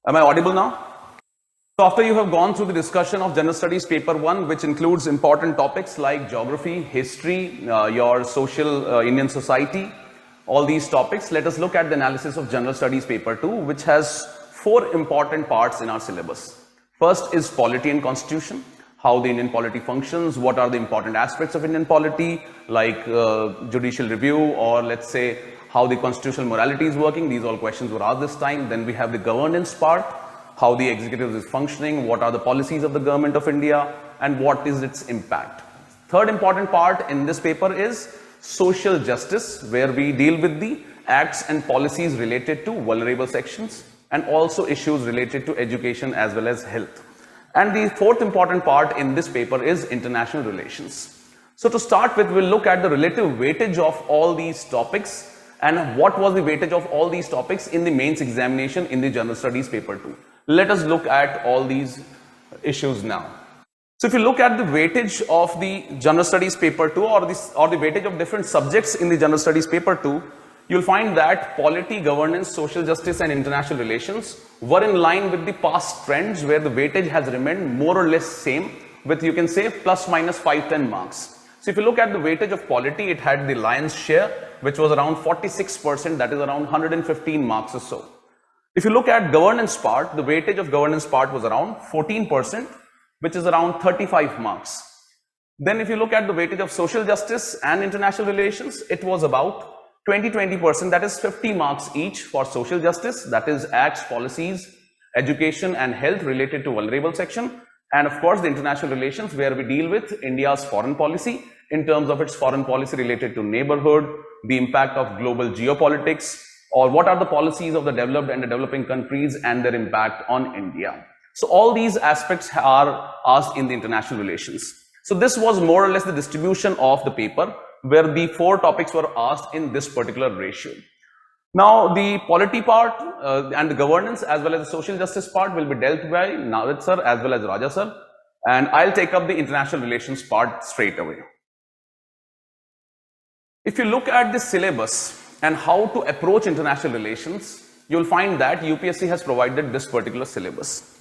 Am I audible now? So after you have gone through the discussion of General Studies Paper 1, which includes important topics like geography, history, your social Indian society, all these topics, let us look at the analysis of General Studies Paper 2, which has 4 important parts in our syllabus. First is Polity and Constitution, how the Indian polity functions, what are the important aspects of Indian polity, like judicial review, or let's say how the constitutional morality is working. These all questions were asked this time. Then we have the governance part, how the executive is functioning, what are the policies of the government of India, and what is its impact. Third important part in this paper is social justice, where we deal with the acts and policies related to vulnerable sections and also issues related to education as well as health. And the fourth important part in this paper is international relations. So to start with, we'll look at the relative weightage of all these topics and what was the weightage of all these topics in the mains examination in the General Studies Paper 2. Let us look at all these issues now. So if you look at the weightage of the General Studies Paper 2 or the weightage of different subjects in the General Studies Paper 2, you'll find that polity, governance, social justice and international relations were in line with the past trends, where the weightage has remained more or less same with, you can say, plus minus 5-10 marks. So if you look at the weightage of polity, it had the lion's share, which was around 46%, that is around 115 marks or so. If you look at governance part, the weightage of governance part was around 14%, which is around 35 marks. Then if you look at the weightage of social justice and international relations, it was about 20%, that is 50 marks each for social justice, that is acts, policies, education and health related to vulnerable section, and of course the international relations, where we deal with India's foreign policy in terms of its foreign policy related to neighborhood, the impact of global geopolitics, or what are the policies of the developed and the developing countries and their impact on India. So all these aspects are asked in the international relations. So this was more or less the distribution of the paper, where the 4 topics were asked in this particular ratio. Now the polity part and the governance as well as the social justice part will be dealt by Navid sir as well as Raja sir, and I'll take up the international relations part straight away. If you look at the syllabus and how to approach international relations, you'll find that UPSC has provided this particular syllabus.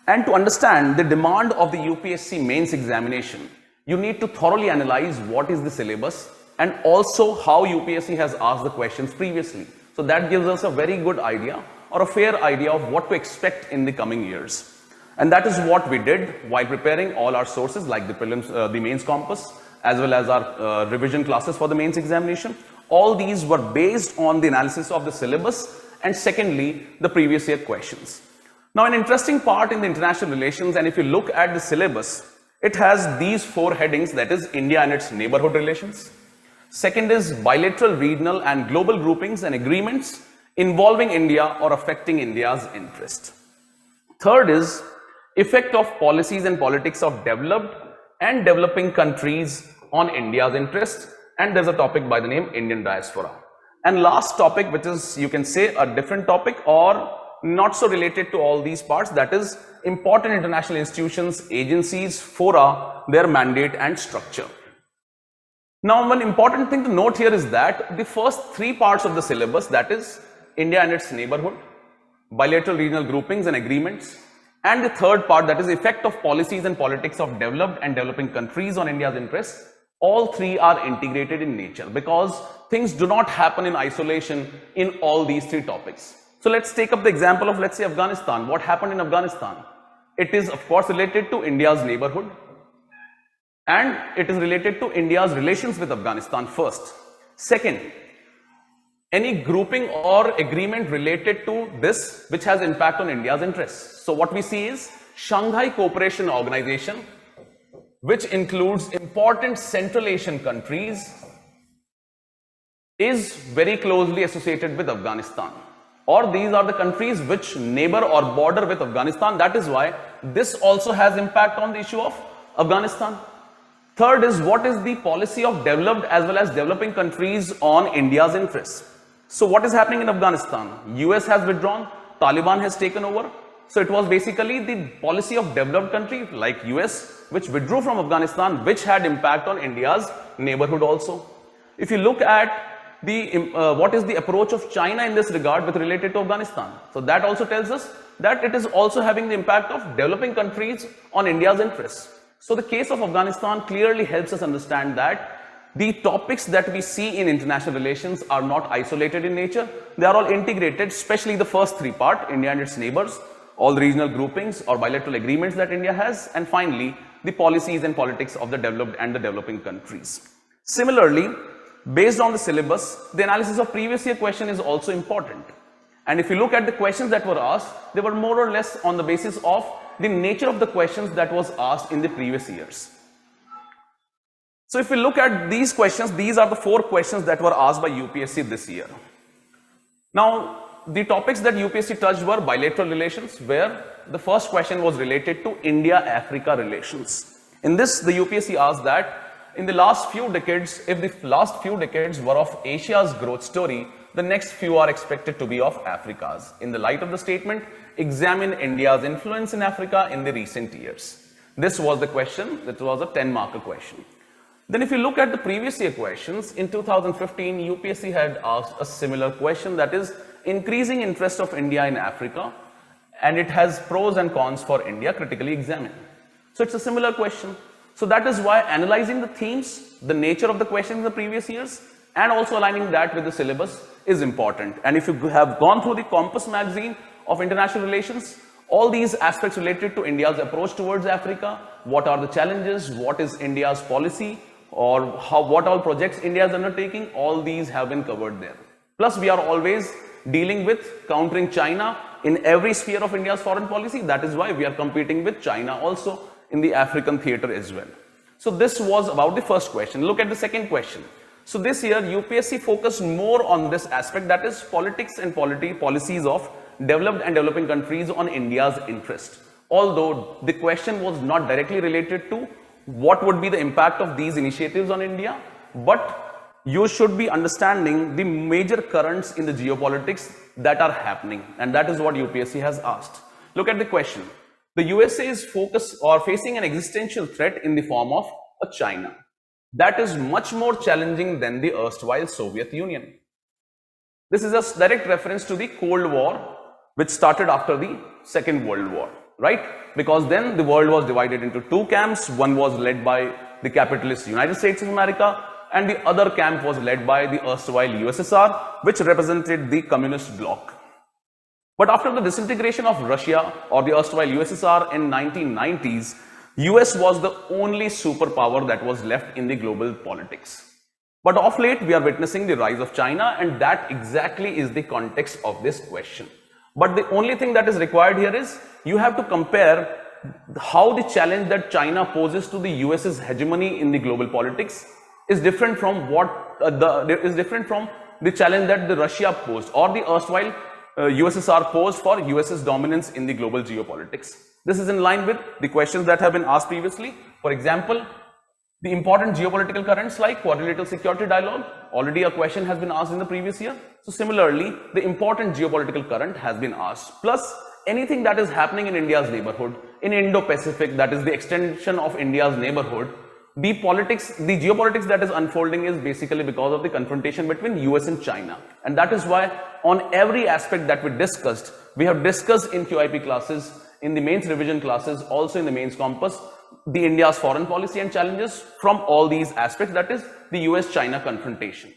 And to understand the demand of the UPSC mains examination, you need to thoroughly analyze what is the syllabus and also how UPSC has asked the questions previously. So that gives us a very good idea or a fair idea of what to expect in the coming years. And that is what we did while preparing all our sources like the prelims, the mains compass, as well as our revision classes for the mains examination. All these were based on the analysis of the syllabus and secondly, the previous year questions. Now an interesting part in the international relations, and if you look at the syllabus, it has these 4 headings, that is India and its neighborhood relations. Second is bilateral, regional and global groupings and agreements involving India or affecting India's interest. Third is effect of policies and politics of developed and developing countries on India's interest, and there's a topic by the name Indian diaspora. And last topic, which is, you can say, a different topic or not so related to all these parts, that is important international institutions, agencies, fora, their mandate and structure. Now one important thing to note here is that the first 3 parts of the syllabus, that is India and its neighborhood, bilateral regional groupings and agreements, and the third part, that is effect of policies and politics of developed and developing countries on India's interests, all 3 are integrated in nature because things do not happen in isolation in all these 3 topics. So let's take up the example of, let's say, Afghanistan. What happened in Afghanistan? It is of course related to India's neighborhood and it is related to India's relations with Afghanistan first. Second, any grouping or agreement related to this which has impact on India's interests. So what we see is Shanghai Cooperation Organization, which includes important Central Asian countries, is very closely associated with Afghanistan. Or these are the countries which neighbor or border with Afghanistan. That is why this also has impact on the issue of Afghanistan. Third is what is the policy of developed as well as developing countries on India's interests. So what is happening in Afghanistan? US has withdrawn, Taliban has taken over. So it was basically the policy of developed countries like US which withdrew from Afghanistan, which had impact on India's neighborhood also. If you look at the what is the approach of China in this regard with related to Afghanistan, so that also tells us that it is also having the impact of developing countries on India's interests. So the case of Afghanistan clearly helps us understand that the topics that we see in international relations are not isolated in nature. They are all integrated, especially the first three part, India and its neighbors, all the regional groupings or bilateral agreements that India has, and finally, the policies and politics of the developed and the developing countries. Similarly, based on the syllabus, the analysis of previous year question is also important. And if you look at the questions that were asked, they were more or less on the basis of the nature of the questions that was asked in the previous years. So if we look at these questions, these are the 4 questions that were asked by UPSC this year. Now, the topics that UPSC touched were bilateral relations, where the first question was related to India-Africa relations. In this, the UPSC asked that in the last few decades, if the last few decades were of Asia's growth story, the next few are expected to be of Africa's. In the light of the statement, examine India's influence in Africa in the recent years. This was the question. That was a 10-marker question. Then if you look at the previous year questions, in 2015, UPSC had asked a similar question, that is increasing interest of India in Africa, and it has pros and cons for India, critically examine. So it's a similar question. So that is why analyzing the themes, the nature of the questions in the previous years, and also aligning that with the syllabus is important. And if you have gone through the Compass magazine of international relations, all these aspects related to India's approach towards Africa, what are the challenges, what is India's policy, or what all projects India is undertaking, all these have been covered there. Plus, we are always dealing with countering China in every sphere of India's foreign policy. That is why we are competing with China also in the African theater as well. So this was about the first question. Look at the second question. So this year, UPSC focused more on this aspect, that is politics and policies of developed and developing countries on India's interest. Although the question was not directly related to what would be the impact of these initiatives on India, but you should be understanding the major currents in the geopolitics that are happening, and that is what UPSC has asked. Look at the question. The USA is facing an existential threat in the form of a China that is much more challenging than the erstwhile Soviet Union. This is a direct reference to the Cold War, which started after the Second World War, right? Because then the world was divided into 2 camps. One was led by the capitalist United States of America, and the other camp was led by the erstwhile USSR, which represented the communist bloc. But after the disintegration of Russia or the erstwhile USSR in 1990s, US was the only superpower that was left in the global politics. But of late, we are witnessing the rise of China, and that exactly is the context of this question. But the only thing that is required here is you have to compare how the challenge that China poses to the US's hegemony in the global politics is different from the challenge that the Russia posed or the erstwhile USSR posed for US's dominance in the global geopolitics. This is in line with the questions that have been asked previously. For example, the important geopolitical currents like quadrilateral security dialogue, already a question has been asked in the previous year. So similarly, the important geopolitical current has been asked. Plus, anything that is happening in India's neighborhood, in Indo-Pacific, that is the extension of India's neighborhood, the geopolitics that is unfolding is basically because of the confrontation between US and China. And that is why on every aspect that we have discussed in QIP classes, in the mains revision classes, also in the mains compass, the India's foreign policy and challenges from all these aspects, that is the US-China confrontation.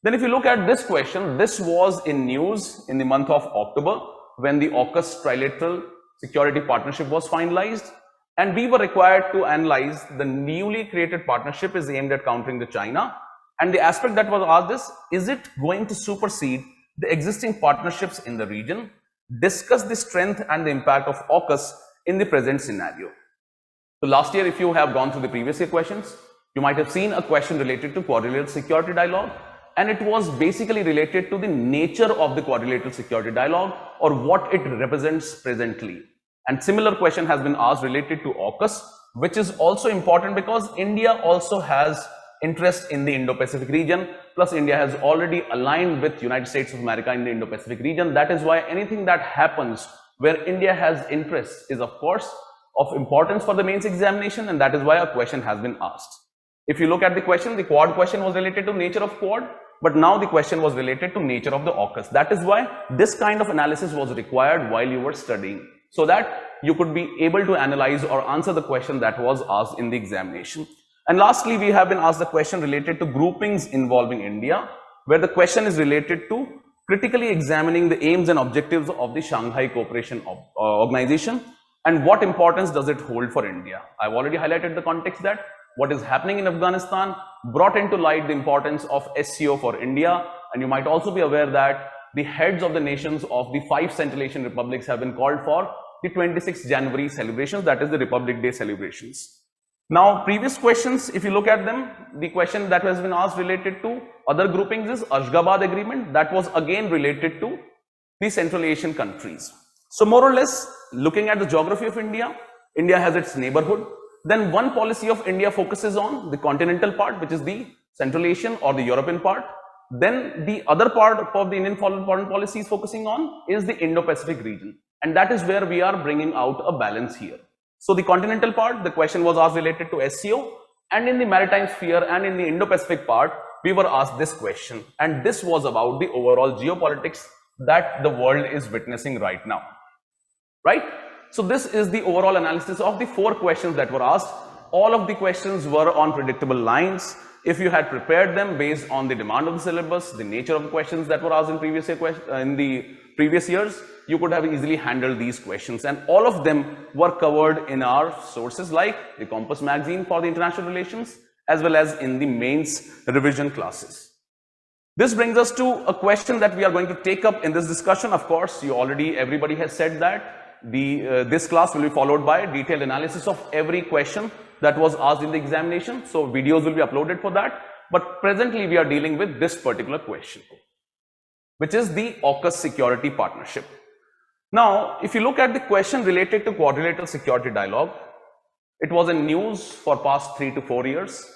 Then if you look at this question, this was in news in the month of October when the Orcas trilateral security partnership was finalized, and we were required to analyze the newly created partnership is aimed at countering the China, and the aspect that was asked is it going to supersede the existing partnerships in the region? Discuss the strength and the impact of Orcas in the present scenario. So last year, if you have gone through the previous year questions, you might have seen a question related to quadrilateral security dialogue, and it was basically related to the nature of the quadrilateral security dialogue or what it represents presently. And similar question has been asked related to AUKUS, which is also important because India also has interest in the Indo-Pacific region, plus India has already aligned with United States of America in the Indo-Pacific region. That is why anything that happens where India has interest is of course of importance for the mains examination, and that is why a question has been asked. If you look at the question, the Quad question was related to nature of Quad, but now the question was related to nature of the Orcas. That is why this kind of analysis was required while you were studying, so that you could be able to analyze or answer the question that was asked in the examination. And lastly, we have been asked the question related to groupings involving India, where the question is related to critically examining the aims and objectives of the Shanghai Cooperation Organization and what importance does it hold for India. I've already highlighted the context that what is happening in Afghanistan brought into light the importance of SCO for India, and you might also be aware that the heads of the nations of the 5 Central Asian republics have been called for the 26th January celebrations, that is the Republic Day celebrations. Now, previous questions, if you look at them, the question that has been asked related to other groupings is Ashgabat Agreement, that was again related to the Central Asian countries. So more or less, looking at the geography of India, India has its neighborhood. Then one policy of India focuses on the continental part, which is the Central Asian or the European part. Then the other part of the Indian foreign policy is focusing on is the Indo-Pacific region. And that is where we are bringing out a balance here. So the continental part, the question was asked related to SCO, and in the maritime sphere and in the Indo-Pacific part, we were asked this question. And this was about the overall geopolitics that the world is witnessing right now. Right? So this is the overall analysis of the 4 questions that were asked. All of the questions were on predictable lines. If you had prepared them based on the demand of the syllabus, the nature of the questions that were asked in previous years, you could have easily handled these questions, and all of them were covered in our sources like the Compass magazine for the international relations as well as in the mains revision classes. This brings us to a question that we are going to take up in this discussion. Of course, everybody has said that this class will be followed by detailed analysis of every question that was asked in the examination. So videos will be uploaded for that. But presently we are dealing with this particular question, which is the Orcas security partnership. Now, if you look at the question related to quadrilateral security dialogue, it was in news for past 3 to 4 years,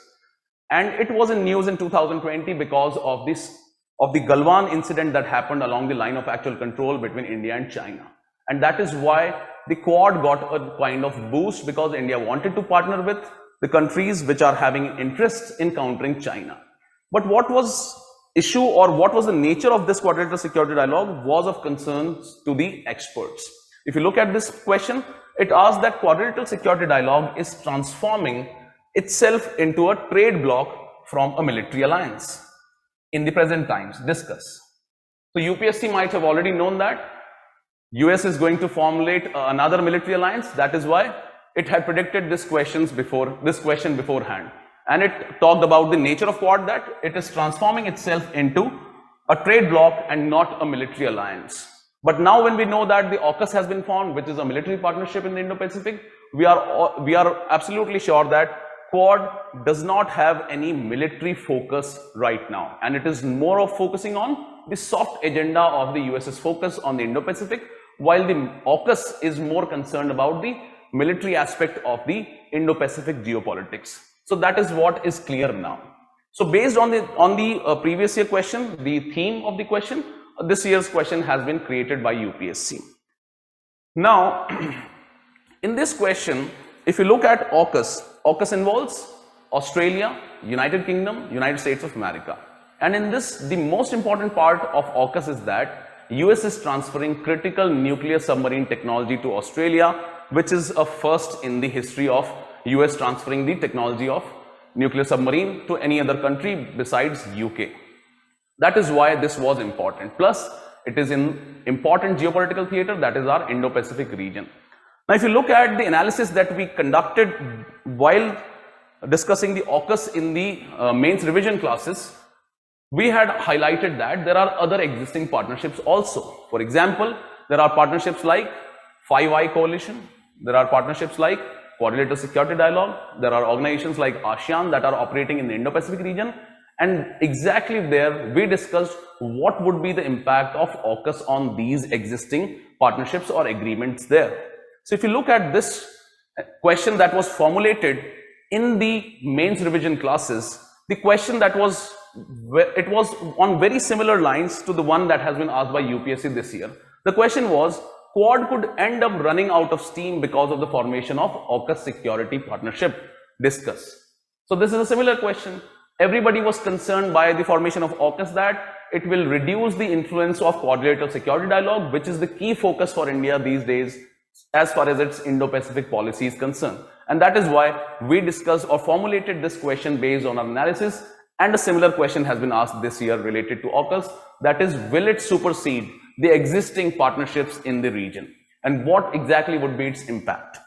and it was in news in 2020 because of the Galwan incident that happened along the line of actual control between India and China. And that is why the Quad got a kind of boost, because India wanted to partner with the countries which are having interest in countering China. But what was issue or what was the nature of this quadrilateral security dialogue was of concern to the experts. If you look at this question, it asks that quadrilateral security dialogue is transforming itself into a trade bloc from a military alliance in the present times. Discuss. So UPSC might have already known that US is going to formulate another military alliance. That is why it had predicted this question beforehand. And it talked about the nature of Quad, that it is transforming itself into a trade bloc and not a military alliance. But now when we know that the Orcas has been formed, which is a military partnership in the Indo-Pacific, we are absolutely sure that Quad does not have any military focus right now. And it is more of focusing on the soft agenda of the US's focus on the Indo-Pacific, while the Orcas is more concerned about the military aspect of the Indo-Pacific geopolitics. So that is what is clear now. So based on the previous year question, the theme of the question, this year's question has been created by UPSC. Now, in this question, if you look at Orcas involves Australia, United Kingdom, United States of America. And in this, the most important part of Orcas is that US is transferring critical nuclear submarine technology to Australia, which is a first in the history of US transferring the technology of nuclear submarine to any other country besides UK. That is why this was important. Plus, it is in important geopolitical theater, that is our Indo-Pacific region. Now, if you look at the analysis that we conducted while discussing the Orcas in the mains revision classes, we had highlighted that there are other existing partnerships also. For example, there are partnerships like Five Eye Coalition, there are partnerships like Quadrilateral Security Dialogue, there are organizations like ASEAN that are operating in the Indo-Pacific region, and exactly there we discussed what would be the impact of Orcas on these existing partnerships or agreements there. So if you look at this question that was formulated in the mains revision classes, the question that was on very similar lines to the one that has been asked by UPSC this year. The question was, Quad could end up running out of steam because of the formation of Orcas security partnership. Discuss. So this is a similar question. everybody was concerned by the formation of Orcas that it will reduce the influence of quadrilateral security dialogue, which is the key focus for India these days as far as its Indo-Pacific policy is concerned. And that is why we discussed or formulated this question based on our analysis, and a similar question has been asked this year related to Orcas, that is, will it supersede the existing partnerships in the region, and what exactly would be its impact?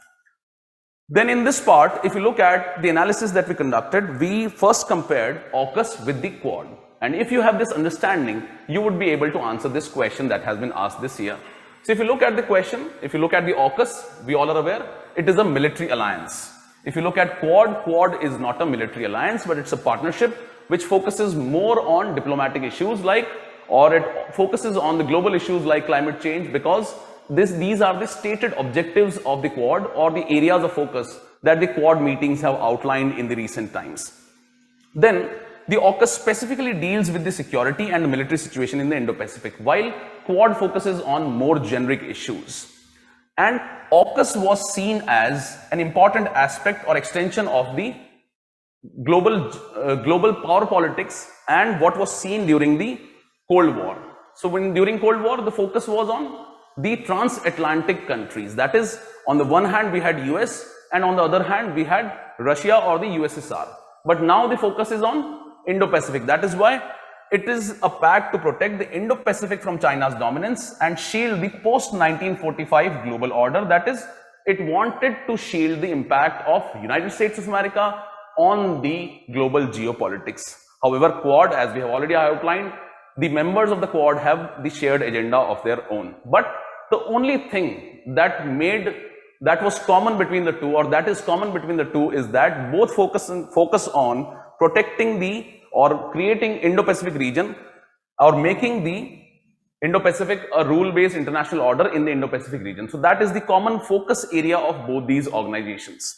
Then in this part, if you look at the analysis that we conducted, we first compared Orcas with the Quad. And if you have this understanding, you would be able to answer this question that has been asked this year. So if you look at the question, if you look at the Orcas, we all are aware, it is a military alliance. If you look at Quad, Quad is not a military alliance, but it's a partnership which focuses more on diplomatic issues or it focuses on the global issues like climate change, because these are the stated objectives of the Quad, or the areas of focus that the Quad meetings have outlined in the recent times. Then the Orcas specifically deals with the security and the military situation in the Indo-Pacific, while Quad focuses on more generic issues. And Orcas was seen as an important aspect or extension of the global power politics and what was seen during the Cold War. So during Cold War, the focus was on the transatlantic countries. That is, on the one hand we had US, and on the other hand we had Russia or the USSR. But now the focus is on Indo-Pacific. That is why it is a pact to protect the Indo-Pacific from China's dominance and shield the post-1945 global order. That is, it wanted to shield the impact of United States of America on the global geopolitics. However, Quad, as we have already outlined, the members of the Quad have the shared agenda of their own. But the only thing that was common between the two, or that is common between the two, is that both focus on protecting or creating Indo-Pacific region, or making the Indo-Pacific a rule-based international order in the Indo-Pacific region. So that is the common focus area of both these organizations.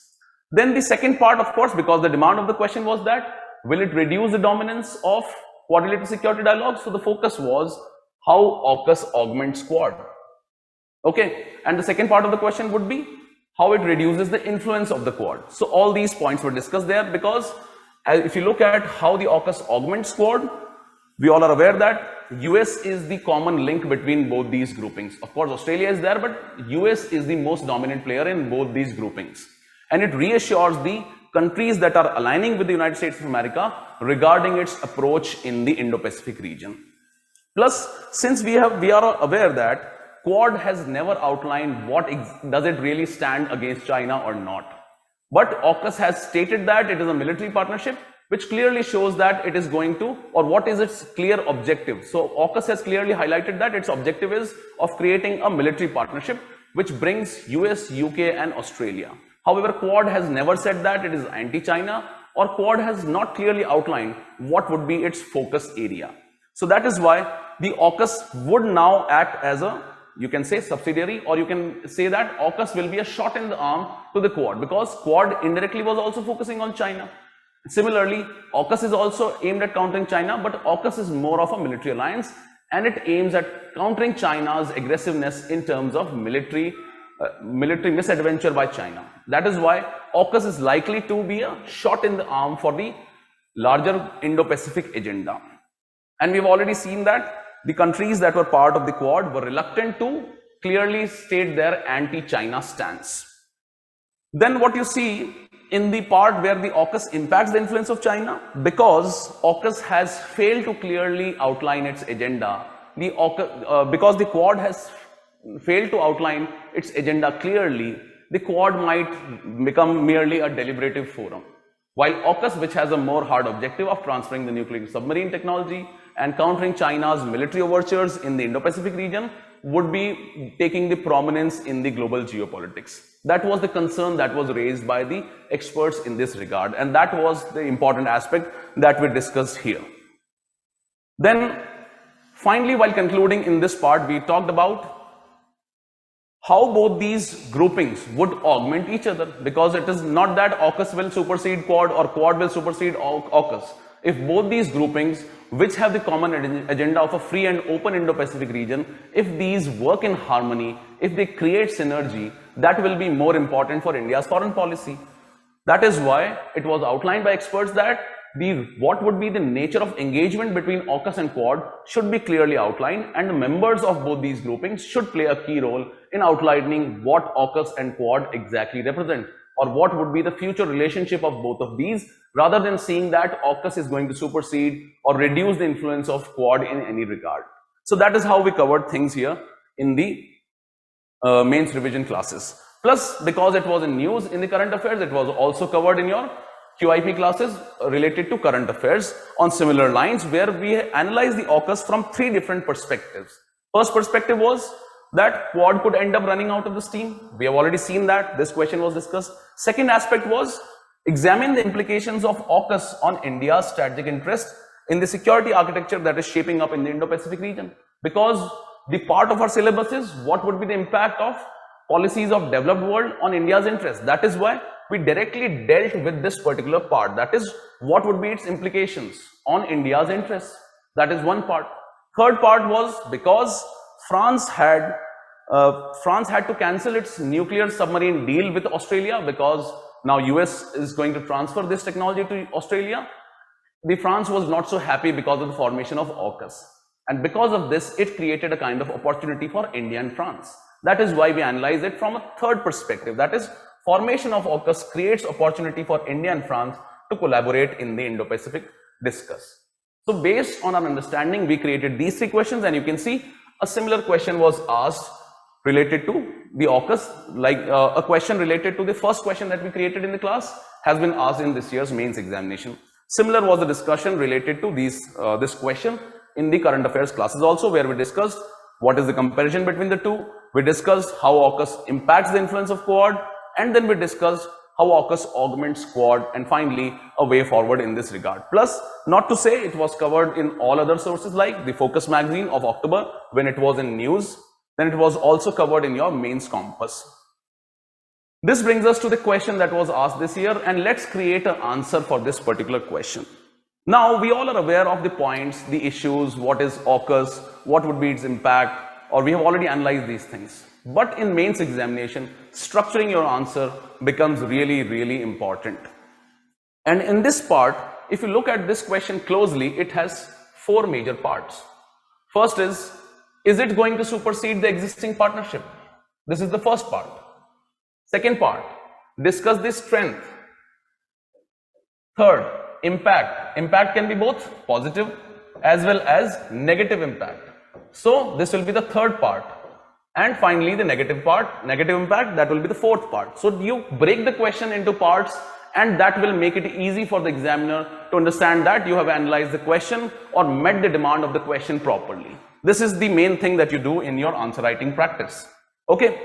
Then the second part, of course, because the demand of the question was that, will it reduce the dominance of quadrilateral security dialogue? So the focus was how Orcas augments Quad. Okay, and the second part of the question would be how it reduces the influence of the Quad. So all these points were discussed there, because if you look at how the Orcas augments Quad, we all are aware that US is the common link between both these groupings. Of course, Australia is there, but US is the most dominant player in both these groupings. And it reassures the countries that are aligning with the United States of America regarding its approach in the Indo-Pacific region. Plus, since we are aware that Quad has never outlined what does it really stand against China or not. But Orcas has stated that it is a military partnership, which clearly shows that it is going to, or what is its clear objective. So Orcas has clearly highlighted that its objective is of creating a military partnership which brings US, UK and Australia. However, Quad has never said that it is anti-China, or Quad has not clearly outlined what would be its focus area. So that is why the Orcas would now act as a, you can say, subsidiary, or you can say that Orcas will be a shot in the arm to the Quad, because Quad indirectly was also focusing on China. Similarly, Orcas is also aimed at countering China, but Orcas is more of a military alliance, and it aims at countering China's aggressiveness in terms of military misadventure by China. That is why Orcas is likely to be a shot in the arm for the larger Indo-Pacific agenda. And we've already seen that the countries that were part of the Quad were reluctant to clearly state their anti-China stance. Then what you see in the part where the Orcas impacts the influence of China, because Orcas has failed to clearly outline its agenda, because the Quad has failed to outline its agenda clearly, the Quad might become merely a deliberative forum. While Orcas, which has a more hard objective of transferring the nuclear submarine technology and countering China's military overtures in the Indo-Pacific region, would be taking the prominence in the global geopolitics. That was the concern that was raised by the experts in this regard, and that was the important aspect that we discussed here. Then finally, while concluding in this part, we talked about how both these groupings would augment each other, because it is not that Orcas will supersede Quad or Quad will supersede Orcas. If both these groupings, which have the common agenda of a free and open Indo-Pacific region, if these work in harmony, if they create synergy, that will be more important for India's foreign policy. That is why it was outlined by experts that what would be the nature of engagement between AUKUS and Quad should be clearly outlined, and the members of both these groupings should play a key role in outlining what AUKUS and Quad exactly represent, or what would be the future relationship of both of these, rather than seeing that AUKUS is going to supersede or reduce the influence of Quad in any regard. So that is how we covered things here in the mains revision classes. Plus, because it was in news in the current affairs, it was also covered in your QIP classes related to current affairs on similar lines, where we analyze the AUKUS from 3 different perspectives. First perspective was that Quad could end up running out of the steam. We have already seen that. This question was discussed. Second aspect was examine the implications of AUKUS on India's strategic interest in the security architecture that is shaping up in the Indo-Pacific region. Because the part of our syllabus is what would be the impact of policies of developed world on India's interest. That is why we directly dealt with this particular part. That is, what would be its implications on India's interests. That is one part. Third part was because France had to cancel its nuclear submarine deal with Australia, because now US is going to transfer this technology to Australia. France was not so happy because of the formation of AUKUS, and because of this it created a kind of opportunity for India and France. That is why we analyze it from a third perspective. That is, formation of AUKUS creates opportunity for India and France to collaborate in the Indo-Pacific discuss. So based on our understanding, we created these 3 questions, and you can see a similar question was asked related to the AUKUS, like a question related to the first question that we created in the class has been asked in this year's mains examination. Similar was the discussion related to this question in the current affairs classes also, where we discussed what is the comparison between the two. We discussed how AUKUS impacts the influence of Quad, and then we discussed how AUKUS augments Quad, and finally a way forward in this regard. Plus, not to say it was covered in all other sources like the Focus magazine of October when it was in news, then it was also covered in your mains compass. This brings us to the question that was asked this year, and let's create an answer for this particular question. Now, we all are aware of the points, the issues, what is AUKUS, what would be its impact, or we have already analyzed these things. But in mains examination, structuring your answer becomes really, really important. And in this part, if you look at this question closely, it has 4 major parts. First is it going to supersede the existing partnership? This is the first part. Second part, discuss the strength. Third, impact. Impact can be both positive as well as negative impact. So this will be the third part. And finally, the negative part, negative impact, that will be the fourth part. So you break the question into parts, and that will make it easy for the examiner to understand that you have analyzed the question or met the demand of the question properly. This is the main thing that you do in your answer writing practice. Okay,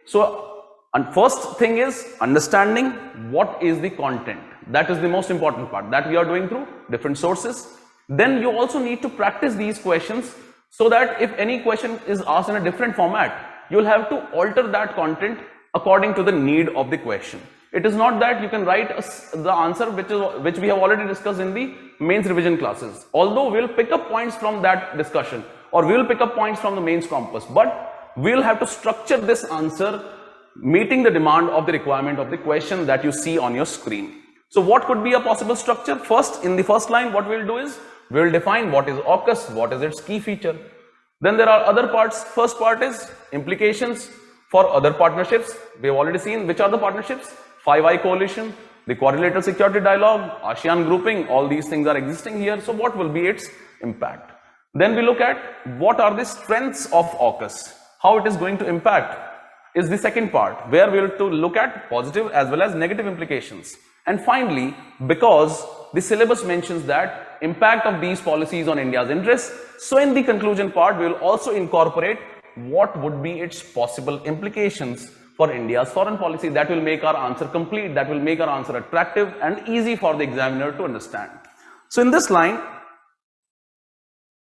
so and first thing is understanding what is the content. That is the most important part that we are doing through different sources. Then you also need to practice these questions, so that if any question is asked in a different format, you will have to alter that content according to the need of the question. It is not that you can write the answer which we have already discussed in the mains revision classes. Although we will pick up points from that discussion, or we will pick up points from the mains compass, but we will have to structure this answer meeting the demand of the requirement of the question that you see on your screen. So what could be a possible structure? First, in the first line, what we will do is we will define what is AUKUS, what is its key feature. Then there are other parts. First part is implications for other partnerships. We have already seen which are the partnerships. Five Eye Coalition, the Quadrilateral Security Dialogue, ASEAN grouping, all these things are existing here. So what will be its impact? Then we look at what are the strengths of AUKUS, how it is going to impact is the second part, where we will to look at positive as well as negative implications. And finally, because the syllabus mentions that impact of these policies on India's interests, so in the conclusion part, we will also incorporate what would be its possible implications for India's foreign policy. That will make our answer complete, that will make our answer attractive and easy for the examiner to understand. So in this line,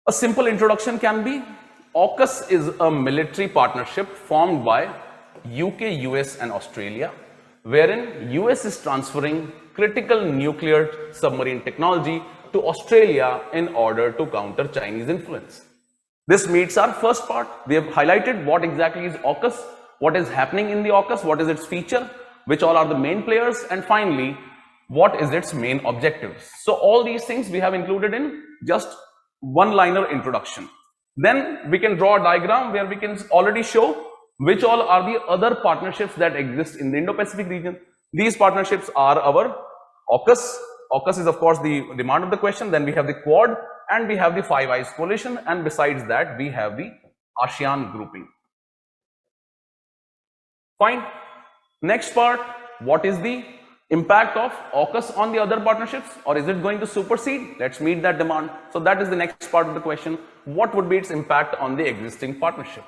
a simple introduction can be, AUKUS is a military partnership formed by UK, US and Australia, wherein US is transferring critical nuclear submarine technology to Australia in order to counter Chinese influence. This meets our first part. We have highlighted what exactly is AUKUS, what is happening in the AUKUS, what is its feature, which all are the main players, and finally, what is its main objectives. So all these things we have included in just one-liner introduction. Then we can draw a diagram where we can already show which all are the other partnerships that exist in the Indo-Pacific region. These partnerships are our Orcas. Orcas is of course the demand of the question. Then we have the Quad and we have the Five Eyes coalition, and besides that we have the ASEAN grouping. Fine. Next part, what is the impact of AUKUS on the other partnerships, or is it going to supersede? Let's meet that demand. So that is the next part of the question. What would be its impact on the existing partnership?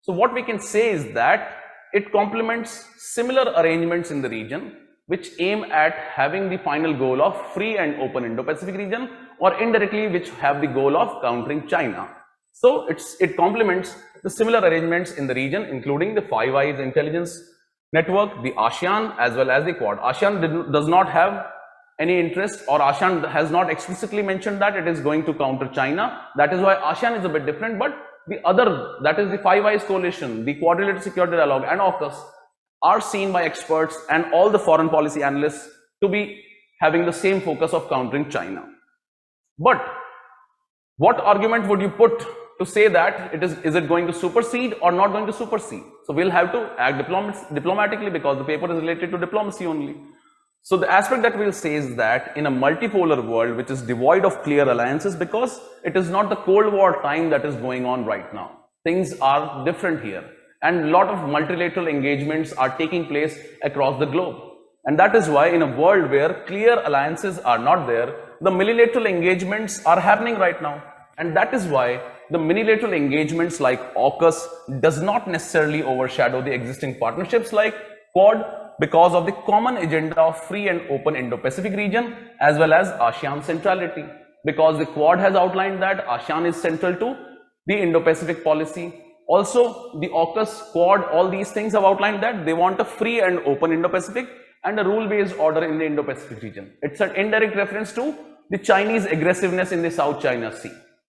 So what we can say is that it complements similar arrangements in the region which aim at having the final goal of free and open Indo-Pacific region, or indirectly which have the goal of countering China. So it complements the similar arrangements in the region, including the Five Eyes intelligence network, the ASEAN as well as the Quad. ASEAN does not have any interest, or ASEAN has not explicitly mentioned that it is going to counter China. That is why ASEAN is a bit different, but the other, that is the Five Eyes coalition, the Quadrilateral Security Dialogue and AUKUS, are seen by experts and all the foreign policy analysts to be having the same focus of countering China. But what argument would you put to say that is it going to supersede or not going to supersede? So we'll have to act diplomatically, because the paper is related to diplomacy only. So the aspect that we'll say is that in a multipolar world which is devoid of clear alliances, because it is not the Cold War time that is going on right now. Things are different here, and a lot of multilateral engagements are taking place across the globe. And that is why in a world where clear alliances are not there, the multilateral engagements are happening right now. And that is why the multilateral engagements like AUKUS does not necessarily overshadow the existing partnerships like Quad, because of the common agenda of free and open Indo-Pacific region as well as ASEAN centrality. Because the Quad has outlined that ASEAN is central to the Indo-Pacific policy. Also, the AUKUS, Quad, all these things have outlined that they want a free and open Indo-Pacific and a rule-based order in the Indo-Pacific region. It's an indirect reference to the Chinese aggressiveness in the South China Sea,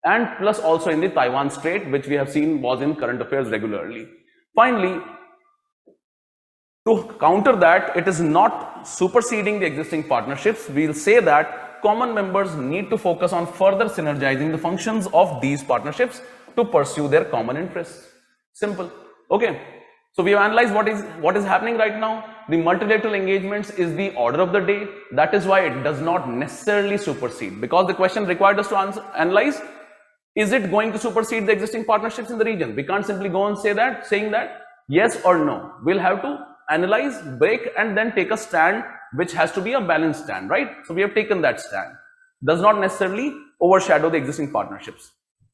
and plus also in the Taiwan Strait, which we have seen was in current affairs regularly. Finally, to counter that, it is not superseding the existing partnerships. We'll say that common members need to focus on further synergizing the functions of these partnerships to pursue their common interests. Simple. Okay. So we have analyzed what is happening right now. The multilateral engagements is the order of the day. That is why it does not necessarily supersede, because the question required us to analyze, is it going to supersede the existing partnerships in the region? We can't simply go and saying that yes or no. We'll have to analyze, break, and then take a stand which has to be a balanced stand, right? So we have taken that stand. Does not necessarily overshadow the existing partnerships.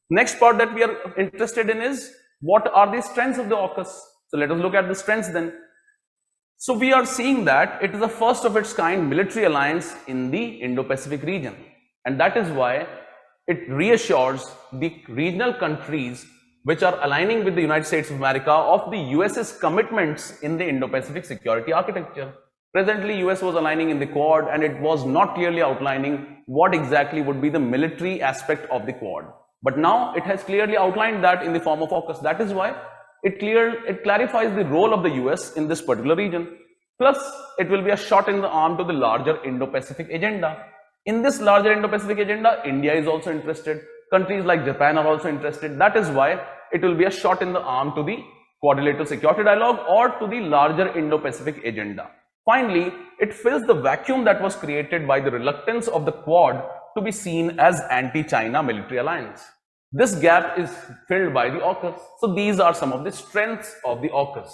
Next part that we are interested in is what are the strengths of the AUKUS? So let us look at the strengths then. So we are seeing that it is the first of its kind military alliance in the Indo-Pacific region, and that is why it reassures the regional countries which are aligning with the United States of America of the US's commitments in the Indo-Pacific security architecture. Presently, US was aligning in the Quad, and it was not clearly outlining what exactly would be the military aspect of the Quad. But now it has clearly outlined that in the form of AUKUS. That is why it clarifies the role of the US in this particular region. Plus, it will be a shot in the arm to the larger Indo-Pacific agenda. In this larger Indo-Pacific agenda, India is also interested. Countries like Japan are also interested. That is why it will be a shot in the arm to the Quadrilateral Security Dialogue or to the larger Indo-Pacific agenda. Finally, it fills the vacuum that was created by the reluctance of the Quad to be seen as anti-China military alliance. This gap is filled by the AUKUS. So these are some of the strengths of the AUKUS,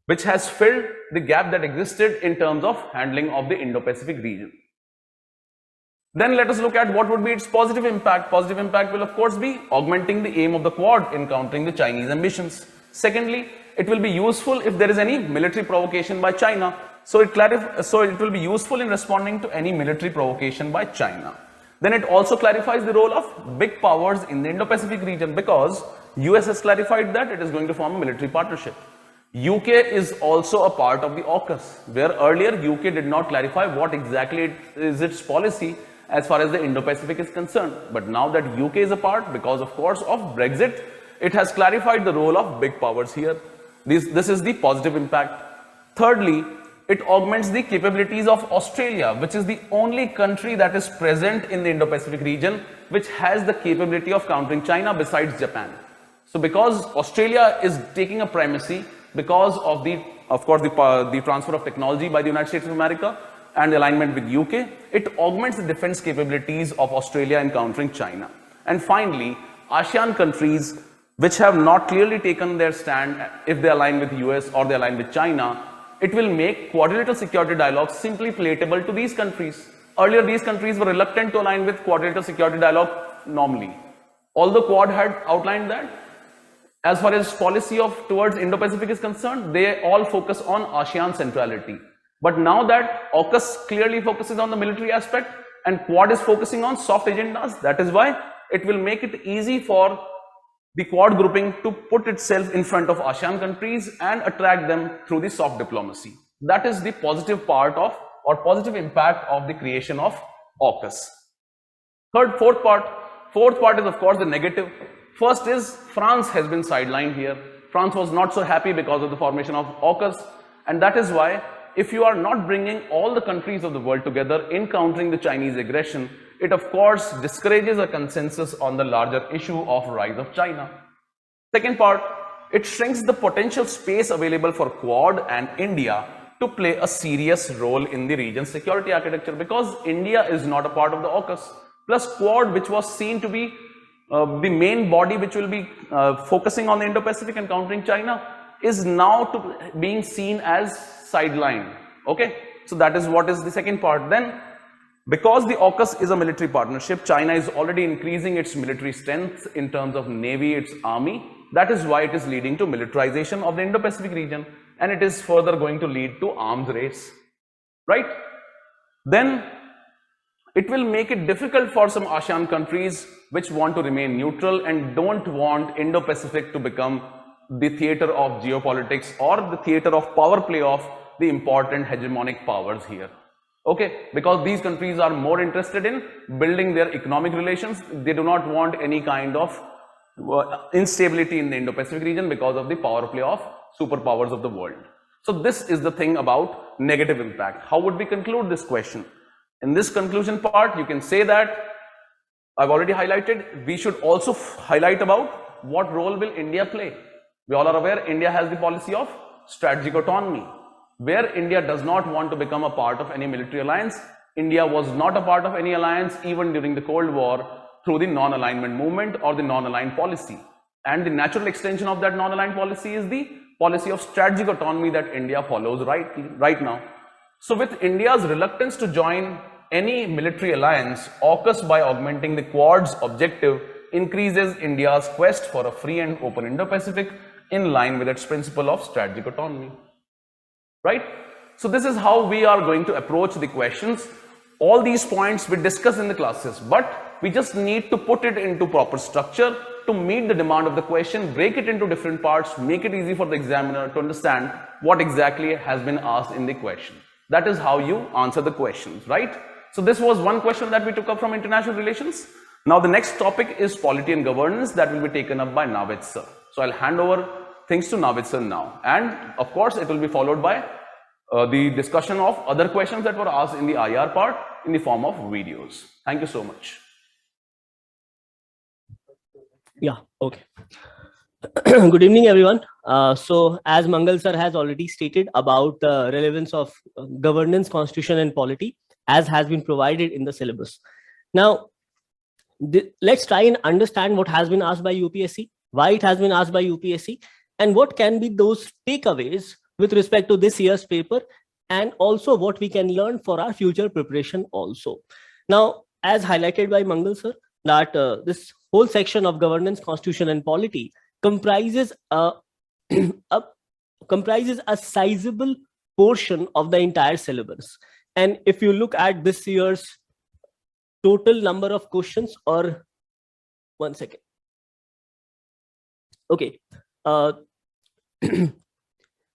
which has filled the gap that existed in terms of handling of the Indo-Pacific region. Then let us look at what would be its positive impact. Positive impact will of course be augmenting the aim of the Quad in countering the Chinese ambitions. Secondly, it will be useful if there is any military provocation by China. So it will be useful in responding to any military provocation by China. Then it also clarifies the role of big powers in the Indo-Pacific region, because US has clarified that it is going to form a military partnership. UK is also a part of the AUKUS, where earlier UK did not clarify what exactly is its policy as far as the Indo-Pacific is concerned. But now that UK is a part, because of course of Brexit, it has clarified the role of big powers here. This is the positive impact. Thirdly, it augments the capabilities of Australia, which is the only country that is present in the Indo-Pacific region, which has the capability of countering China besides Japan. So because Australia is taking a primacy because of the, of course, the transfer of technology by the United States of America and alignment with UK, it augments the defense capabilities of Australia in countering China. And finally, ASEAN countries which have not clearly taken their stand if they align with US or they align with China, it will make quadrilateral security dialogue simply palatable to these countries. Earlier, these countries were reluctant to align with quadrilateral security dialogue normally. Although Quad had outlined that, as far as policy towards Indo-Pacific is concerned, they all focus on ASEAN centrality. But now that AUKUS clearly focuses on the military aspect and Quad is focusing on soft agendas, that is why it will make it easy for the Quad grouping to put itself in front of ASEAN countries and attract them through the soft diplomacy. That is the positive part of, or positive impact of the creation of AUKUS. Fourth part is of course the negative. First is France has been sidelined here. France was not so happy because of the formation of AUKUS, and that is why if you are not bringing all the countries of the world together in countering the Chinese aggression, it of course discourages a consensus on the larger issue of rise of China. Second part, it shrinks the potential space available for Quad and India to play a serious role in the region's security architecture, because India is not a part of the AUKUS. Plus Quad, which was seen to be the main body which will be focusing on the Indo-Pacific and countering China, is now being seen as sidelined. Okay, so that is what is the second part. Then, because the AUKUS is a military partnership, China is already increasing its military strength in terms of navy, its army. That is why it is leading to militarization of the Indo-Pacific region, and it is further going to lead to arms race, right? Then it will make it difficult for some ASEAN countries which want to remain neutral and don't want Indo-Pacific to become the theater of geopolitics or the theater of power play of the important hegemonic powers here. Okay, because these countries are more interested in building their economic relations. They do not want any kind of instability in the Indo-Pacific region because of the power play of superpowers of the world. So this is the thing about negative impact. How would we conclude this question? In this conclusion part, you can say that I've already highlighted, we should also highlight about what role will India play. We all are aware India has the policy of strategic autonomy, where India does not want to become a part of any military alliance. India was not a part of any alliance even during the Cold War through the non-alignment movement or the non-aligned policy. And the natural extension of that non-aligned policy is the policy of strategic autonomy that India follows right now. So with India's reluctance to join any military alliance, AUKUS, by augmenting the Quad's objective, increases India's quest for a free and open Indo-Pacific in line with its principle of strategic autonomy. Right? So this is how we are going to approach the questions. All these points we discuss in the classes, but we just need to put it into proper structure to meet the demand of the question, break it into different parts, make it easy for the examiner to understand what exactly has been asked in the question. That is how you answer the questions, right? So this was one question that we took up from international relations. Now the next topic is polity and governance, that will be taken up by Navid sir. So I'll hand over things to Navid sir now, and of course it will be followed by the discussion of other questions that were asked in the IR part in the form of videos. Thank you so much. Yeah, okay. Good evening, everyone. So as Mangal sir has already stated about the relevance of governance, constitution and polity as has been provided in the syllabus. Now, let's try and understand what has been asked by UPSC, why it has been asked by UPSC, and what can be those takeaways with respect to this year's paper, and also what we can learn for our future preparation also. Now, as highlighted by Mangal sir, that this whole section of governance, constitution and polity comprises a sizable portion of the entire syllabus. And if you look at this year's total number of questions, or one second. Okay.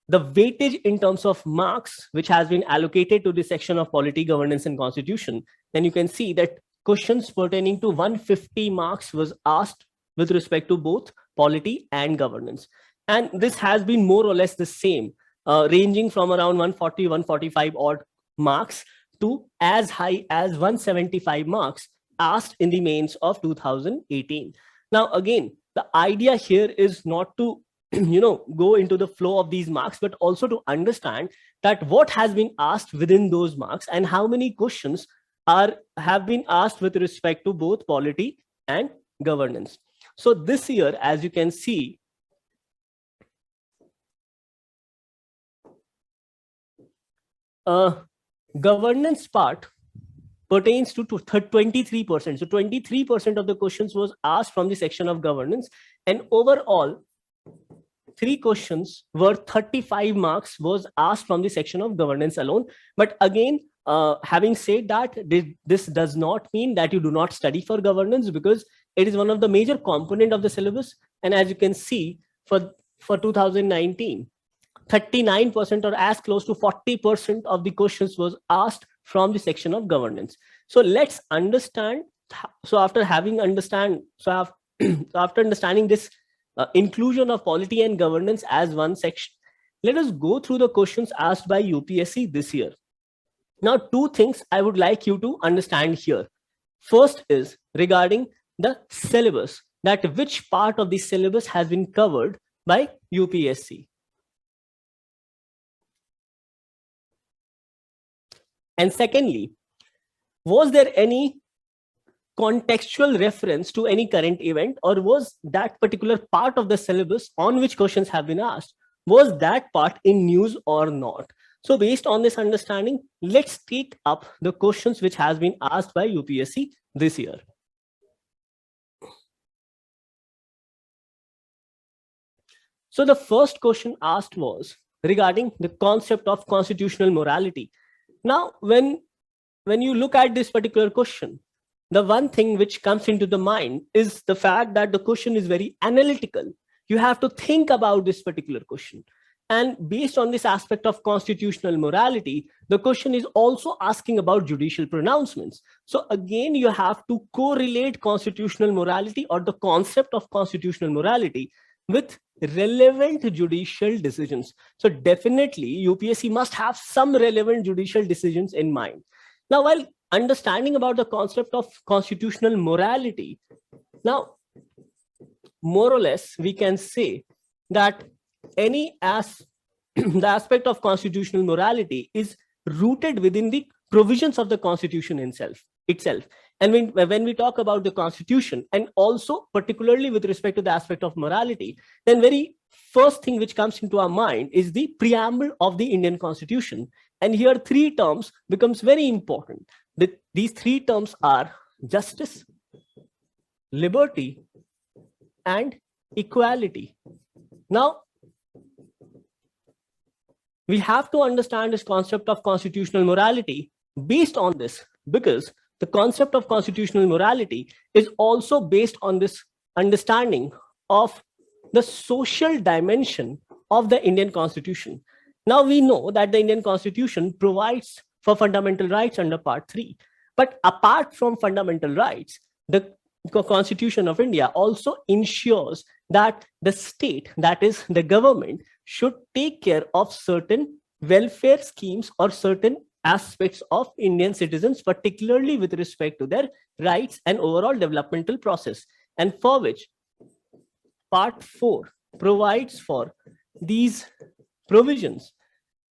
The weightage in terms of marks, which has been allocated to this section of polity, governance and constitution, then you can see that questions pertaining to 150 marks was asked with respect to both polity and governance. And this has been more or less the same ranging from around 140, 145 odd marks to as high as 175 marks asked in the mains of 2018. Now, again, the idea here is not to go into the flow of these marks, but also to understand that what has been asked within those marks and how many questions have been asked with respect to both polity and governance. So this year, as you can see, governance part pertains to 23%. So 23% of the questions was asked from the section of governance, and overall 3 questions were 35 marks was asked from the section of governance alone. But again, having said that, this does not mean that you do not study for governance, because it is one of the major component of the syllabus. And as you can see, for 2019, 39% or as close to 40% of the questions was asked from the section of governance. So let's understand. So after understanding this inclusion of polity and governance as one section, let us go through the questions asked by UPSC this year. Now, 2 things I would like you to understand here. First is regarding the syllabus, that which part of the syllabus has been covered by UPSC. And secondly, was there any contextual reference to any current event, or was that particular part of the syllabus on which questions have been asked, was that part in news or not? So based on this understanding, let's take up the questions which has been asked by UPSC this year. So the first question asked was regarding the concept of constitutional morality. Now, when you look at this particular question, the one thing which comes into the mind is the fact that the question is very analytical. You have to think about this particular question. And based on this aspect of constitutional morality, the question is also asking about judicial pronouncements. So again, you have to correlate constitutional morality or the concept of constitutional morality with relevant judicial decisions. So definitely UPSC must have some relevant judicial decisions in mind. Now, while understanding about the concept of constitutional morality, now more or less we can say that the aspect of constitutional morality is rooted within the provisions of the Constitution itself. And when we talk about the Constitution, and also particularly with respect to the aspect of morality, then very first thing which comes into our mind is the preamble of the Indian Constitution. And here 3 terms becomes very important. These 3 terms are justice, liberty, and equality. Now, we have to understand this concept of constitutional morality based on this, because the concept of constitutional morality is also based on this understanding of the social dimension of the Indian Constitution. Now, we know that the Indian Constitution provides for fundamental rights under Part 3. But apart from fundamental rights, the Constitution of India also ensures that the state, that is the government, should take care of certain welfare schemes or certain aspects of Indian citizens, particularly with respect to their rights and overall developmental process, and for which Part 4 provides for these provisions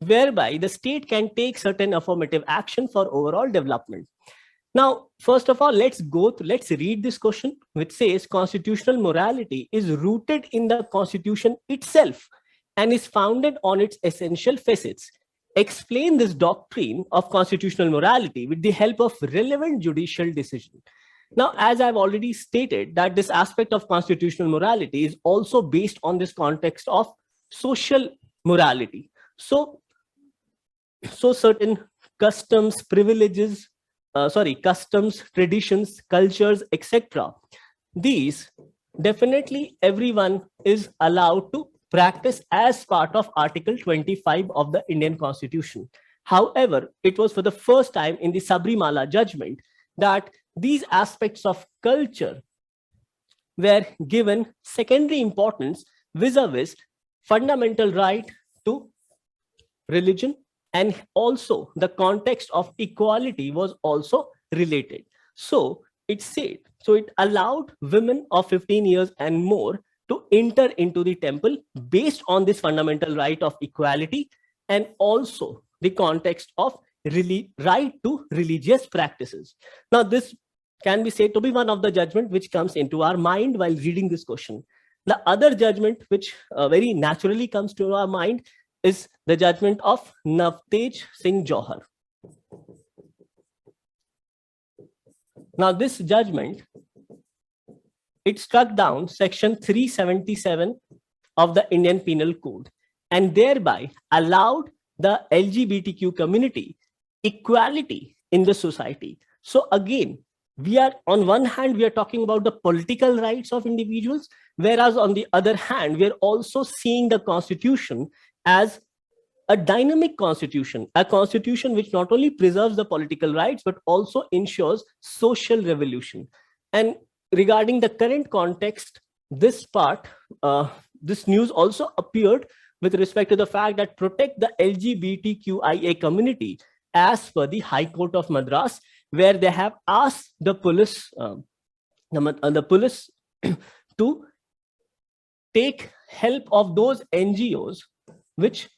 whereby the state can take certain affirmative action for overall development. Now, first of all, let's read this question, which says constitutional morality is rooted in the Constitution itself and is founded on its essential facets. Explain this doctrine of constitutional morality with the help of relevant judicial decision. Now, as I've already stated, that this aspect of constitutional morality is also based on this context of social morality. So certain customs, privileges, customs, traditions, cultures, etc. These definitely everyone is allowed to practice as part of Article 25 of the Indian Constitution. However, it was for the first time in the Sabrimala judgment that these aspects of culture were given secondary importance vis-a-vis fundamental right to religion, and also the context of equality was also related. So it said, so it allowed women of 15 years and more to enter into the temple based on this fundamental right of equality, and also the context of right to religious practices. Now, this can be said to be one of the judgment which comes into our mind while reading this question. The other judgment which very naturally comes to our mind is the judgment of Navtej Singh Johar. Now, this judgment, it struck down section 377 of the Indian Penal Code and thereby allowed the LGBTQ community equality in the society. So again, we are on one hand, we are talking about the political rights of individuals, whereas on the other hand, we are also seeing the constitution as a dynamic constitution, a constitution which not only preserves the political rights, but also ensures social revolution. And regarding the current context, this part, this news also appeared with respect to the fact that protect the LGBTQIA community as per the High Court of Madras, where they have asked the police, to take help of those NGOs which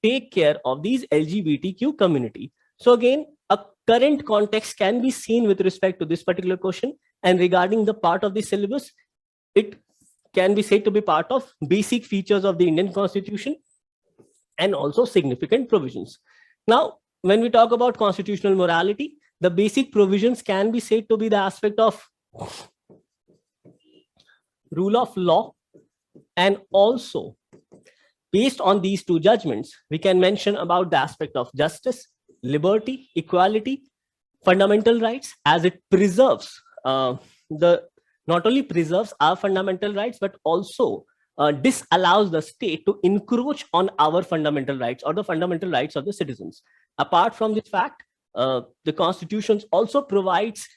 take care of these LGBTQ community. So again, a current context can be seen with respect to this particular question, and regarding the part of the syllabus, it can be said to be part of basic features of the Indian Constitution and also significant provisions. Now, when we talk about constitutional morality, the basic provisions can be said to be the aspect of rule of law, and also based on these two judgments, we can mention about the aspect of justice, liberty, equality, fundamental rights, as it preserves not only preserves our fundamental rights, but also disallows the state to encroach on our fundamental rights or the fundamental rights of the citizens. Apart from this fact, the Constitution also provides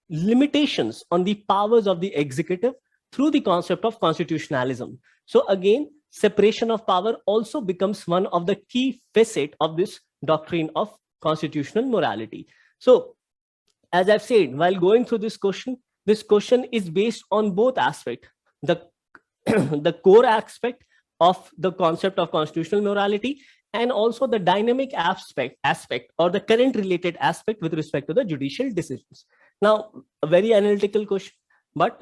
limitations on the powers of the executive through the concept of constitutionalism. So again, separation of power also becomes one of the key facets of this doctrine of constitutional morality. So, as I've said, while going through this question is based on both aspects, the core aspect of the concept of constitutional morality, and also the dynamic aspect or the current related aspect with respect to the judicial decisions. Now, a very analytical question, but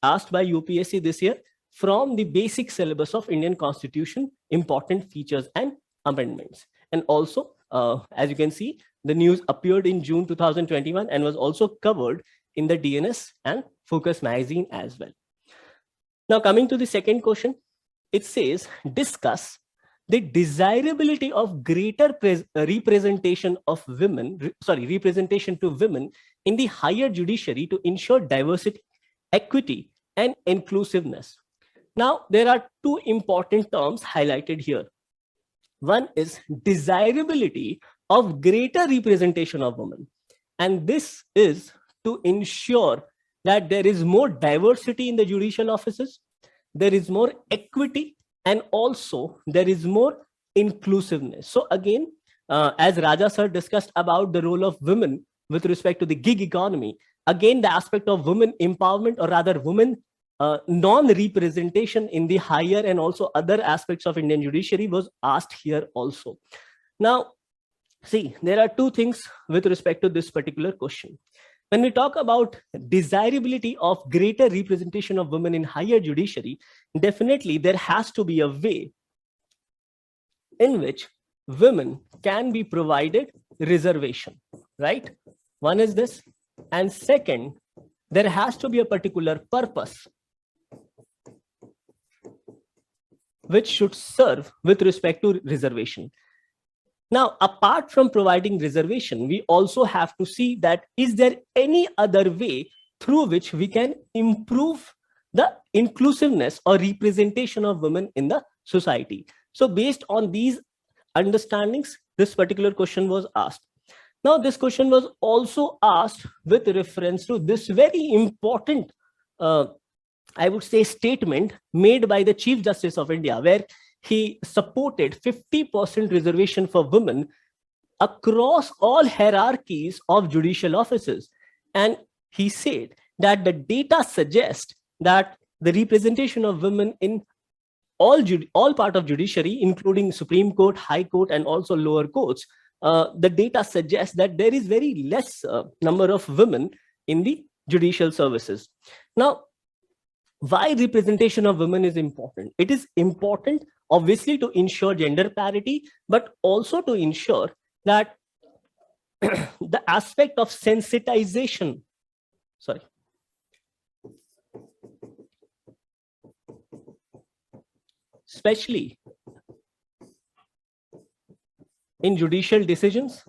asked by UPSC this year from the basic syllabus of Indian Constitution, important features and amendments. And also, as you can see, the news appeared in June 2021 and was also covered in the DNS and Focus magazine as well. Now, coming to the second question, it says, discuss the desirability of greater representation to women in the higher judiciary to ensure diversity, equity, and inclusiveness. Now, there are two important terms highlighted here. One is desirability of greater representation of women. And this is to ensure that there is more diversity in the judicial offices, there is more equity, and also there is more inclusiveness. So again, as Raja sir discussed about the role of women with respect to the gig economy, again, the aspect of women empowerment, or rather women non-representation in the higher and also other aspects of Indian judiciary was asked here also. Now, see, there are two things with respect to this particular question. When we talk about desirability of greater representation of women in higher judiciary, definitely there has to be a way in which women can be provided reservation, right? One is this. And second, there has to be a particular purpose which should serve with respect to reservation. Now, apart from providing reservation, we also have to see that is there any other way through which we can improve the inclusiveness or representation of women in the society. So based on these understandings, this particular question was asked. Now, this question was also asked with reference to this very important, I would say, statement made by the Chief Justice of India, where he supported 50% reservation for women across all hierarchies of judicial offices. And he said that the data suggests that the representation of women in all part of judiciary, including Supreme Court, High Court, and also lower courts, the data suggests that there is very less number of women in the judicial services. Now, why representation of women is important? It is important, obviously, to ensure gender parity, but also to ensure that the aspect of sensitization, especially in judicial decisions,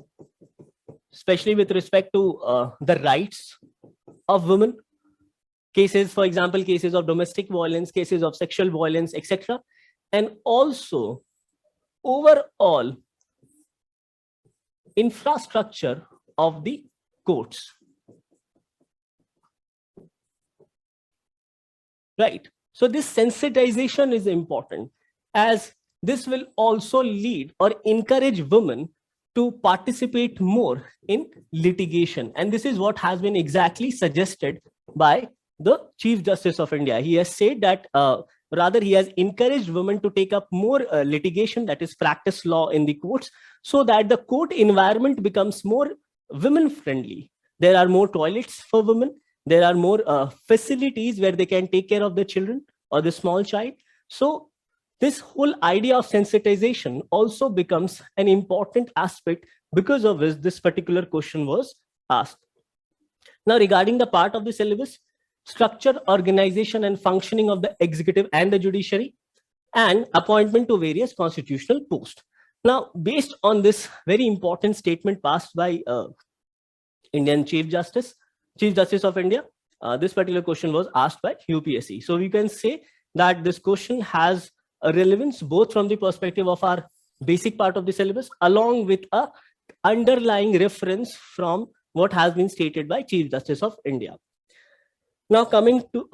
especially with respect to the rights of women, cases, for example, cases of domestic violence, cases of sexual violence, etc. And also overall infrastructure of the courts. Right. So this sensitization is important, as this will also lead or encourage women to participate more in litigation. And this is what has been exactly suggested by the Chief Justice of India. He has said that rather he has encouraged women to take up more litigation, that is practice law in the courts, so that the court environment becomes more women friendly. There are more toilets for women. There are more facilities where they can take care of the children or the small child. So this whole idea of sensitization also becomes an important aspect, because of which this particular question was asked. Now, regarding the part of the syllabus, structure, organization, and functioning of the executive and the judiciary, and appointment to various constitutional posts. Now, based on this very important statement passed by Indian Chief Justice of India, this particular question was asked by UPSC. So we can say that this question has a relevance both from the perspective of our basic part of the syllabus, along with a underlying reference from what has been stated by Chief Justice of India. Now, coming to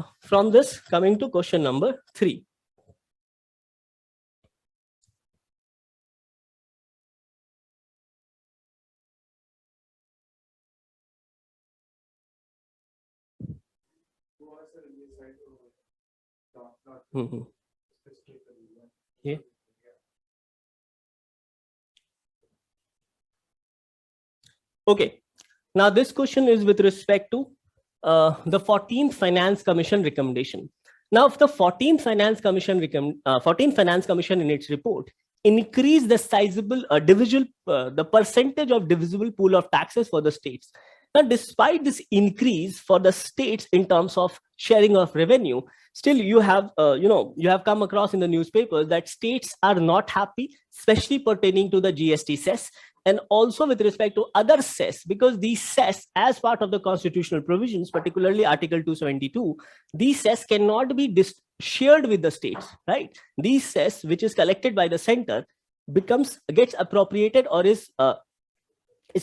question number 3. Yeah. Okay. Now, this question is with respect to the 14th Finance Commission recommendation. Now, if the 14th Finance Commission in its report increased the sizable the percentage of divisible pool of taxes for the states. Now, despite this increase for the states in terms of sharing of revenue, still you have come across in the newspapers that states are not happy, especially pertaining to the GST cess, and also with respect to other cess, because these cess, as part of the constitutional provisions, particularly Article 272, these cess cannot be shared with the states, right? These cess, which is collected by the center, gets appropriated or is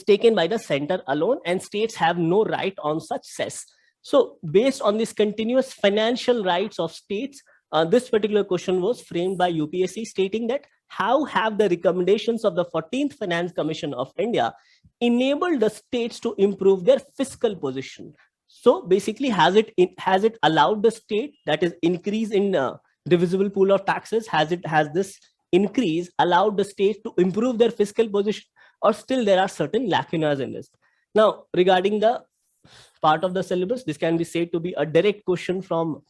taken by the center alone, and states have no right on such cess. So based on this continuous financial rights of states, this particular question was framed by UPSC, stating that how have the recommendations of the 14th Finance Commission of India enabled the states to improve their fiscal position? So basically, has it allowed the state, that is increase in divisible pool of taxes, has this increase allowed the state to improve their fiscal position, or still there are certain lacunas in this? Now, regarding the part of the syllabus, this can be said to be a direct question from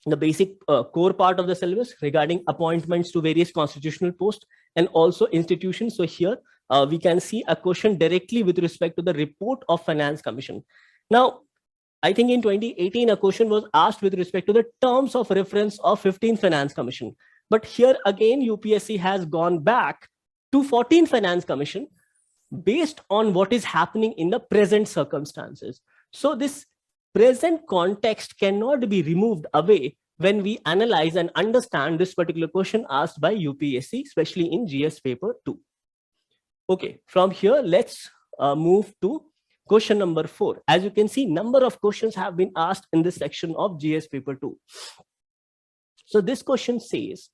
the basic core part of the syllabus regarding appointments to various constitutional posts and also institutions. So here we can see a question directly with respect to the report of Finance Commission. Now, I think in 2018, a question was asked with respect to the terms of reference of 15th Finance Commission. But here again, UPSC has gone back to 14th Finance Commission based on what is happening in the present circumstances. So this present context cannot be removed away when we analyze and understand this particular question asked by UPSC, especially in GS paper 2. Okay, from here, let's move to question number 4. As you can see, number of questions have been asked in this section of GS paper 2. So this question says,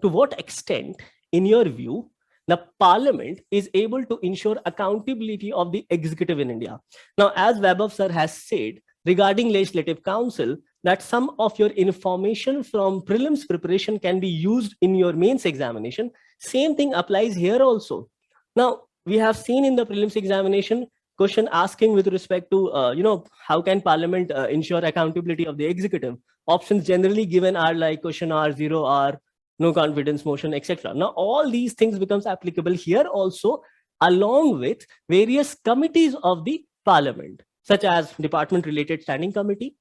To what extent, in your view, the parliament is able to ensure accountability of the executive in India? Now, as Vaibhav sir has said regarding legislative council, that some of your information from prelims preparation can be used in your mains examination. Same thing applies here also. Now, we have seen in the prelims examination question asking with respect to, how can parliament ensure accountability of the executive? Options generally given are like question R, 0R, no confidence motion, etc. Now, all these things becomes applicable here also, along with various committees of the parliament, such as department related standing committee,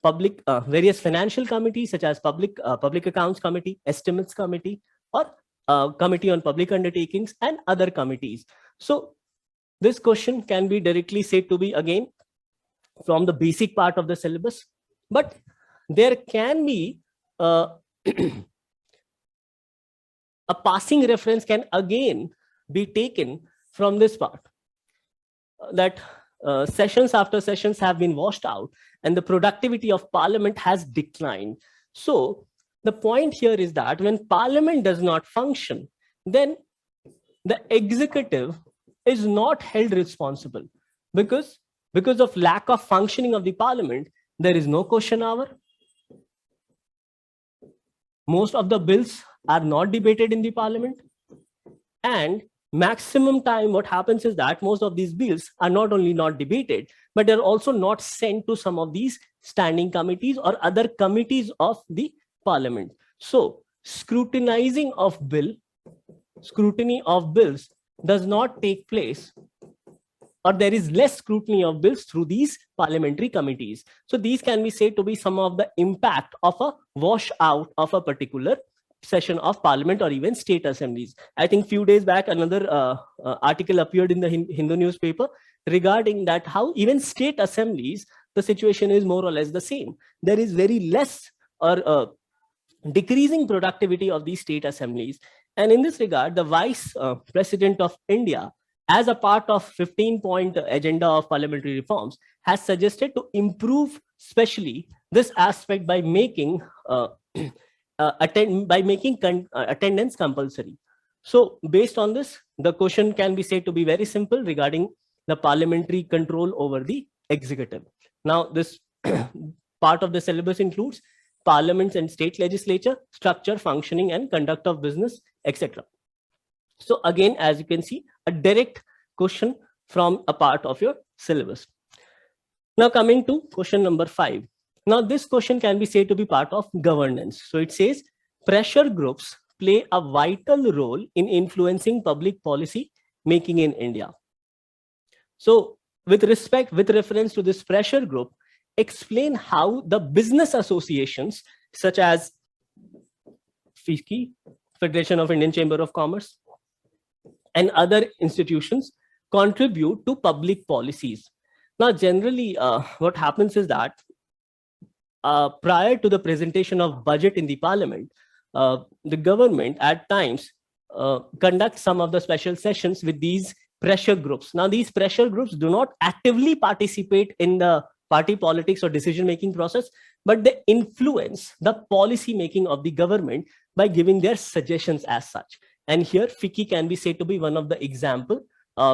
public various financial committees such as public accounts committee, estimates committee, or committee on public undertakings, and other committees. So this question can be directly said to be again from the basic part of the syllabus, but there can be a passing reference can again be taken from this part, that sessions after sessions have been washed out and the productivity of parliament has declined. So the point here is that when parliament does not function, then the executive is not held responsible, because of lack of functioning of the parliament, there is no question hour. Most of the bills are not debated in the parliament, and maximum time what happens is that most of these bills are not only not debated, but they're also not sent to some of these standing committees or other committees of the parliament. So scrutiny of bills does not take place, or there is less scrutiny of bills through these parliamentary committees. So these can be said to be some of the impact of a washout of a particular session of parliament or even state assemblies. I think few days back another article appeared in the Hindu newspaper regarding that how even state assemblies, the situation is more or less the same. There is very less or decreasing productivity of these state assemblies. And in this regard, the Vice President of India, as a part of 15-point agenda of parliamentary reforms, has suggested to improve especially this aspect by making attendance compulsory. So based on this, the question can be said to be very simple regarding the parliamentary control over the executive. Now, this part of the syllabus includes parliaments and state legislature, structure, functioning, and conduct of business, etc. So again, as you can see, a direct question from a part of your syllabus. Now coming to question number 5. Now this question can be said to be part of governance. So it says pressure groups play a vital role in influencing public policy making in India. So with reference to this pressure group, explain how the business associations such as FICCI, Federation of Indian Chamber of Commerce, and other institutions contribute to public policies. Now, generally, what happens is that prior to the presentation of budget in the parliament, the government at times conducts some of the special sessions with these pressure groups. Now, these pressure groups do not actively participate in the party politics or decision-making process, but they influence the policy making of the government by giving their suggestions as such. And here FICCI can be said to be one of the example,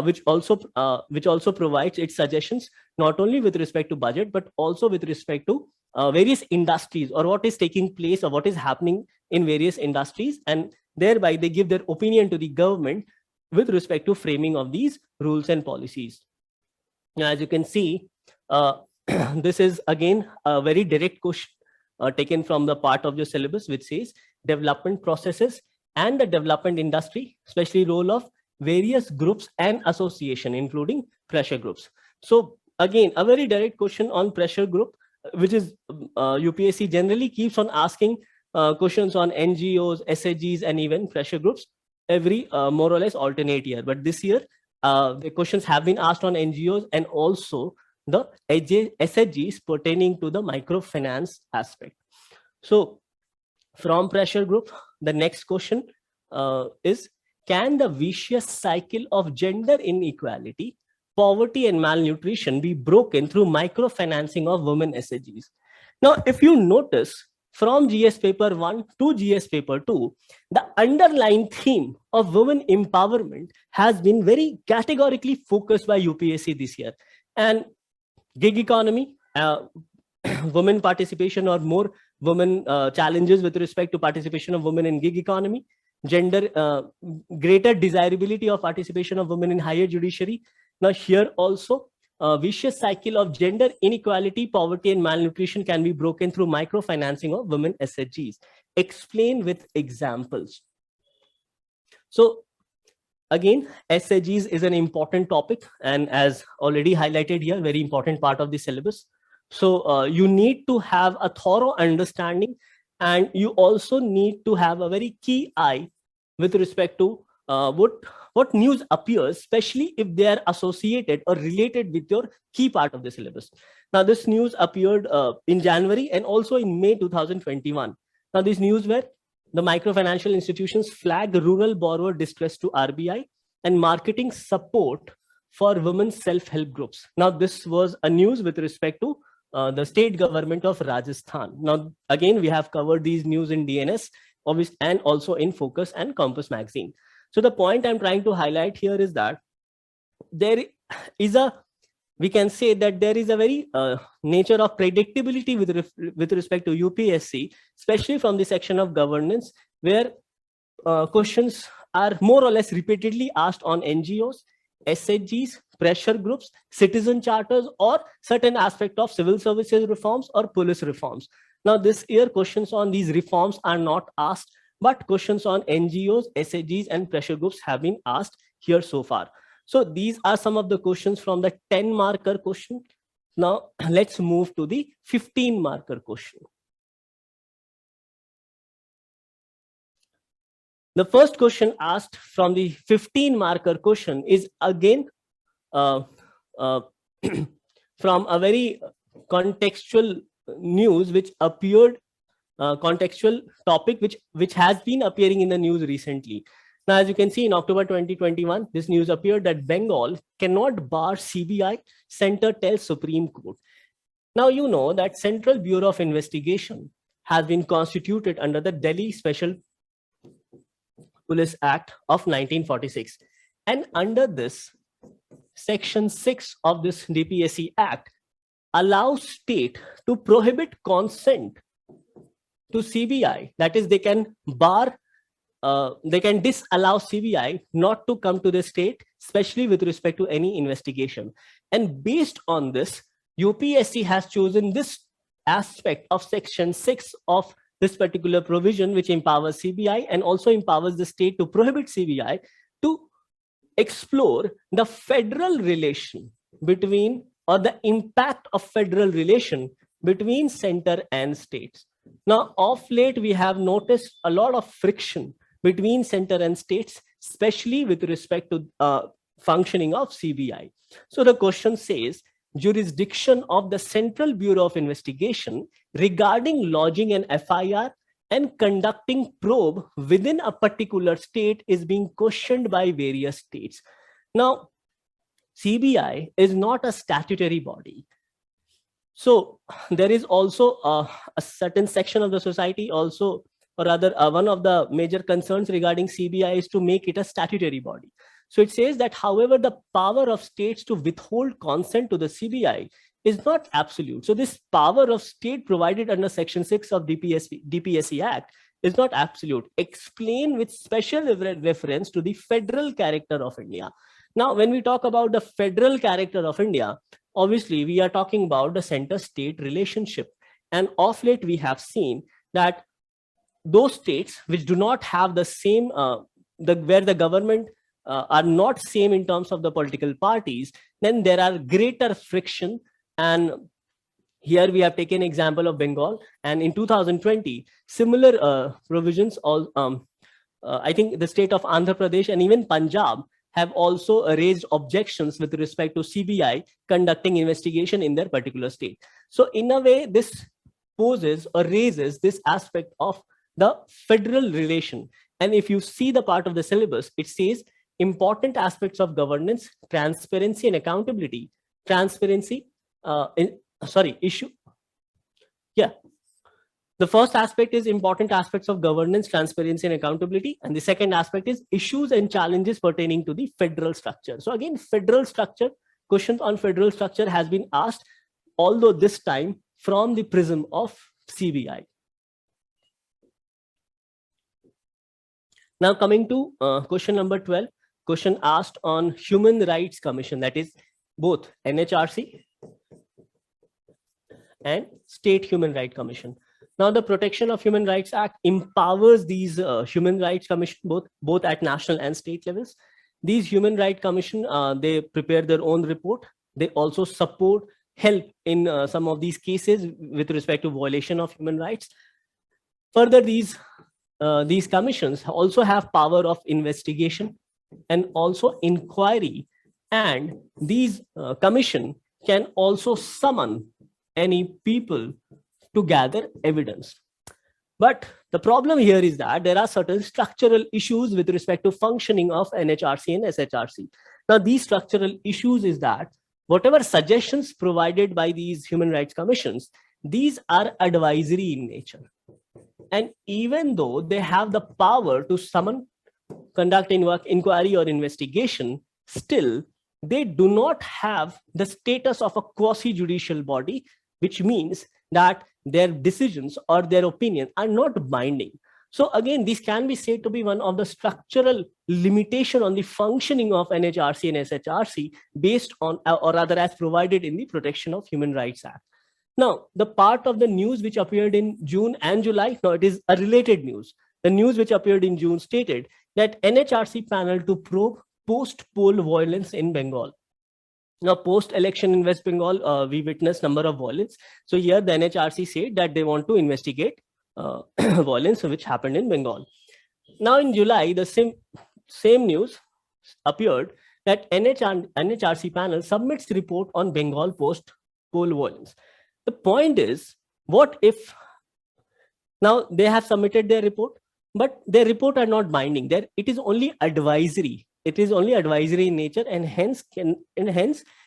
which also provides its suggestions not only with respect to budget, but also with respect to various industries or what is taking place or what is happening in various industries, and thereby they give their opinion to the government with respect to framing of these rules and policies. Now, as you can see, this is again a very direct question taken from the part of your syllabus, which says development processes and the development industry, especially role of various groups and association, including pressure groups. So again, a very direct question on pressure group, which is UPSC generally keeps on asking questions on NGOs, SHGs, and even pressure groups every more or less alternate year. But this year, the questions have been asked on NGOs and also the SHGs pertaining to the microfinance aspect. So from pressure group, the next question is, can the vicious cycle of gender inequality, poverty, and malnutrition be broken through microfinancing of women SHGs? Now, if you notice from GS paper 1 to GS paper 2, the underlying theme of women empowerment has been very categorically focused by UPSC this year. And gig economy, women participation or more women challenges with respect to participation of women in gig economy, gender, greater desirability of participation of women in higher judiciary. Now here also, a vicious cycle of gender inequality, poverty, and malnutrition can be broken through microfinancing of women SHGs. Explain with examples. So again, SHGs is an important topic, and as already highlighted here, very important part of the syllabus. So you need to have a thorough understanding, and you also need to have a very key eye with respect to what news appears, especially if they are associated or related with your key part of the syllabus. Now, this news appeared in January and also in May 2021. Now, this news were the microfinancial institutions flag rural borrower distress to RBI and marketing support for women's self-help groups. Now, this was a news with respect to the state government of Rajasthan. Now, again, we have covered these news in DNS, and also in Focus and Compass magazine. So the point I'm trying to highlight here is that there is we can say that there is a very nature of predictability with respect to UPSC, especially from the section of governance, where questions are more or less repeatedly asked on NGOs, SHGs, pressure groups, citizen charters, or certain aspect of civil services reforms or police reforms. Now, this year, questions on these reforms are not asked, but questions on NGOs, SHGs, and pressure groups have been asked here so far. So these are some of the questions from the 10-marker question. Now, let's move to the 15-marker question. The first question asked from the 15-marker question is again from a very contextual news which appeared, contextual topic which has been appearing in the news recently. Now, as you can see, in October 2021, this news appeared that Bengal cannot bar CBI, Center tells Supreme Court. Now, you know that Central Bureau of Investigation has been constituted under the Delhi Special Police Act of 1946. And under this, Section 6 of this DPSC Act allows state to prohibit consent to CBI. That is, they can bar, they can disallow CBI not to come to the state, especially with respect to any investigation. And based on this, UPSC has chosen this aspect of Section 6 of this particular provision, which empowers CBI and also empowers the state to prohibit CBI to explore the federal relation between, or the impact of federal relation between center and states. Now, of late, we have noticed a lot of friction between center and states, especially with respect to functioning of CBI. So the question says, jurisdiction of the Central Bureau of Investigation regarding lodging an FIR and conducting probe within a particular state is being questioned by various states. Now, CBI is not a statutory body. So there is also a certain section of the society also, or rather one of the major concerns regarding CBI is to make it a statutory body. So it says that, however, the power of states to withhold consent to the CBI is not absolute. So this power of state provided under Section 6 of DPSC Act is not absolute. Explain with special reference to the federal character of India. Now, when we talk about the federal character of India, obviously we are talking about the center-state relationship. And of late, we have seen that those states which do not have the same, where the government are not same in terms of the political parties, then there are greater friction. And here we have taken example of Bengal, and in 2020, similar provisions, I think the state of Andhra Pradesh and even Punjab have also raised objections with respect to CBI conducting investigation in their particular state. So in a way, this poses or raises this aspect of the federal relation. And if you see the part of the syllabus, it says important aspects of governance, transparency and accountability. Transparency, issue. Yeah. The first aspect is important aspects of governance, transparency, and accountability. And the second aspect is issues and challenges pertaining to the federal structure. So again, federal structure, questions on federal structure has been asked, although this time from the prism of CBI. Now coming to question number 12, question asked on Human Rights Commission, that is both NHRC and State Human Rights Commission. Now the Protection of Human Rights Act empowers these Human Rights Commission both at national and state levels. These Human Rights Commission, they prepare their own report. They also support, help in some of these cases with respect to violation of human rights. Further, these commissions also have power of investigation and also inquiry, and these commission can also summon any people to gather evidence. But the problem here is that there are certain structural issues with respect to functioning of NHRC and SHRC. Now, these structural issues is that whatever suggestions provided by these human rights commissions, these are advisory in nature. And even though they have the power to summon, conduct inquiry or investigation, still they do not have the status of a quasi-judicial body, which means that their decisions or their opinion are not binding. So again, this can be said to be one of the structural limitation on the functioning of NHRC and SHRC based on, or rather as provided in the Protection of Human Rights Act. Now, the part of the news which appeared in June and July, now it is a related news. The news which appeared in June stated that NHRC panel to probe post-poll violence in Bengal. Now, post-election in West Bengal, we witnessed number of violence. So here the NHRC said that they want to investigate violence which happened in Bengal. Now in July, the same news appeared that NHRC panel submits report on Bengal post-poll violence. The point is, what if now they have submitted their report, but their report are not binding. It is only advisory. It is only advisory in nature, and hence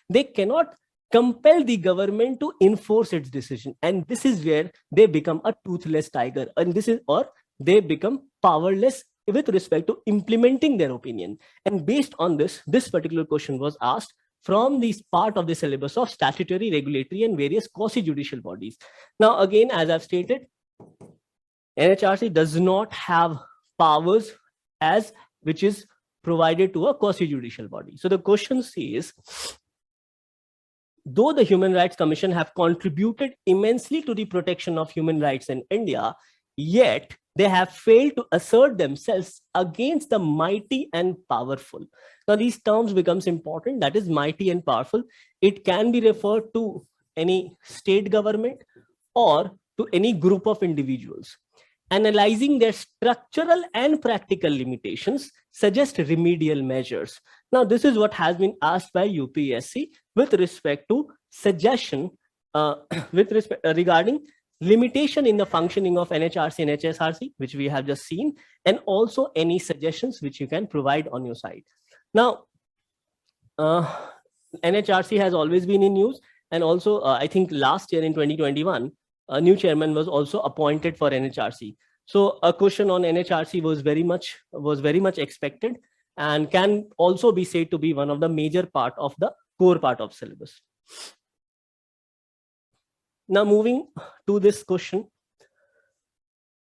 they cannot compel the government to enforce its decision. And this is where they become a toothless tiger, and they become powerless with respect to implementing their opinion. And based on this particular question was asked from this part of the syllabus of statutory, regulatory, and various quasi-judicial bodies. Now, again, as I've stated, NHRC does not have powers as which is provided to a quasi-judicial body. So the question says, though the Human Rights Commission have contributed immensely to the protection of human rights in India, yet they have failed to assert themselves against the mighty and powerful. Now these terms becomes important, that is mighty and powerful. It can be referred to any state government or to any group of individuals. Analyzing their structural and practical limitations suggest remedial measures. Now, this is what has been asked by UPSC with respect to suggestion regarding limitation in the functioning of NHRC and HSRC, which we have just seen, and also any suggestions which you can provide on your side. Now, NHRC has always been in news, and also I think last year in 2021, a new chairman was also appointed for NHRC. So a question on NHRC was very much expected, and can also be said to be one of the major part of the core part of syllabus. Now moving to this question,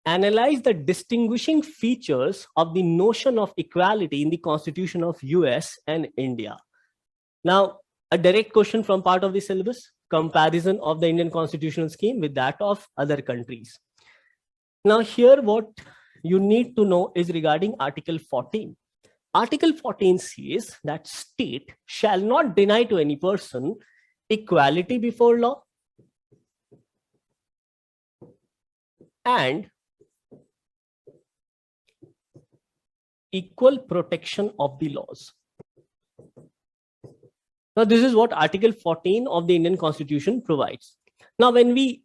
analyze the distinguishing features of the notion of equality in the Constitution of US and India. Now, a direct question from part of the syllabus, comparison of the Indian constitutional scheme with that of other countries. Now here what you need to know is regarding Article 14. Article 14 says that state shall not deny to any person equality before law and equal protection of the laws. Now, this is what Article 14 of the Indian Constitution provides. Now, when we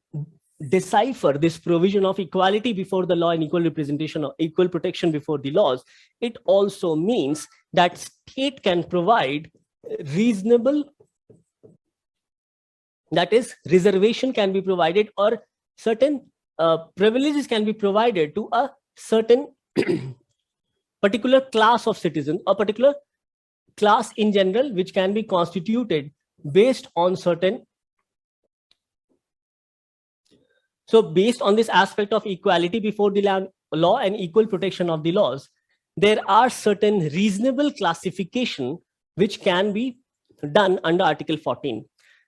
decipher this provision of equality before the law and equal representation or equal protection before the laws, it also means that state can provide reasonable, that is, reservation can be provided, or certain privileges can be provided to a certain particular class of citizens, a particular class in general, which can be constituted based on certain. So based on this aspect of equality before the law and equal protection of the laws, there are certain reasonable classification which can be done under Article 14.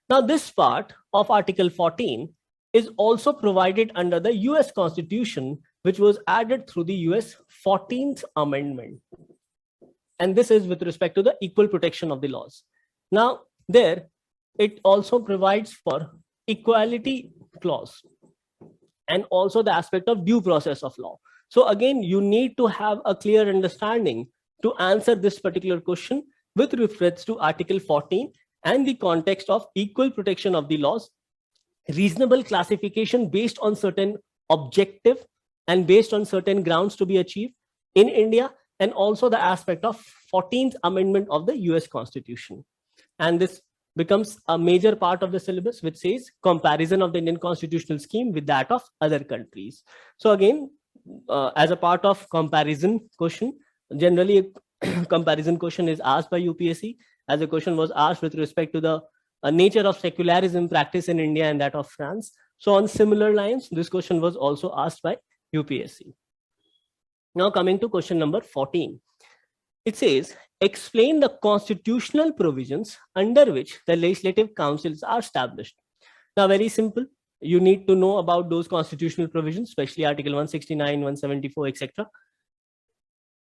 Now, this part of Article 14 is also provided under the US Constitution, which was added through the US 14th Amendment. And this is with respect to the equal protection of the laws. Now, there, it also provides for equality clause and also the aspect of due process of law. So again, you need to have a clear understanding to answer this particular question with reference to Article 14 and the context of equal protection of the laws, reasonable classification based on certain objective and based on certain grounds to be achieved in India, and also the aspect of 14th Amendment of the US Constitution. And this becomes a major part of the syllabus, which says comparison of the Indian constitutional scheme with that of other countries. So again, as a part of comparison question, generally a comparison question is asked by UPSC, as a question was asked with respect to the nature of secularism practice in India and that of France. So on similar lines, this question was also asked by UPSC. Now coming to question number 14. It says, explain the constitutional provisions under which the legislative councils are established. Now, very simple. You need to know about those constitutional provisions, especially Article 169, 174, etc.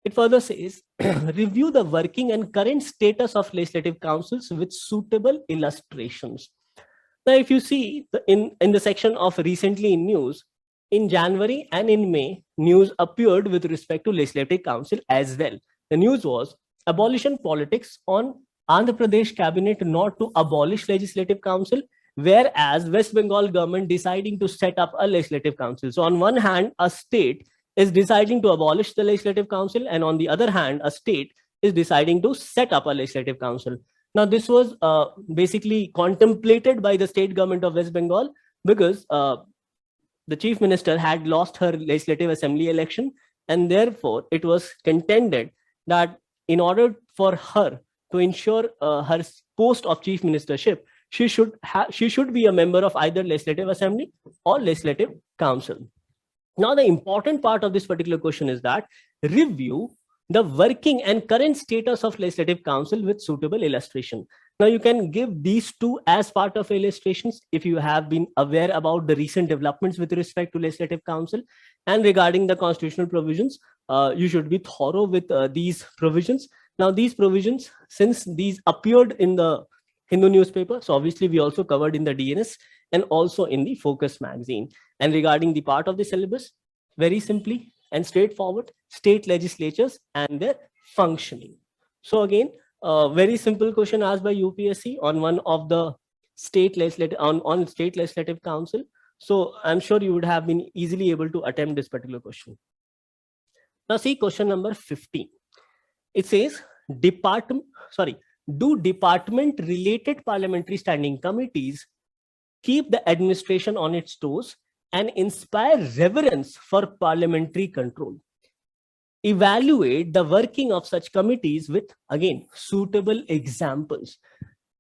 It further says, review the working and current status of legislative councils with suitable illustrations. Now, if you see in the section of recently in news, in January and in May, news appeared with respect to legislative council as well. The news was abolition politics on Andhra Pradesh cabinet not to abolish legislative council, whereas West Bengal government deciding to set up a legislative council. So on one hand, a state is deciding to abolish the legislative council, and on the other hand, a state is deciding to set up a legislative council. Now, this was basically contemplated by the state government of West Bengal because the chief minister had lost her legislative assembly election, and therefore it was contended that in order for her to ensure her post of chief ministership, she should be a member of either legislative assembly or legislative council. Now, the important part of this particular question is that review the working and current status of legislative council with suitable illustration. Now, you can give these two as part of illustrations if you have been aware about the recent developments with respect to legislative council. And regarding the constitutional provisions, you should be thorough with these provisions. Now, these provisions, since these appeared in the Hindu newspaper, so obviously we also covered in the DNS and also in the Focus magazine. And regarding the part of the syllabus, very simply and straightforward, state legislatures and their functioning. So again, very simple question asked by UPSC on one of the state legislative on state legislative council. So I'm sure you would have been easily able to attempt this particular question. Now see question number 15. It says do department related parliamentary standing committees keep the administration on its toes and inspire reverence for parliamentary control? Evaluate the working of such committees with, again, suitable examples.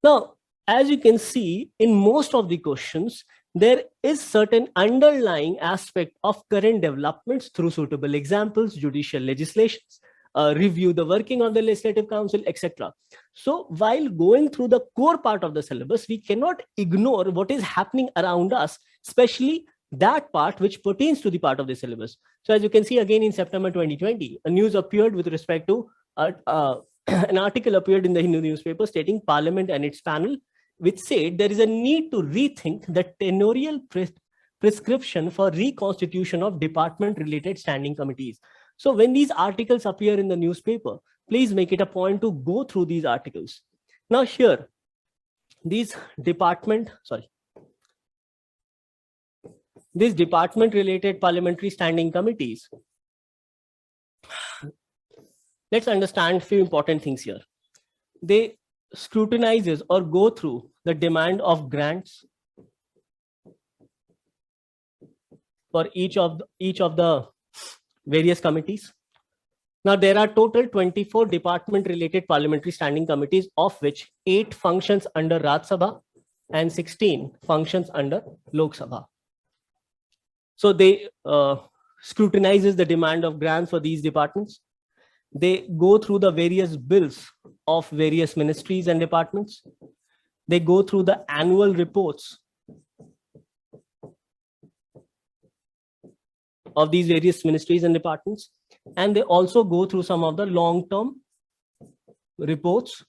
Now, as you can see, in most of the questions, there is certain underlying aspect of current developments through suitable examples, judicial legislations, review the working of the legislative council, etc. So while going through the core part of the syllabus, we cannot ignore what is happening around us, especially that part which pertains to the part of the syllabus. So as you can see, again in September 2020, a news appeared with respect to an article appeared in the Hindu newspaper stating Parliament and its panel, which said there is a need to rethink the tenurial prescription for reconstitution of department related standing committees. So when these articles appear in the newspaper, please make it a point to go through these articles. Now here, these department related parliamentary standing committees, let's understand a few important things here. They scrutinizes or go through the demand of grants, for each of the various committees. Now, there are total 24 department-related parliamentary standing committees, of which 8 functions under Raj Sabha and 16 functions under Lok Sabha. So they scrutinizes the demand of grants for these departments. They go through the various bills of various ministries and departments. They go through the annual reports of these various ministries and departments. And they also go through some of the long-term reports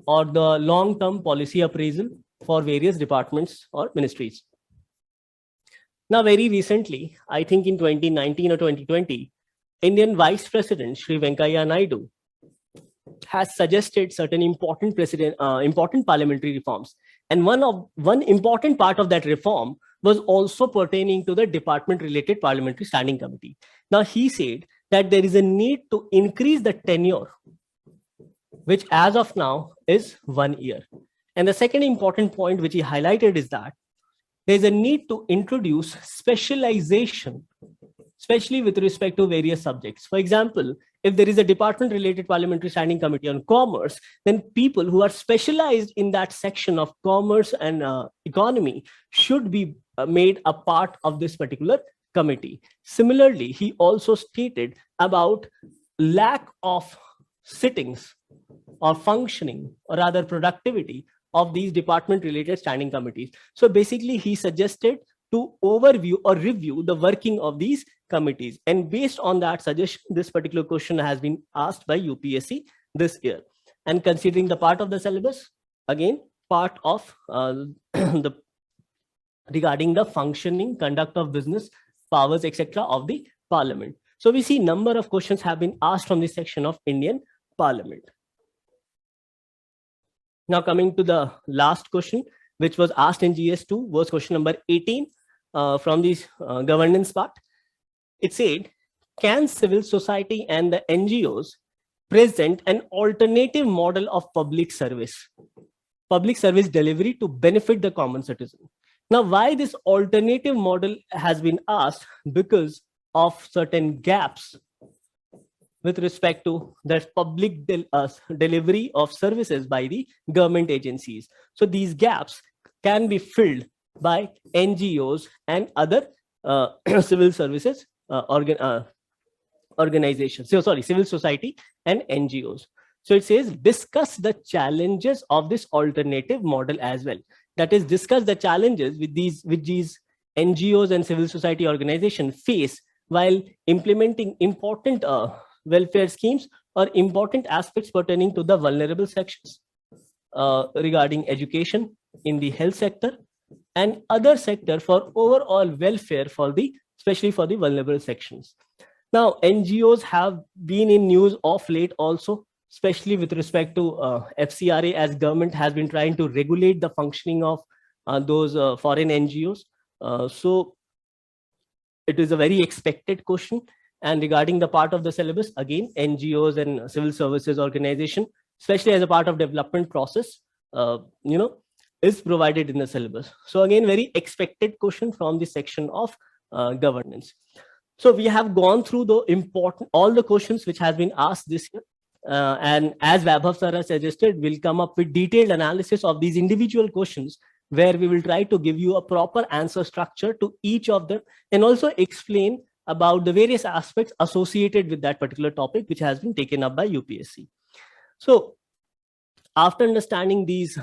or the long-term policy appraisal for various departments or ministries. Now, very recently, I think in 2019 or 2020, Indian Vice President Shri Venkaiah Naidu has suggested certain important parliamentary reforms. And one important part of that reform was also pertaining to the department-related parliamentary standing committee. Now, he said that there is a need to increase the tenure, which as of now is 1 year. And the second important point which he highlighted is that there's a need to introduce specialization, especially with respect to various subjects. For example, if there is a department-related parliamentary standing committee on commerce, then people who are specialized in that section of commerce and economy should be made a part of this particular committee. Similarly, he also stated about lack of sittings or functioning, or rather productivity of these department-related standing committees. So basically, he suggested to overview or review the working of these committees. And based on that suggestion, this particular question has been asked by UPSC this year. And considering the part of the syllabus, again, part of regarding the functioning, conduct of business, powers, etc. of the parliament. So we see number of questions have been asked from this section of Indian Parliament. Now coming to the last question, which was asked in GS2, was question number 18 from this governance part. It said, can civil society and the NGOs present an alternative model of public service delivery to benefit the common citizen? Now, why this alternative model has been asked? Because of certain gaps with respect to the public delivery of services by the government agencies. So these gaps can be filled by NGOs and other civil services organizations. So sorry, civil society and NGOs. So it says, discuss the challenges of this alternative model as well. That is, discuss the challenges with these NGOs and civil society organizations face while implementing important welfare schemes or important aspects pertaining to the vulnerable sections regarding education in the health sector and other sector for overall welfare for the, especially for the vulnerable sections. Now, NGOs have been in news of late also, especially with respect to FCRA, as government has been trying to regulate the functioning of those foreign NGOs. So it is a very expected question. And regarding the part of the syllabus, again, NGOs and civil services organization, especially as a part of development process, is provided in the syllabus. So again, very expected question from the section of governance. So we have gone through all the questions which has been asked this year. And as Vaibhav sir has suggested, we'll come up with detailed analysis of these individual questions, where we will try to give you a proper answer structure to each of them and also explain about the various aspects associated with that particular topic, which has been taken up by UPSC. So after understanding these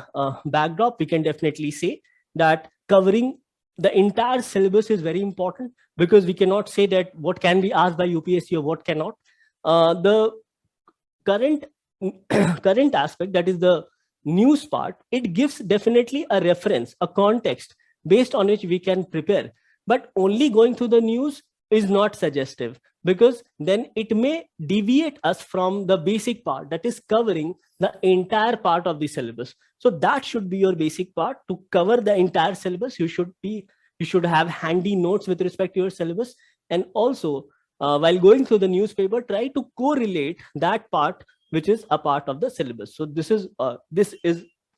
backdrop, we can definitely say that covering the entire syllabus is very important, because we cannot say that what can be asked by UPSC or what cannot. The current aspect, that is the news part, it gives definitely a reference, a context based on which we can prepare. But only going through the news is not suggestive, because then it may deviate us from the basic part, that is covering the entire part of the syllabus. So that should be your basic part. To cover the entire syllabus, you should have handy notes with respect to your syllabus. And also while going through the newspaper, try to correlate that part which is a part of the syllabus. So this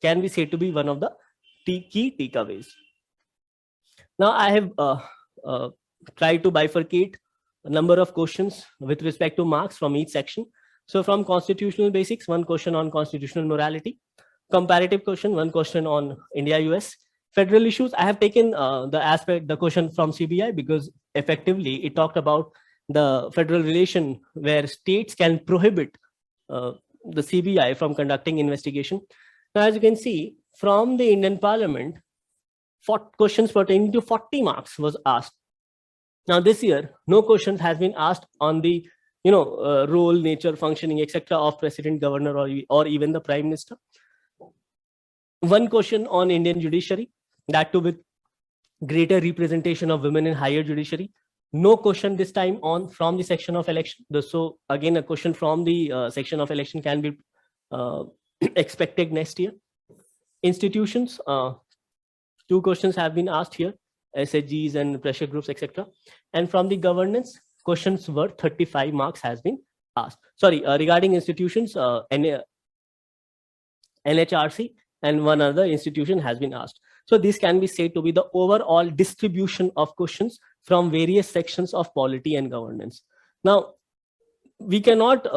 can be said to be one of the key takeaways. Now I have try to bifurcate a number of questions with respect to marks from each section. So from constitutional basics, one question on constitutional morality, comparative question, one question on India-US, federal issues. I have taken the question from CBI because effectively it talked about the federal relation where states can prohibit the CBI from conducting investigation. Now, as you can see, from the Indian Parliament, questions pertaining to 40 marks was asked. Now, this year, no questions has been asked on the role, nature, functioning, etc. of president, governor, or even the prime minister. One question on Indian judiciary, that too with greater representation of women in higher judiciary. No question this time on from the section of election. So again, a question from the section of election can be expected next year. Institutions, 2 questions have been asked here, SHGs and pressure groups, etc. And from the governance, questions were 35 marks has been asked. Sorry, regarding institutions, NHRC and one other institution has been asked. So this can be said to be the overall distribution of questions from various sections of polity and governance. Now, we cannot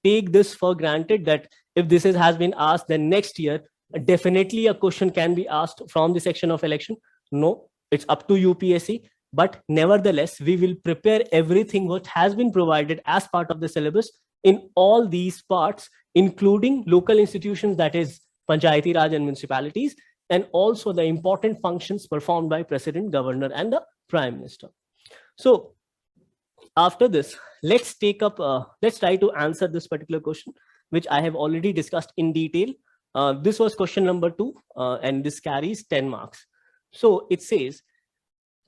take this for granted that if this has been asked, then next year, definitely a question can be asked from the section of election. No, it's up to UPSC. But nevertheless, we will prepare everything what has been provided as part of the syllabus in all these parts, including local institutions, that is Panchayati Raj and municipalities, and also the important functions performed by president, governor, and the prime minister. So after this, let's try to answer this particular question, which I have already discussed in detail. This was question number 2, and this carries 10 marks. So it says,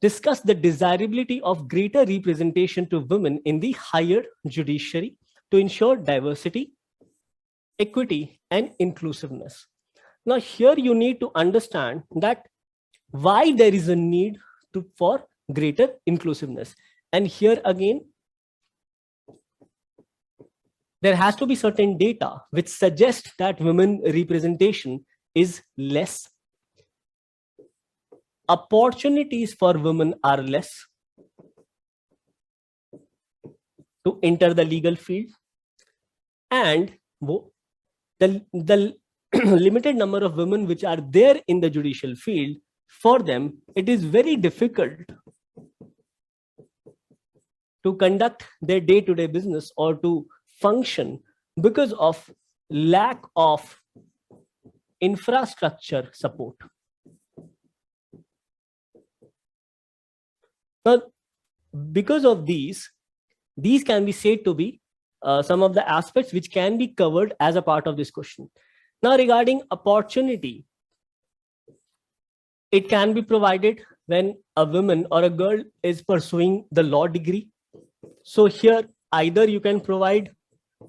discuss the desirability of greater representation to women in the higher judiciary to ensure diversity, equity, and inclusiveness. Now, here you need to understand that why there is a need for greater inclusiveness. And here again, there has to be certain data which suggests that women representation is less. Opportunities for women are less to enter the legal field, and the limited number of women which are there in the judicial field, for them it is very difficult to conduct their day-to-day business or to function because of lack of infrastructure support. Now, because of these can be said to be some of the aspects which can be covered as a part of this question. Now, regarding opportunity, it can be provided when a woman or a girl is pursuing the law degree. So here, either you can provide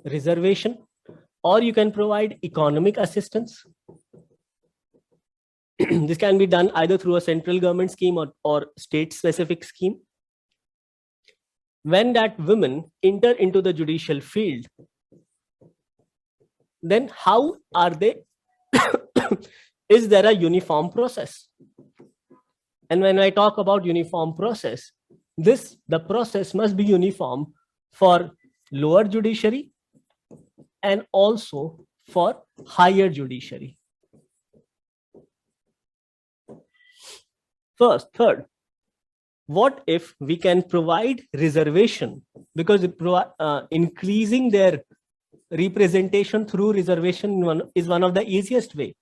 reservation or you can provide economic assistance. This can be done either through a central government scheme or state-specific scheme. When that women enter into the judicial field, then how are they? Is there a uniform process? And when I talk about uniform process, the process must be uniform for lower judiciary and also for higher judiciary. Third, what if we can provide reservation, because increasing their representation through reservation is one of the easiest way.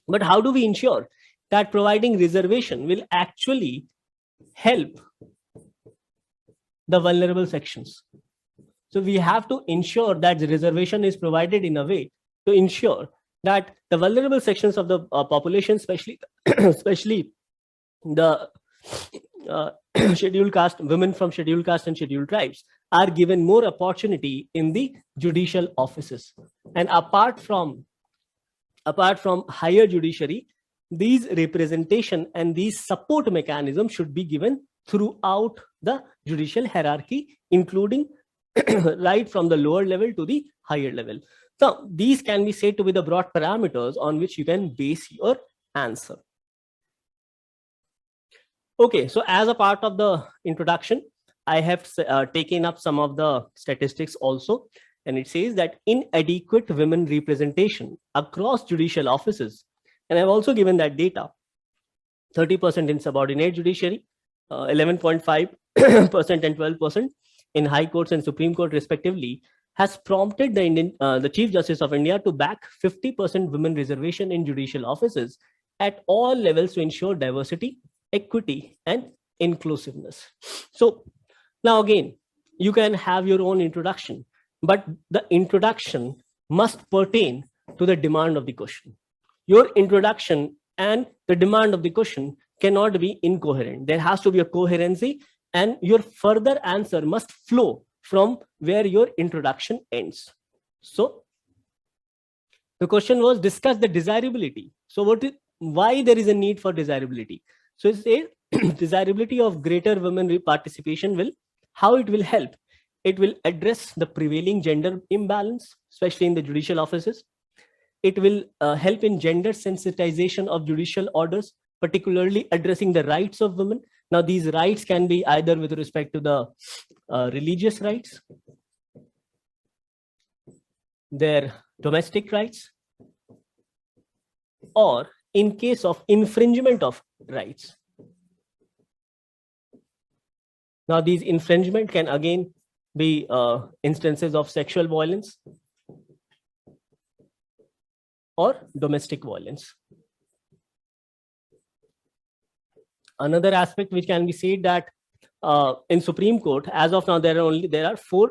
But how do we ensure that providing reservation will actually help the vulnerable sections? So we have to ensure that the reservation is provided in a way to ensure that the vulnerable sections of the population, especially the scheduled caste, women from scheduled caste and scheduled tribes, are given more opportunity in the judicial offices. And apart from higher judiciary, these representation and these support mechanisms should be given throughout the judicial hierarchy, including right from the lower level to the higher level. So these can be said to be the broad parameters on which you can base your answer. Okay, so as a part of the introduction, I have taken up some of the statistics also, and it says that inadequate women representation across judicial offices, and I've also given that data, 30% in subordinate judiciary, 11.5% and 12% in high courts and Supreme Court respectively, has prompted the Chief Justice of India to back 50% women reservation in judicial offices at all levels to ensure diversity, equity, and inclusiveness. So now again, you can have your own introduction, but the introduction must pertain to the demand of the question. Your introduction and the demand of the question cannot be incoherent. There has to be a coherency, and your further answer must flow from where your introduction ends. So the question was, discuss the desirability. So why there is a need for desirability? So it says desirability of greater women participation how it will help. It will address the prevailing gender imbalance, especially in the judicial offices. It will help in gender sensitization of judicial orders, particularly addressing the rights of women. Now, these rights can be either with respect to the religious rights, their domestic rights, or in case of infringement of rights. Now, these infringement can again be instances of sexual violence or domestic violence. Another aspect which can be said that in Supreme Court, as of now, there are 4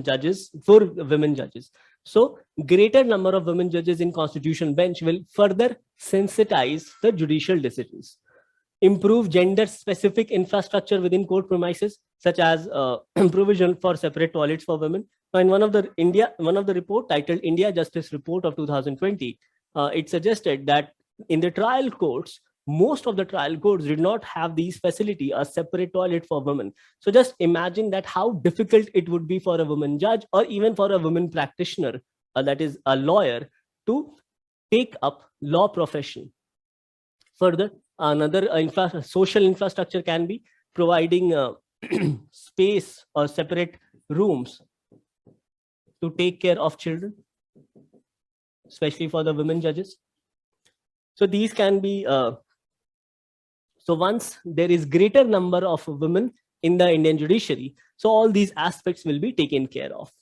judges, 4 women judges. So greater number of women judges in Constitution bench will further sensitize the judicial decisions, improve gender specific infrastructure within court premises, such as provision for separate toilets for women. In one of the report titled India Justice Report of 2020, it suggested that in the trial courts, most of the trial courts did not have these facility, a separate toilet for women. So just imagine that how difficult it would be for a woman judge or even for a woman practitioner, that is a lawyer, to take up law profession. Further, another social infrastructure can be providing space or separate rooms to take care of children, especially for the women judges. So these can be so once there is greater number of women in the Indian judiciary, so all these aspects will be taken care of.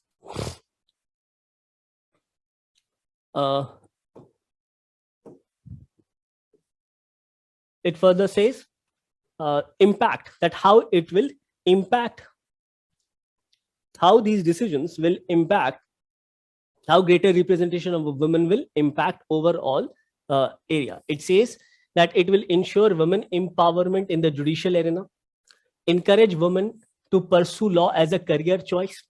It further says impact, that how it will impact, how these decisions will impact, how greater representation of women will impact overall area. It says that it will ensure women empowerment in the judicial arena, encourage women to pursue law as a career choice,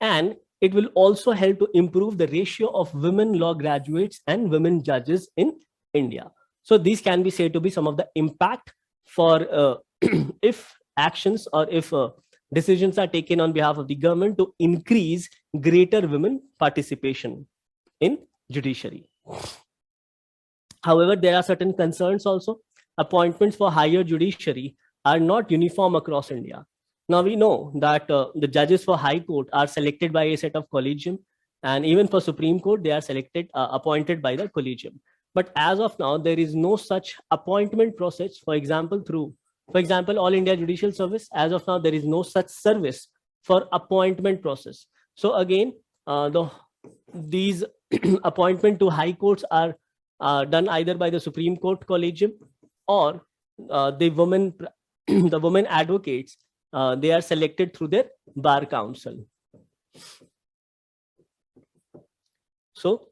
and it will also help to improve the ratio of women law graduates and women judges in India. So these can be said to be some of the impact for if actions or if decisions are taken on behalf of the government to increase greater women participation in judiciary. However, there are certain concerns also. Appointments for higher judiciary are not uniform across India. Now we know that the judges for High Court are selected by a set of collegium, and even for Supreme Court, they are selected, appointed by the collegium. But as of now, there is no such appointment process. For example, All India Judicial Service, as of now, there is no such service for appointment process. So again, these appointment to high courts are done either by the Supreme Court collegium or the women advocates. They are selected through their bar council. So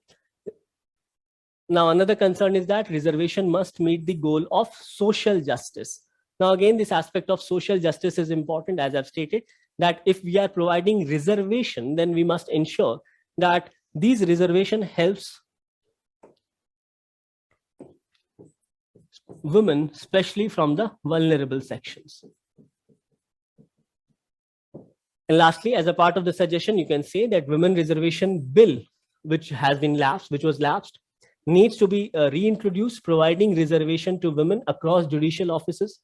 now another concern is that reservation must meet the goal of social justice. Now again, this aspect of social justice is important, as I've stated, that if we are providing reservation, then we must ensure that these reservation helps women, especially from the vulnerable sections. And lastly, as a part of the suggestion, you can say that women reservation bill, which was lapsed, needs to be reintroduced, providing reservation to women across judicial offices.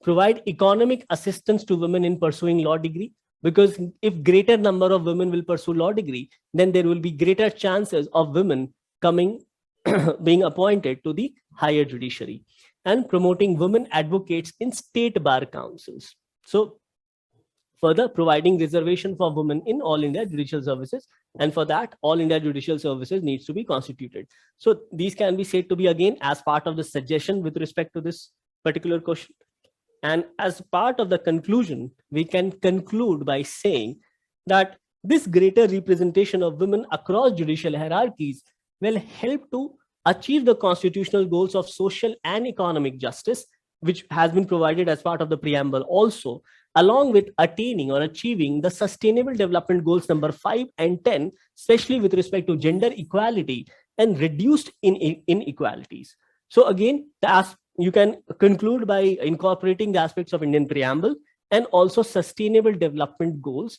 provide economic assistance to women in pursuing law degree, because if greater number of women will pursue law degree, then there will be greater chances of women coming being appointed to the higher judiciary. And promoting women advocates in state bar councils. So further, providing reservation for women in all India judicial services, and for that all India judicial services needs to be constituted. So these can be said to be again as part of the suggestion with respect to this particular question. And as part of the conclusion, we can conclude by saying that this greater representation of women across judicial hierarchies will help to achieve the constitutional goals of social and economic justice, which has been provided as part of the preamble also, along with attaining or achieving the sustainable development goals number 5 and 10, especially with respect to gender equality and reduced inequalities. So again, you can conclude by incorporating the aspects of Indian preamble and also sustainable development goals,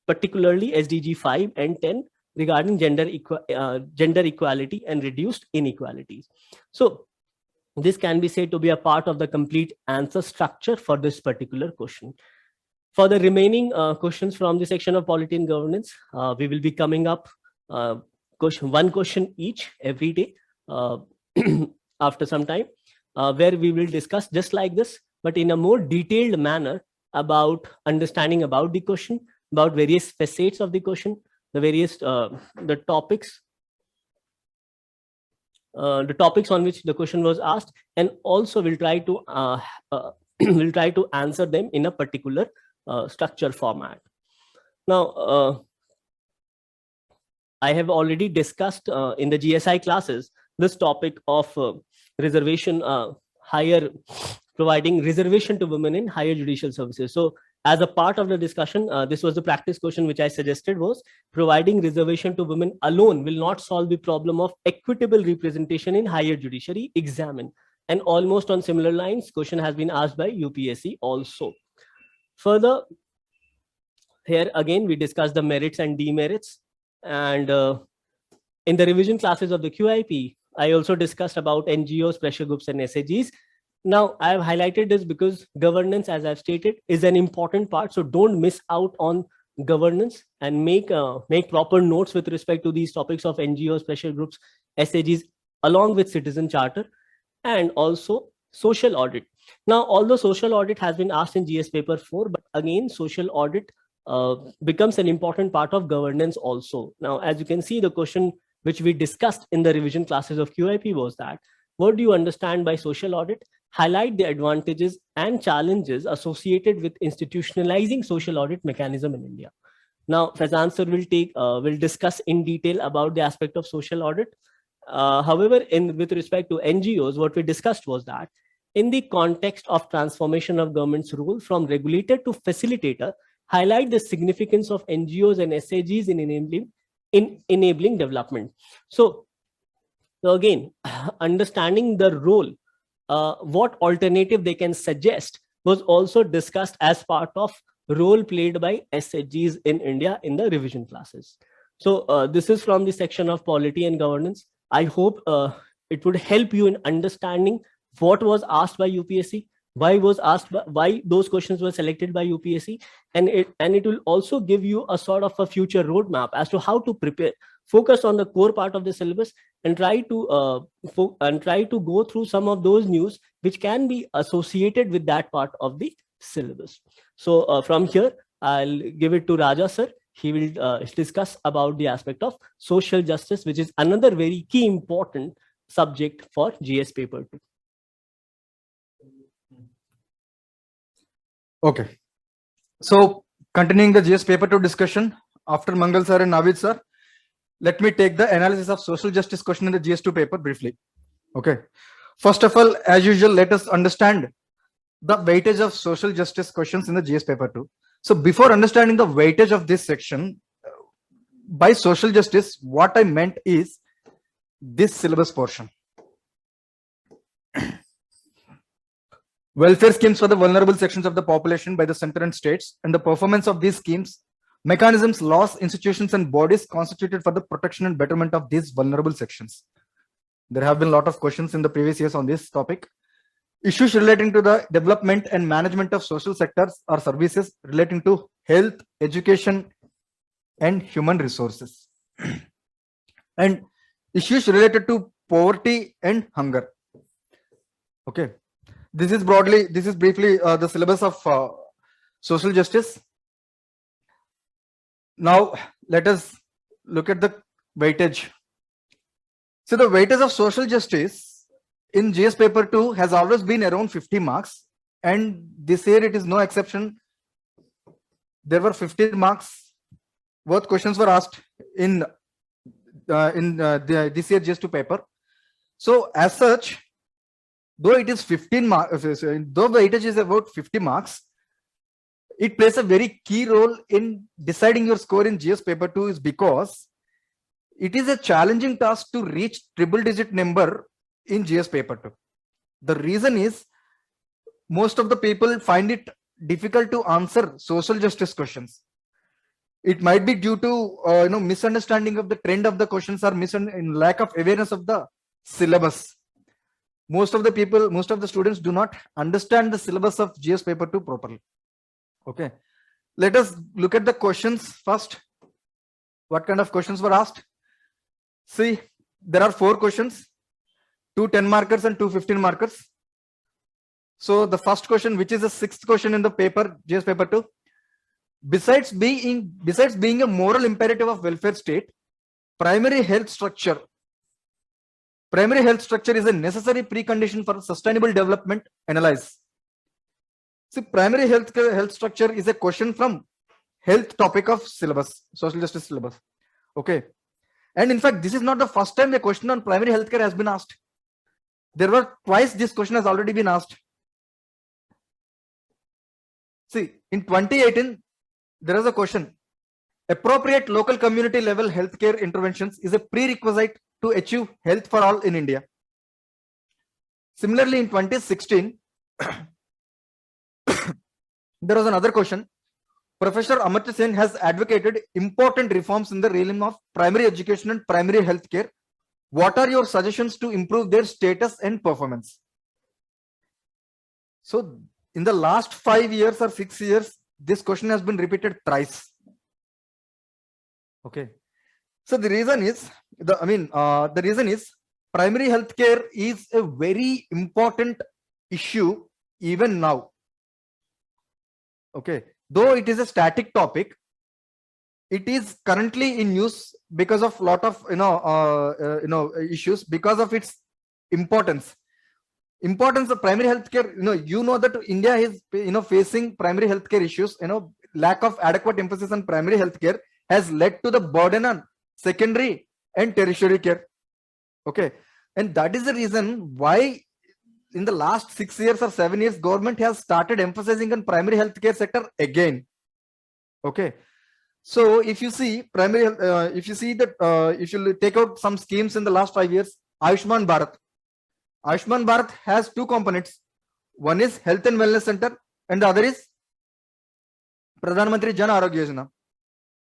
particularly SDG 5 and 10 regarding gender equality and reduced inequalities. So this can be said to be a part of the complete answer structure for this particular question. For the remaining questions from the section of polity and governance, we will be coming up one question each every day after some time, where we will discuss just like this, but in a more detailed manner about understanding about the question, about various facets of the question, the various the topics on which the question was asked, and also we'll try to answer them in a particular structure format. Now, I have already discussed in the GSI classes this topic of reservation, providing reservation to women in higher judicial services. So as a part of the discussion, this was the practice question which I suggested was providing reservation to women alone will not solve the problem of equitable representation in higher judiciary examine. And almost on similar lines, question has been asked by UPSC also. Further, here again, we discussed the merits and demerits. And in the revision classes of the QIP, I also discussed about NGOs, pressure groups, and SAGs. Now, I have highlighted this because governance, as I've stated, is an important part. So don't miss out on governance and make proper notes with respect to these topics of NGOs, pressure groups, SAGs, along with citizen charter, and also social audit. Now, although social audit has been asked in GS paper 4, but again, social audit becomes an important part of governance also. Now, as you can see, the question which we discussed in the revision classes of QIP was that, what do you understand by social audit? Highlight the advantages and challenges associated with institutionalizing social audit mechanism in India. Now, Faizan sir will discuss in detail about the aspect of social audit. However, with respect to NGOs, what we discussed was that in the context of transformation of government's role from regulator to facilitator, highlight the significance of NGOs and SAGs in enabling development. So again, understanding the role, what alternative they can suggest was also discussed as part of role played by SAGs in India in the revision classes. So this is from the section of polity and governance. I hope it would help you in understanding what was asked by UPSC, why those questions were selected by UPSC, and it will also give you a sort of a future roadmap as to how to prepare. Focus on the core part of the syllabus and try to go through some of those news which can be associated with that part of the syllabus. So from here, I'll give it to Raja sir. He will discuss about the aspect of social justice, which is another very key important subject for GS paper 2. Okay. So continuing the GS paper 2 discussion, after Mangal sir and Navid sir, let me take the analysis of social justice question in the GS2 paper briefly. Okay. First of all, as usual, let us understand the weightage of social justice questions in the GS paper 2. So before understanding the weightage of this section, by social justice, what I meant is this syllabus portion. Welfare schemes for the vulnerable sections of the population by the center and states, and the performance of these schemes, mechanisms, laws, institutions, and bodies constituted for the protection and betterment of these vulnerable sections. There have been a lot of questions in the previous years on this topic. issues relating to the development and management of social sectors or services relating to health, education, and human resources, and issues related to poverty and hunger. Okay, this is briefly the syllabus of social justice. Now let us look at the weightage. So the weightage of social justice in GS paper 2 has always been around 50 marks, and this year it is no exception. There were 15 marks worth questions were asked in this year GS2 paper. So as such, though it is 15 marks, though weightage is about 50 marks, it plays a very key role in deciding your score in GS paper 2 is because it is a challenging task to reach triple digit number in GS paper 2. The reason is most of the people find it difficult to answer social justice questions. It might be due to misunderstanding of the trend of the questions or lack of awareness of the syllabus. Most of the students do not understand the syllabus of GS paper 2 properly. Okay, let us look at the questions first. What kind of questions were asked? See, there are 4 questions, 2 10 markers and 2 15 markers. So the first question, which is the 6th question in the paper, GS paper 2, besides being a moral imperative of welfare state, primary health structure is a necessary precondition for sustainable development. Analyze. See, primary health structure is a question from health topic of syllabus, social justice syllabus. Okay, and in fact, this is not the first time a question on primary healthcare has been asked. There were twice this question has already been asked. See, in 2018, there is a question: appropriate local community level healthcare interventions is a prerequisite to achieve health for all in India. Similarly, in 2016, there was another question. Professor Amartya Sen has advocated important reforms in the realm of primary education and primary healthcare. What are your suggestions to improve their status and performance? So, in the last 5 years or 6 years, this question has been repeated thrice. Okay, so the reason is primary healthcare is a very important issue even now. Okay, though it is a static topic, it is currently in use because of lot of issues, because of its importance of primary healthcare. That India is facing primary healthcare issues. Lack of adequate emphasis on primary healthcare has led to the burden on secondary and tertiary care. Okay, and that is the reason why in the last 6 years or 7 years, government has started emphasizing on primary healthcare sector again. Okay, so if you see if you take out some schemes in the last 5 years, Ayushman Bharat has 2 components. One is health and wellness center, and the other is Pradhan Mantri Jan Arogya Yojana.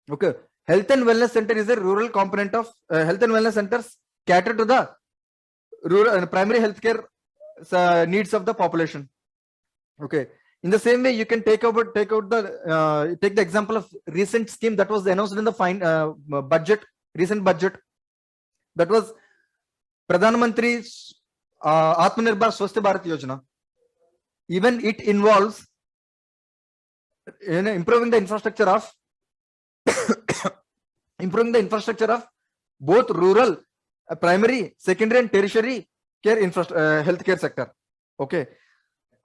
Okay, health and wellness center is a rural component of health and wellness centers cater to the rural and primary healthcare needs of the population. Okay, in the same way, you can take the example of recent scheme that was announced in the recent budget, that was Pradhan Mantri Atmanirbhar Swasth Bharat Yojana. Even it involves improving the infrastructure of both rural, primary, secondary and tertiary care healthcare sector. Okay,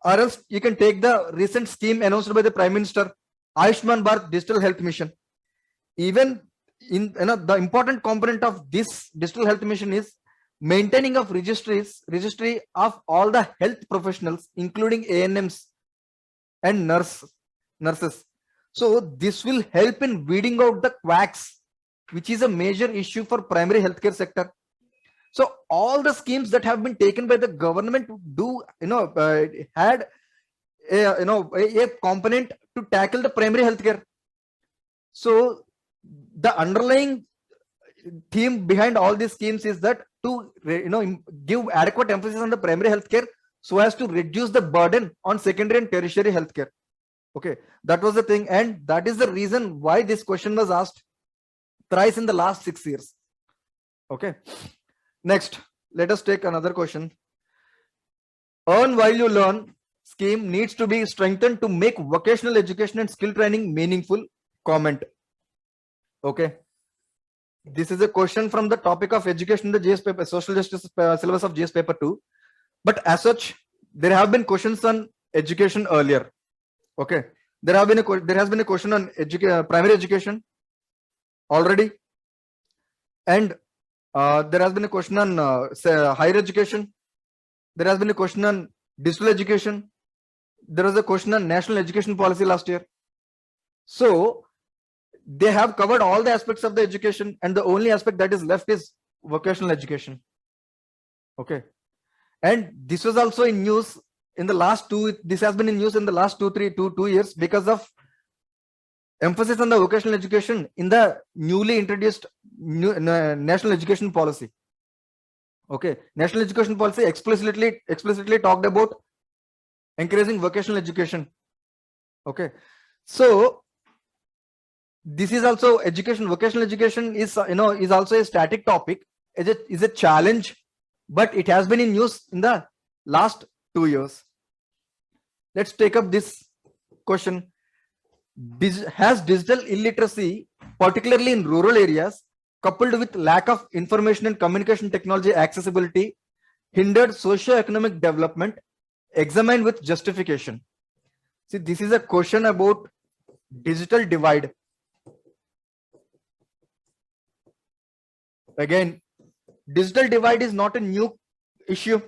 or else you can take the recent scheme announced by the Prime Minister, Ayushman Bharat Digital Health Mission. Even in the important component of this digital health mission is maintaining of registry of all the health professionals, including ANMs and nurses. So this will help in weeding out the quacks, which is a major issue for primary healthcare sector. So all the schemes that have been taken by the government had a component to tackle the primary healthcare. So the underlying theme behind all these schemes is that to give adequate emphasis on the primary healthcare so as to reduce the burden on secondary and tertiary healthcare. Okay, that was the thing, and that is the reason why this question was asked thrice in the last 6 years. Okay, next, let us take another question. Earn while you learn scheme needs to be strengthened to make vocational education and skill training meaningful. Comment. Okay, this is a question from the topic of education in the GS paper, social justice syllabus of GS paper 2. But as such, there have been questions on education earlier. Okay, there has been a question on primary education already, and there has been a question on higher education. There has been a question on digital education. There was a question on national education policy last year. So they have covered all the aspects of the education, and the only aspect that is left is vocational education. Okay, and this was also in news in the last this has been in news in the last 2 years because of emphasis on the vocational education in the newly introduced national education policy. Okay, national education policy explicitly talked about encouraging vocational education. Okay, so this is also education. Vocational education is also a static topic. Is a challenge, but it has been in use in the last 2 years. Let's take up this question. Has digital illiteracy, particularly in rural areas, coupled with lack of information and communication technology accessibility, hindered socio-economic development? Examined with justification. See, this is a question about digital divide. Again, digital divide is not a new issue.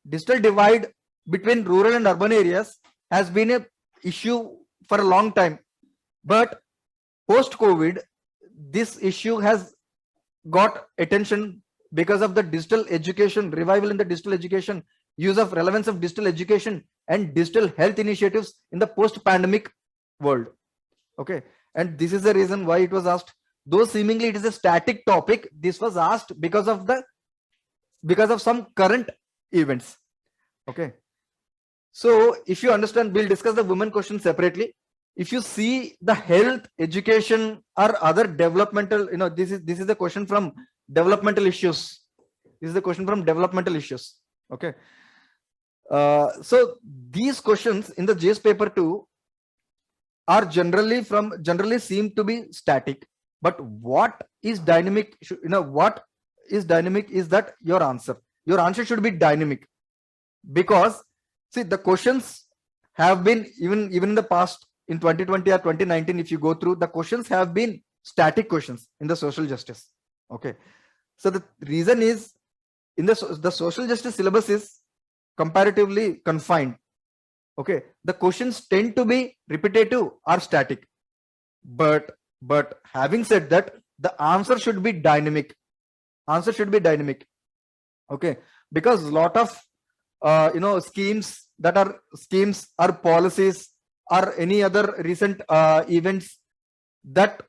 Digital divide between rural and urban areas has been an issue for a long time, but post-COVID, this issue has got attention because of the digital education, revival in the digital education, use of relevance of digital education and digital health initiatives in the post-pandemic world. Okay, and this is the reason why it was asked. Though seemingly it is a static topic, this was asked because of some current events. Okay, so if you understand, we'll discuss the women question separately. If you see the health, education or other developmental, this is the question from developmental issues. This is the question from developmental issues. Okay, so these questions in the GS paper 2 are generally seem to be static, but what is dynamic, what is dynamic is that your answer should be dynamic, because see, the questions have been even in the past, in 2020 or 2019, if you go through, the questions have been static questions in the social justice. Okay, so the reason is in the social justice syllabus is comparatively confined. Okay, the questions tend to be repetitive or static, but having said that, the answer should be dynamic. Okay, because a lot of schemes or policies or any other recent events that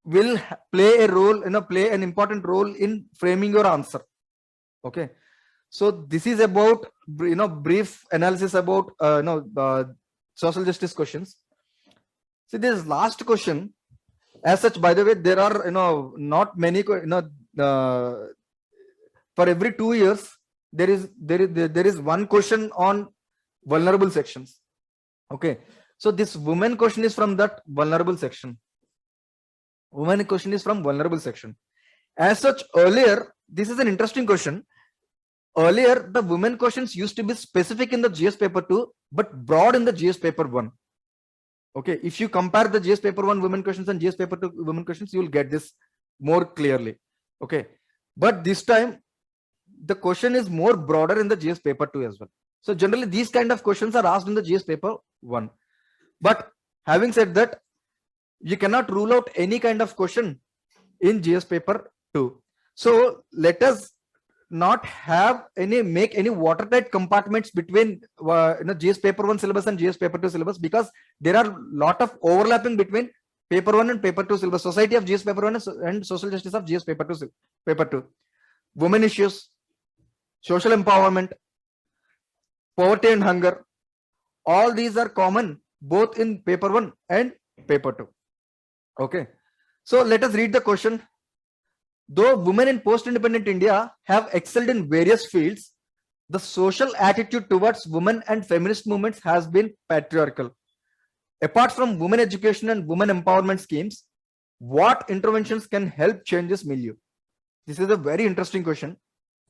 will play a role, play an important role in framing your answer. Okay, so this is about brief analysis about social justice questions. See, this last question, as such, by the way, there are not many, for every 2 years there is one question on vulnerable sections. Okay, so this women question is from that vulnerable section. Women question is from vulnerable section. As such, earlier, this is an interesting question. Earlier, the women questions used to be specific in the GS paper 2, but broad in the GS paper 1. Okay, if you compare the GS paper 1 women questions and GS paper 2 women questions, you will get this more clearly. Okay, but this time the question is more broader in the GS paper 2 as well. So generally these kind of questions are asked in the GS paper 1. But having said that, you cannot rule out any kind of question in GS paper 2. So let us not make any watertight compartments between GS paper 1 syllabus and GS paper 2 syllabus, because there are lot of overlapping between paper 1 and paper 2 syllabus. Society of GS paper 1 and social justice of GS paper 2. Women issues, social empowerment, poverty and hunger. All these are common both in paper 1 and paper 2. Okay. So let us read the question. Though women in post-independent India have excelled in various fields, the social attitude towards women and feminist movements has been patriarchal. Apart from women education and women empowerment schemes, what interventions can help change this milieu? This is a very interesting question.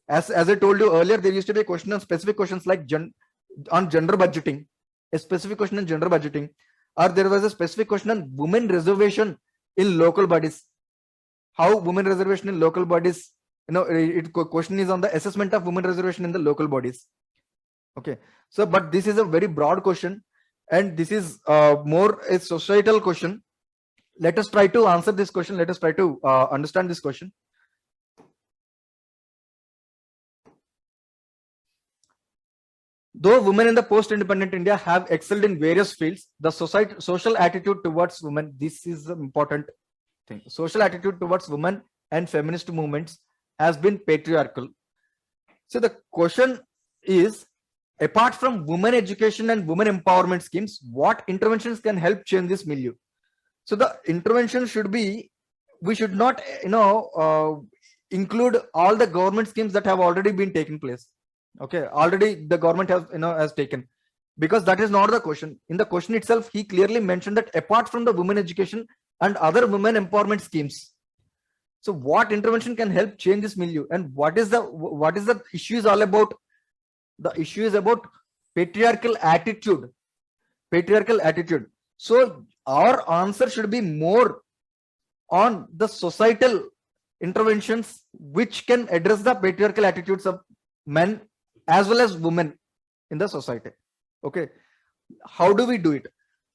As I told you earlier, there used to be a question on specific questions like on gender budgeting, a specific question on gender budgeting, or there was a specific question on women reservation in local bodies. How women reservation in local bodies, question is on the assessment of women reservation in the local bodies. Okay, so but this is a very broad question, and this is more a societal question. Let us try to answer this question. Let us try to understand this question. Though women in the post-independent India have excelled in various fields, the social attitude towards women, this is the important thing. Social attitude towards women and feminist movements has been patriarchal. So the question is, apart from women education and women empowerment schemes, what interventions can help change this milieu? So the intervention should be, we should not, include all the government schemes that have already been taken place. Okay, already the government has taken, because that is not the question. In the question itself, he clearly mentioned that apart from the women education and other women empowerment schemes, so what intervention can help change this milieu, and what is the issue is all about? The issue is about patriarchal attitude. So our answer should be more on the societal interventions which can address the patriarchal attitudes of men as well as women in the society. Okay, how do we do it?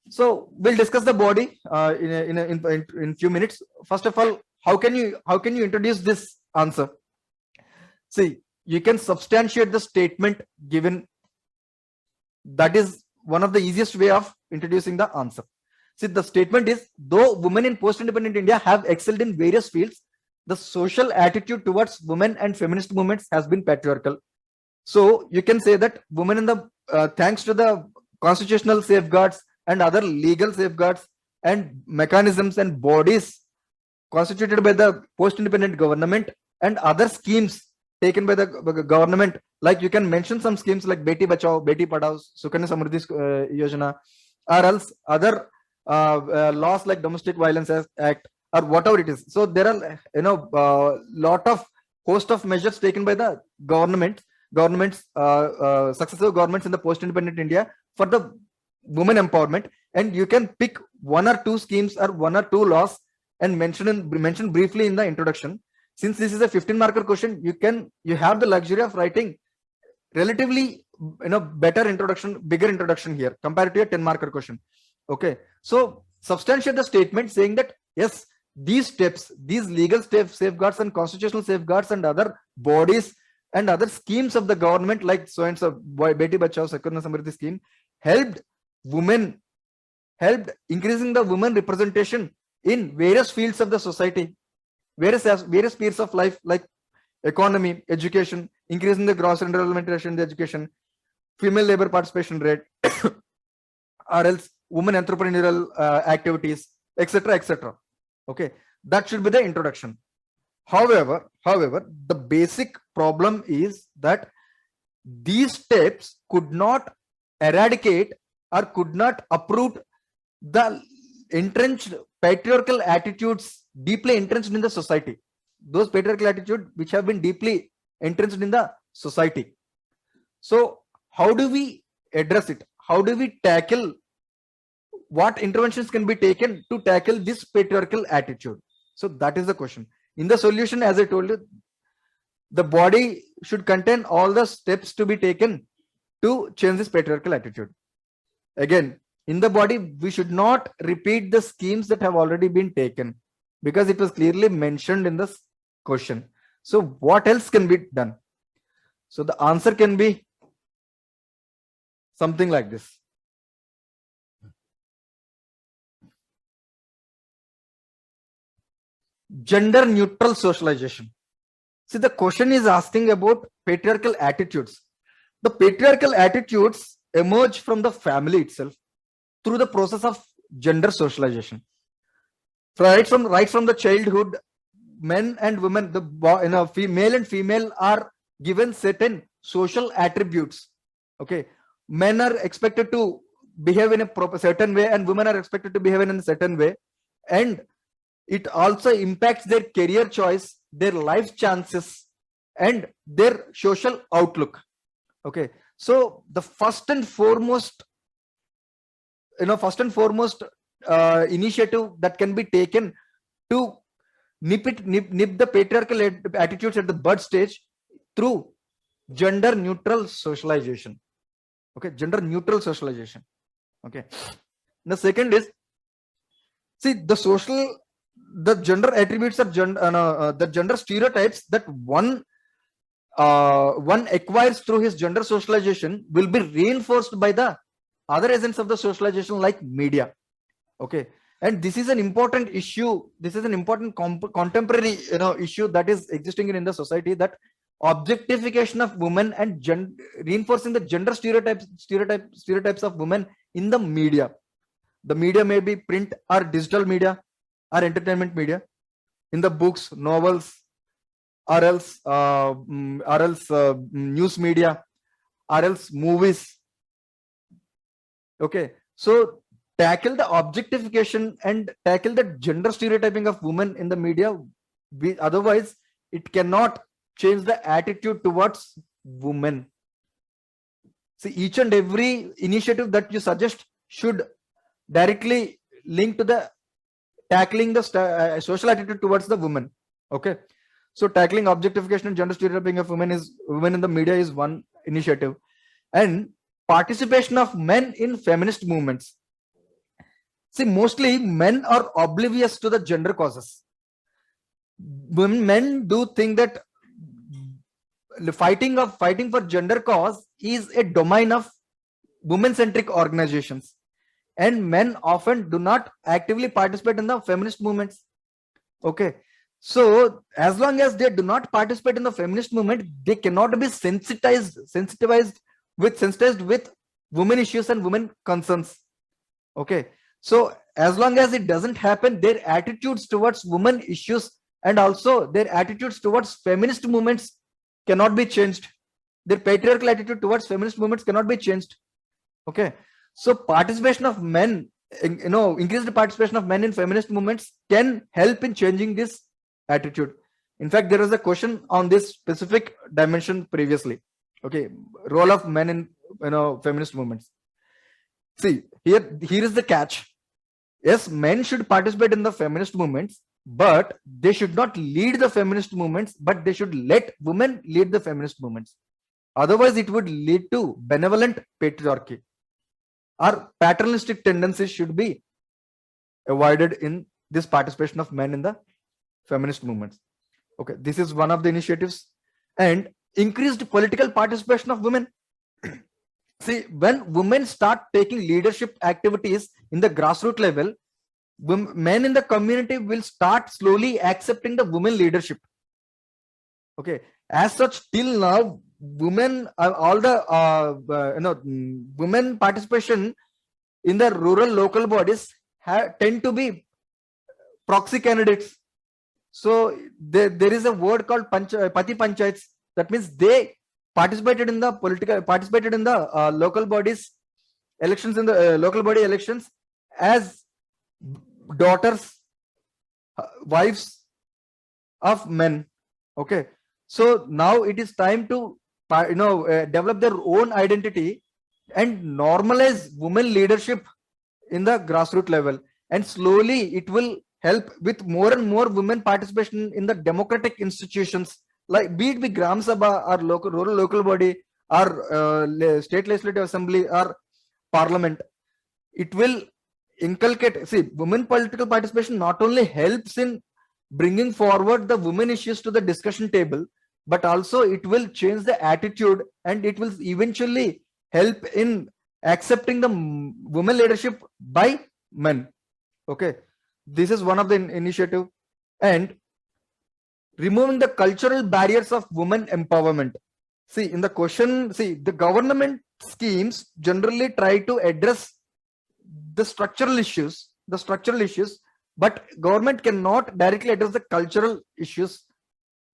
So we'll discuss the body in few minutes. First of all, how can you introduce this answer? See, you can substantiate the statement given. That is one of the easiest way of introducing the answer. See, the statement is, though women in post-independent India have excelled in various fields, the social attitude towards women and feminist movements has been patriarchal. So you can say that women in the thanks to the constitutional safeguards and other legal safeguards and mechanisms and bodies constituted by the post-independent government and other schemes taken by the government, like you can mention some schemes like Beti Bachao, Beti Padhao, Sukanya Samriddhi Yojana, or else other laws like Domestic Violence Act or whatever it is. So there are lot of host of measures taken by the governments, successive governments in the post-independent India for the women empowerment, and you can pick one or two schemes or one or two laws and mention briefly in the introduction. Since this is a 15-marker question, you have the luxury of writing relatively better introduction, bigger introduction here compared to a 10-marker question. Okay, so substantiate the statement saying that yes, these steps, these legal steps, safeguards and constitutional safeguards and other bodies and other schemes of the government like so and so Beti Bachao, Sukanya Samriddhi scheme helped increasing the women representation in various fields of the society, various spheres of life like economy, education, increasing the gross enrollment rate in the education, female labor participation rate, or else women entrepreneurial activities, etc. Okay, that should be the introduction. However, the basic problem is that these steps could not eradicate or could not uproot the entrenched patriarchal attitudes deeply entrenched in the society. Those patriarchal attitudes which have been deeply entrenched in the society. So how do we address it? How do we tackle, what interventions can be taken to tackle this patriarchal attitude? So that is the question. In the solution, as I told you, the body should contain all the steps to be taken to change this patriarchal attitude. Again, in the body, we should not repeat the schemes that have already been taken because it was clearly mentioned in this question. So what else can be done? So the answer can be something like this. Gender neutral socialization. See, the question is asking about patriarchal attitudes, The patriarchal attitudes emerge from the family itself through the process of gender socialization. Right from the childhood, men and women, male and female are given certain social attributes. Okay, men are expected to behave in a certain way, and women are expected to behave in a certain way, and it also impacts their career choice, their life chances, and their social outlook. Okay, so the first and foremost initiative that can be taken to nip the patriarchal attitudes at the birth stage through gender neutral socialization. Okay, gender neutral socialization. Okay, the second is, see, the gender attributes are the gender stereotypes that one acquires through his gender socialization will be reinforced by the other agents of the socialization like media. Okay, and this is an important issue. This is an important contemporary issue that is existing in the society, that objectification of women and reinforcing the gender stereotypes of women in the media. The media may be print or digital media or entertainment media, in the books, novels, or else news media, or else movies. Okay, so tackle the objectification and tackle the gender stereotyping of women in the media. Otherwise, it cannot change the attitude towards women. See, each and every initiative that you suggest should directly link to the tackling the social attitude towards the women. Okay, so tackling objectification and gender stereotyping of women in the media is one initiative, and participation of men in feminist movements. See, mostly men are oblivious to the gender causes. Men do think that fighting for gender cause is a domain of women-centric organizations, and men often do not actively participate in the feminist movements. Okay, so as long as they do not participate in the feminist movement, they cannot be sensitized with women issues and women concerns. Okay, so as long as it doesn't happen, their attitudes towards women issues and also their attitudes towards feminist movements cannot be changed. Their patriarchal attitude towards feminist movements cannot be changed. Okay, so participation of men, increased participation of men in feminist movements can help in changing this attitude. In fact, there was a question on this specific dimension previously. Okay, role of men in feminist movements. See, here is the catch. Yes, men should participate in the feminist movements, but they should not lead the feminist movements, but they should let women lead the feminist movements. Otherwise, it would lead to benevolent patriarchy. Our paternalistic tendencies should be avoided in this participation of men in the feminist movements. Okay, this is one of the initiatives. And increased political participation of women. See, when women start taking leadership activities in the grassroots level, men in the community will start slowly accepting the women leadership. Okay, as such, till now, women, women participation in the rural local bodies tend to be proxy candidates. So there is a word called pati panchayats. That means they participated in the local bodies elections, in the local body elections as daughters, wives of men. Okay, so now it is time to develop their own identity and normalize women leadership in the grassroots level, and slowly it will help with more and more women participation in the democratic institutions, like be it the Gram Sabha or rural local body or state legislative assembly or parliament. It will inculcate, see, women political participation not only helps in bringing forward the women issues to the discussion table, but also it will change the attitude and it will eventually help in accepting the women leadership by men. Okay, this is one of the initiative. And removing the cultural barriers of women empowerment. See, in the question, see, the government schemes generally try to address the structural issues, but government cannot directly address the cultural issues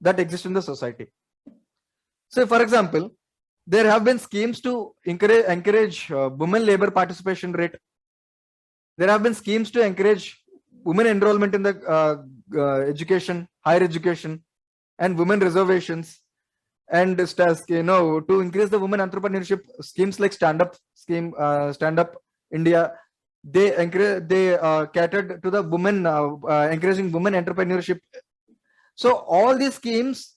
that exist in the society. So, for example, there have been schemes to encourage women labor participation rate. There have been schemes to encourage women enrollment in the education, higher education, and women reservations, and to increase the women entrepreneurship schemes like Stand Up India. They catered to the women, encouraging women entrepreneurship. So all these schemes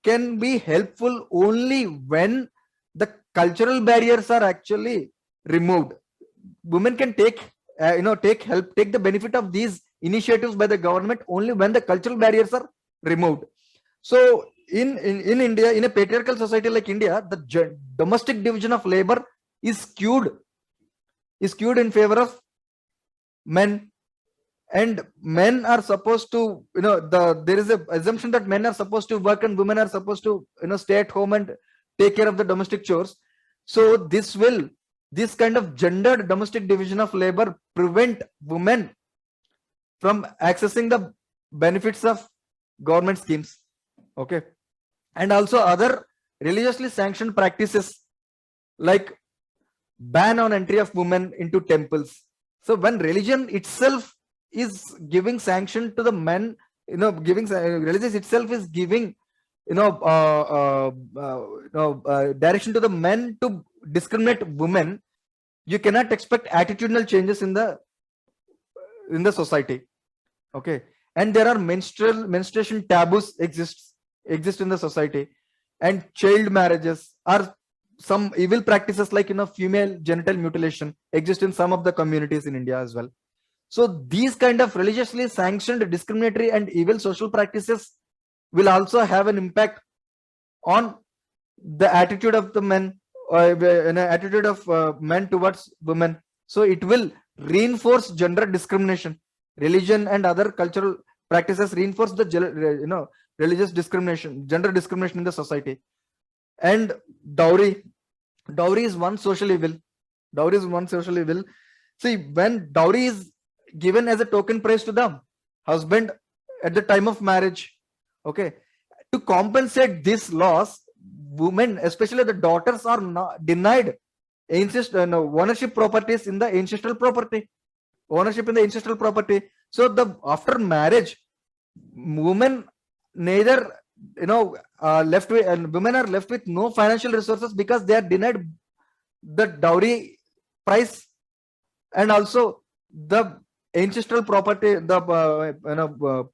can be helpful only when the cultural barriers are actually removed. Women can take the benefit of these initiatives by the government only when the cultural barriers are removed. So in India, in a patriarchal society like India, the domestic division of labor is skewed in favor of men, and men are supposed to, there is a assumption that men are supposed to work and women are supposed to, stay at home and take care of the domestic chores. So this kind of gendered domestic division of labor prevent women from accessing the benefits of government schemes. Okay. And also other religiously sanctioned practices like ban on entry of women into temples. So when religion itself is giving sanction to the men, religion itself is giving, direction to the men to discriminate women, you cannot expect attitudinal changes in the society. Okay. And there are menstruation taboos exist in the society, and child marriages are some evil practices like female genital mutilation exist in some of the communities in India as well. So these kind of religiously sanctioned discriminatory and evil social practices will also have an impact on the attitude of the men, or an attitude of men towards women. So it will reinforce gender discrimination. Religion and other cultural practices reinforce the religious discrimination, gender discrimination in the society. And dowry is one social evil. See, when dowry is given as a token price to the husband at the time of marriage, okay, to compensate this loss, women, especially the daughters, are not denied ownership properties in the ancestral property. So after marriage, women neither women are left with no financial resources because they are denied the dowry price, and also the ancestral property, the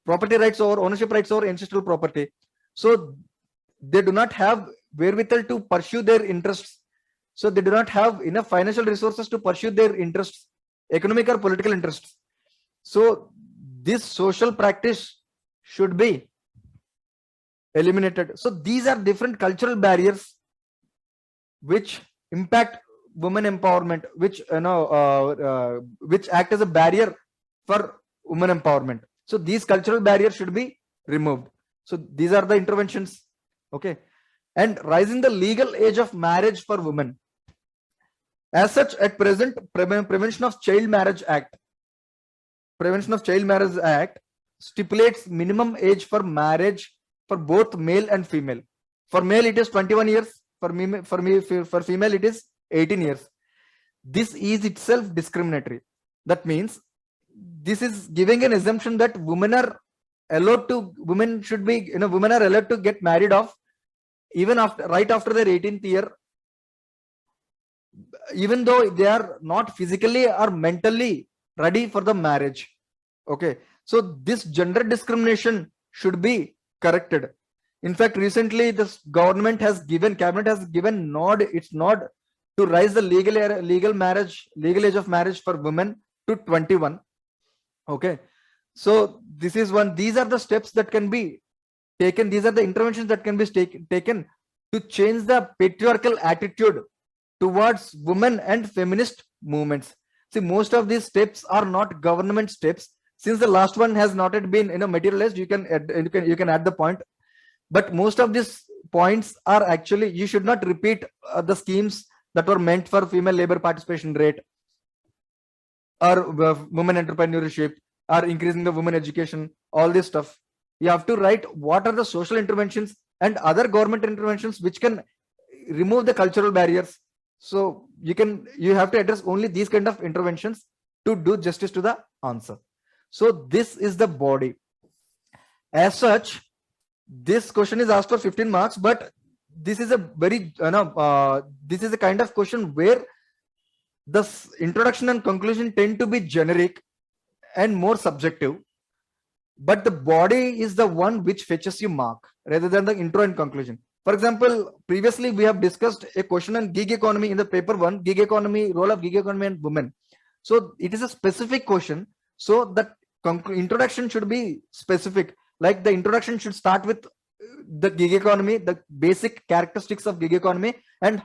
property rights or ownership rights over ancestral property. So they do not have wherewithal to pursue their interests. So they do not have enough financial resources to pursue their interests, economic or political interests. So this social practice should be eliminated. So these are different cultural barriers which impact women empowerment, which act as a barrier for women empowerment. So these cultural barriers should be removed. So these are the interventions. Okay. And rising the legal age of marriage for women. As such, at present, Prevention of Child Marriage Act stipulates minimum age for marriage for both male and female. For male, it is 21 years. For female, it is 18 years. This is itself discriminatory. That means this is giving an assumption that women are allowed to get married off even right after their 18th year, even though they are not physically or mentally ready for the marriage. Okay. So this gender discrimination should be corrected. In fact, recently this cabinet has given its nod to raise the legal age of marriage for women to 21. Okay. So this is one. These are the steps that can be taken. These are the interventions that can be taken to change the patriarchal attitude towards women and feminist movements. See, most of these steps are not government steps. Since the last one has not yet been materialized, you can add the point. But most of these points are actually, you should not repeat the schemes that were meant for female labor participation rate, or women entrepreneurship, or increasing the women education, all this stuff. You have to write what are the social interventions and other government interventions which can remove the cultural barriers. So you have to address only these kind of interventions to do justice to the answer. So this is the body. As such, this question is asked for 15 marks, but this is a very this is a kind of question where the introduction and conclusion tend to be generic and more subjective, but the body is the one which fetches you mark rather than the intro and conclusion. For example, previously we have discussed a question on gig economy in the paper 1, gig economy, role of gig economy and women. So it is a specific question. So that introduction should be specific. Like the introduction should start with the gig economy, the basic characteristics of gig economy, and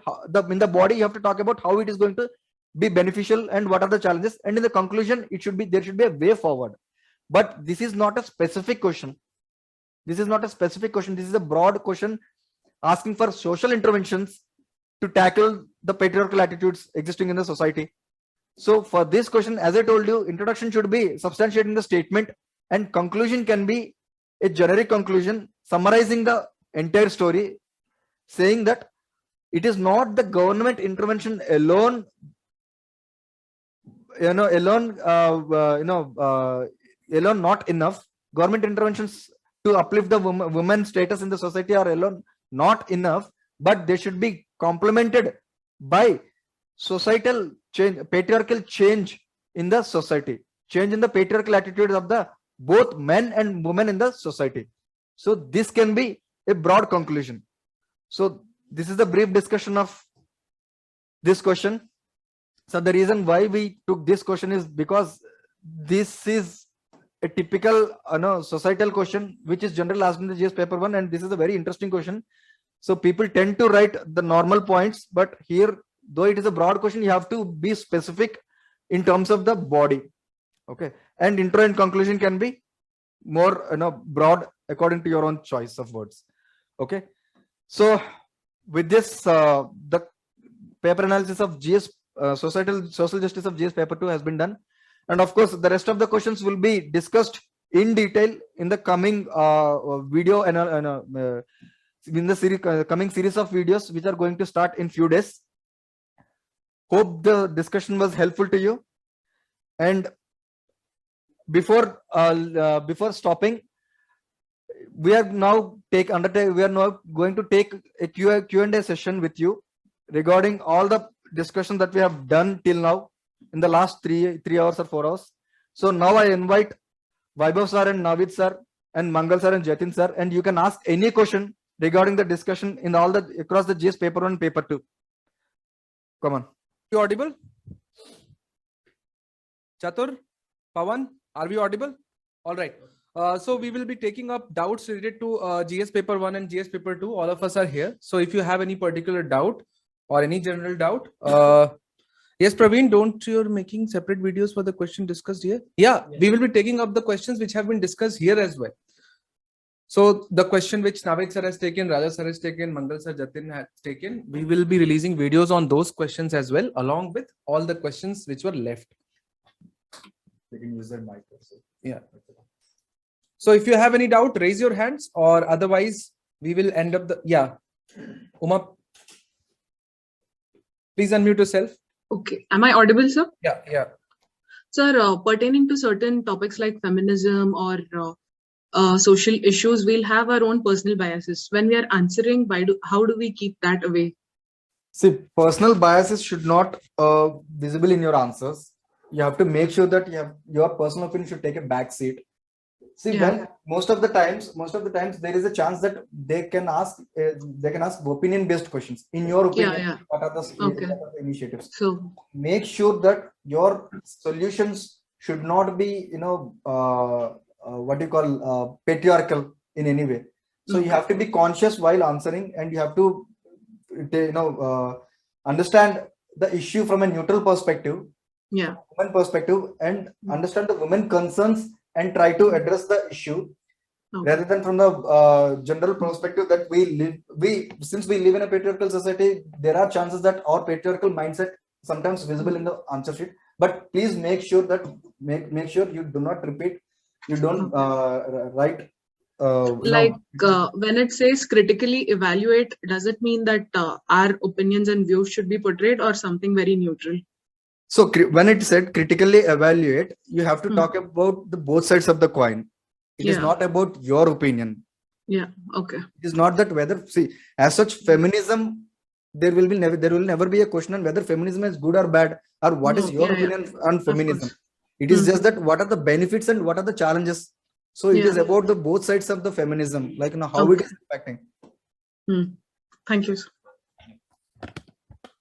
in the body you have to talk about how it is going to be beneficial and what are the challenges. And in the conclusion, there should be a way forward. But this is not a specific question. This is not a specific question. This is a broad question asking for social interventions to tackle the patriarchal attitudes existing in the society. So for this question, as I told you, introduction should be substantiating the statement, and conclusion can be a generic conclusion summarizing the entire story, saying that it is not the government intervention alone, alone not enough. Government interventions to uplift the women's status in the society are alone not enough, but they should be complemented by societal change, patriarchal change in the society, change in the patriarchal attitudes of the both men and women in the society. So this can be a broad conclusion. So this is the brief discussion of this question. So the reason why we took this question is because this is a typical societal question which is generally asked in the GS paper 1, and this is a very interesting question. So people tend to write the normal points, but here, though it is a broad question, you have to be specific in terms of the body. Okay, and intro and conclusion can be more broad according to your own choice of words. Okay, so with this the paper analysis of GS social justice of GS paper 2 has been done, and of course the rest of the questions will be discussed in detail in the coming video and in the coming series of videos which are going to start in few days. Hope the discussion was helpful to you. And before stopping, we are now going to take a Q&A session with you regarding all the discussion that we have done till now in the last 3 hours or 4 hours. So now I invite Vaibhav sir and Navid sir and Mangal sir and Jatin sir, and you can ask any question regarding the discussion in all the across the GS paper 1 paper 2. Come on. You audible? Chatur, Pawan, are we audible? All right. So we will be taking up doubts related to GS paper 1 and GS paper 2. All of us are here. So if you have any particular doubt or any general doubt, yes, Praveen, don't you're making separate videos for the question discussed here? Yeah, we will be taking up the questions which have been discussed here as well. So the question which Navid sir has taken, Raja sir has taken, Mangal sir, Jatin has taken, we will be releasing videos on those questions as well, along with all the questions which were left. They can use their mic also. Yeah. So if you have any doubt, raise your hands, or otherwise we will end up the, yeah. Uma, please unmute yourself. Okay. Am I audible, sir? Yeah, yeah. Sir, pertaining to certain topics like feminism or social issues, we'll have our own personal biases. When we are answering, how do we keep that away? See, personal biases should not visible in your answers. You have to make sure that your personal opinion should take a back seat. See, when most of the times there is a chance that they can ask opinion-based questions. In your opinion, what are the initiatives? So make sure that your solutions should not be, what you call patriarchal in any way. So you have to be conscious while answering, and you have to understand the issue from a neutral perspective, women perspective, and understand the women concerns and try to address the issue. Okay. rather than from the general perspective that since we live in a patriarchal society, there are chances that our patriarchal mindset sometimes visible in the answer sheet. But please make sure that make sure you do not repeat, you don't write. Like when it says critically evaluate, does it mean that our opinions and views should be portrayed or something very neutral? So when it said critically evaluate, you have to talk about the both sides of the coin. It is not about your opinion. Yeah. Okay. It is not that whether, see, as such, feminism, there will never be a question on whether feminism is good or bad, or what is your opinion on feminism. It is just that what are the benefits and what are the challenges. So it is about the both sides of the feminism, like how it is impacting. Thank you, sir.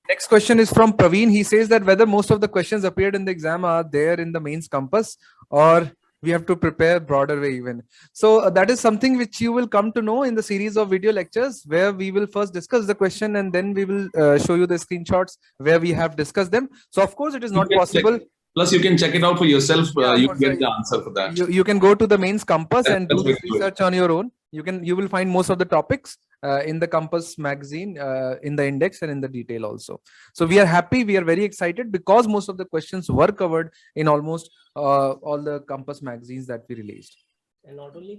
Next question is from Praveen. He says that whether most of the questions appeared in the exam are there in the mains compass, or we have to prepare broader way even. So that is something which you will come to know in the series of video lectures, where we will first discuss the question and then we will show you the screenshots where we have discussed them. So of course it is not possible. Plus, you can check it out for yourself. You can get the answer for that. You can go to the mains compass and do this research on your own. You will find most of the topics in the Compass magazine, in the index and in the detail also. So we are happy, we are very excited because most of the questions were covered in almost all the Compass magazines that we released. And not only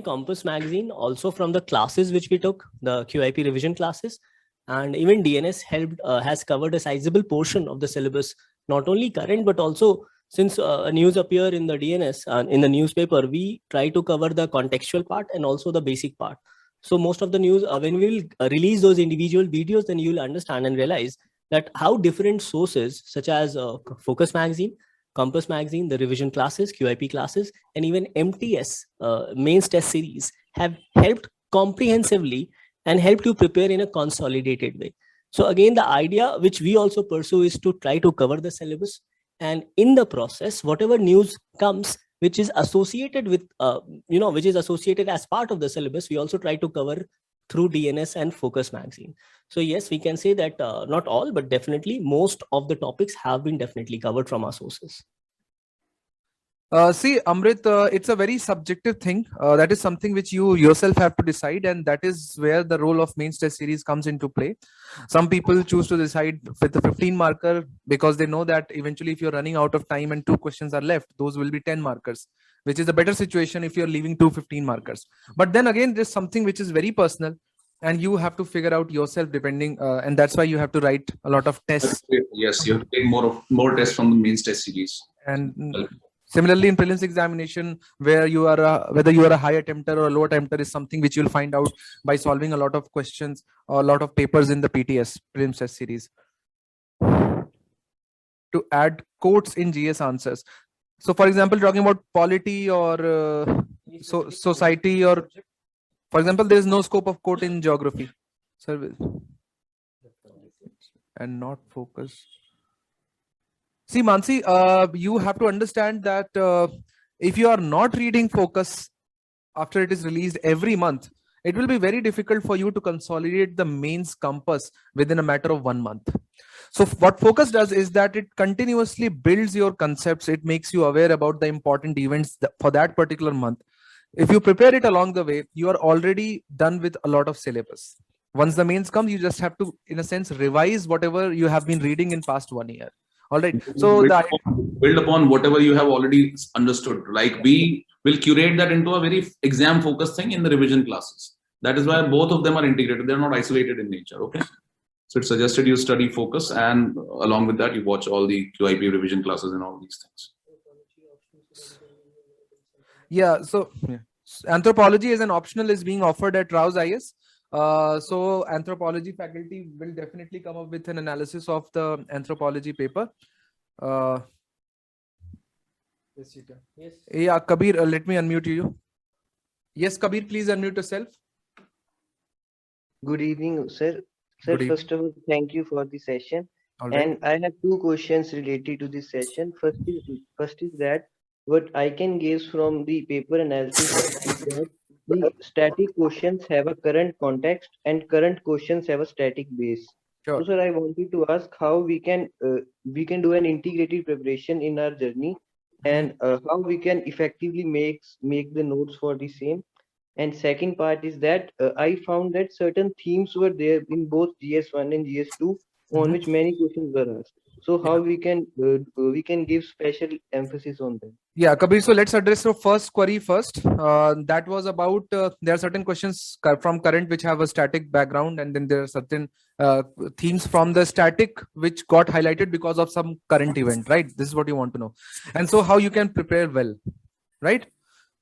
Compass magazine, also from the classes which we took, the QIP revision classes, and even DNS has covered a sizable portion of the syllabus, not only current, but also since news appear in the DNS in the newspaper, we try to cover the contextual part and also the basic part. So most of the news, when we will release those individual videos, then you will understand and realize that how different sources such as Focus magazine, Compass magazine, the revision classes, QIP classes, and even MTS mains test series have helped comprehensively and helped you prepare in a consolidated way. So again, the idea which we also pursue is to try to cover the syllabus, and in the process, whatever news comes which is associated with which is associated as part of the syllabus, we also try to cover through DNS and Focus magazine. So yes, we can say that not all, but definitely most of the topics have been definitely covered from our sources. See, Amrit, it's a very subjective thing. That is something which you yourself have to decide, and that is where the role of mains test series comes into play. Some people choose to decide with the 15 marker because they know that eventually if you're running out of time and 2 questions are left, those will be 10 markers, which is a better situation if you're leaving 2 15 markers. But then again, there's something which is very personal and you have to figure out yourself depending, and that's why you have to write a lot of tests. Yes, you have to take more tests from the mains test series. And similarly, in prelims examination, where you are whether you are a high attempter or a low attempter is something which you'll find out by solving a lot of questions or a lot of papers in the PTS prelims test series. To add quotes in GS answers. So, for example, talking about polity or society, or for example, there is no scope of quote in geography. And not focus. See, Mansi, you have to understand that if you are not reading Focus after it is released every month, it will be very difficult for you to consolidate the mains compass within a matter of 1 month. So what Focus does is that it continuously builds your concepts. It makes you aware about the important events for that particular month. If you prepare it along the way, you are already done with a lot of syllabus. Once the mains come, you just have to, in a sense, revise whatever you have been reading in past 1 year. All right. So build upon whatever you have already understood. Like we will curate that into a very exam focused thing in the revision classes. That is why both of them are integrated. They're not isolated in nature. Okay. So it's suggested you study Focus, and along with that, you watch all the QIP revision classes and all these things. Yeah. So anthropology as an optional is being offered at Rao's IS. So anthropology faculty will definitely come up with an analysis of the anthropology paper. Yes, you can. Yes. Yeah, Kabir, let me unmute you. Yes, Kabir, please unmute yourself. Good evening, sir. Sir, first of all, thank you for the session. All right. And I have 2 questions related to this session. First is that what I can guess from the paper analysis is that the static questions have a current context and current questions have a static base. Sure. So, sir, I wanted to ask how we can do an integrated preparation in our journey and how we can effectively make the notes for the same. And second part is that I found that certain themes were there in both GS1 and GS2 on which many questions were asked. So how we can give special emphasis on them. Yeah, Kabir. So let's address the first query first. That was about there are certain questions from current which have a static background, and then there are certain themes from the static which got highlighted because of some current event, right? This is what you want to know. And so how you can prepare well, right,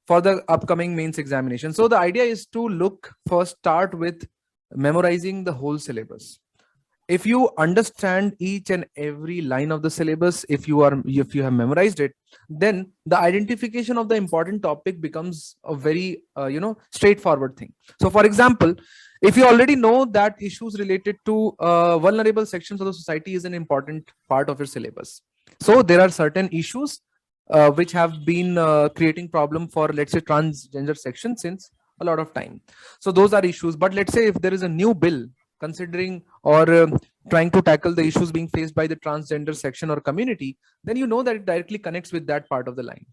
for the upcoming mains examination. So the idea is to start with memorizing the whole syllabus. If you understand each and every line of the syllabus, if you have memorized it, then the identification of the important topic becomes a very straightforward thing. So for example, if you already know that issues related to vulnerable sections of the society is an important part of your syllabus, so there are certain issues which have been creating problem for, let's say, transgender section since a lot of time. So those are issues. But let's say if there is a new bill considering or trying to tackle the issues being faced by the transgender section or community, then you know that it directly connects with that part of the line,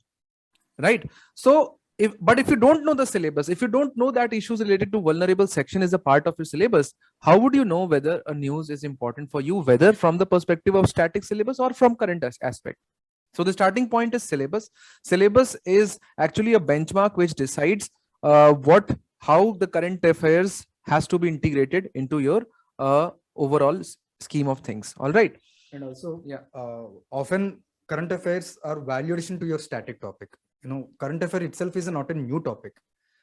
right? So if you don't know the syllabus, if you don't know that issues related to vulnerable section is a part of your syllabus, how would you know whether a news is important for you, whether from the perspective of static syllabus or from current aspect? So the starting point is syllabus. Syllabus is actually a benchmark which decides how the current affairs has to be integrated into your overall scheme of things. All right. And also, often current affairs are value addition to your static topic. Current affair itself is not a new topic.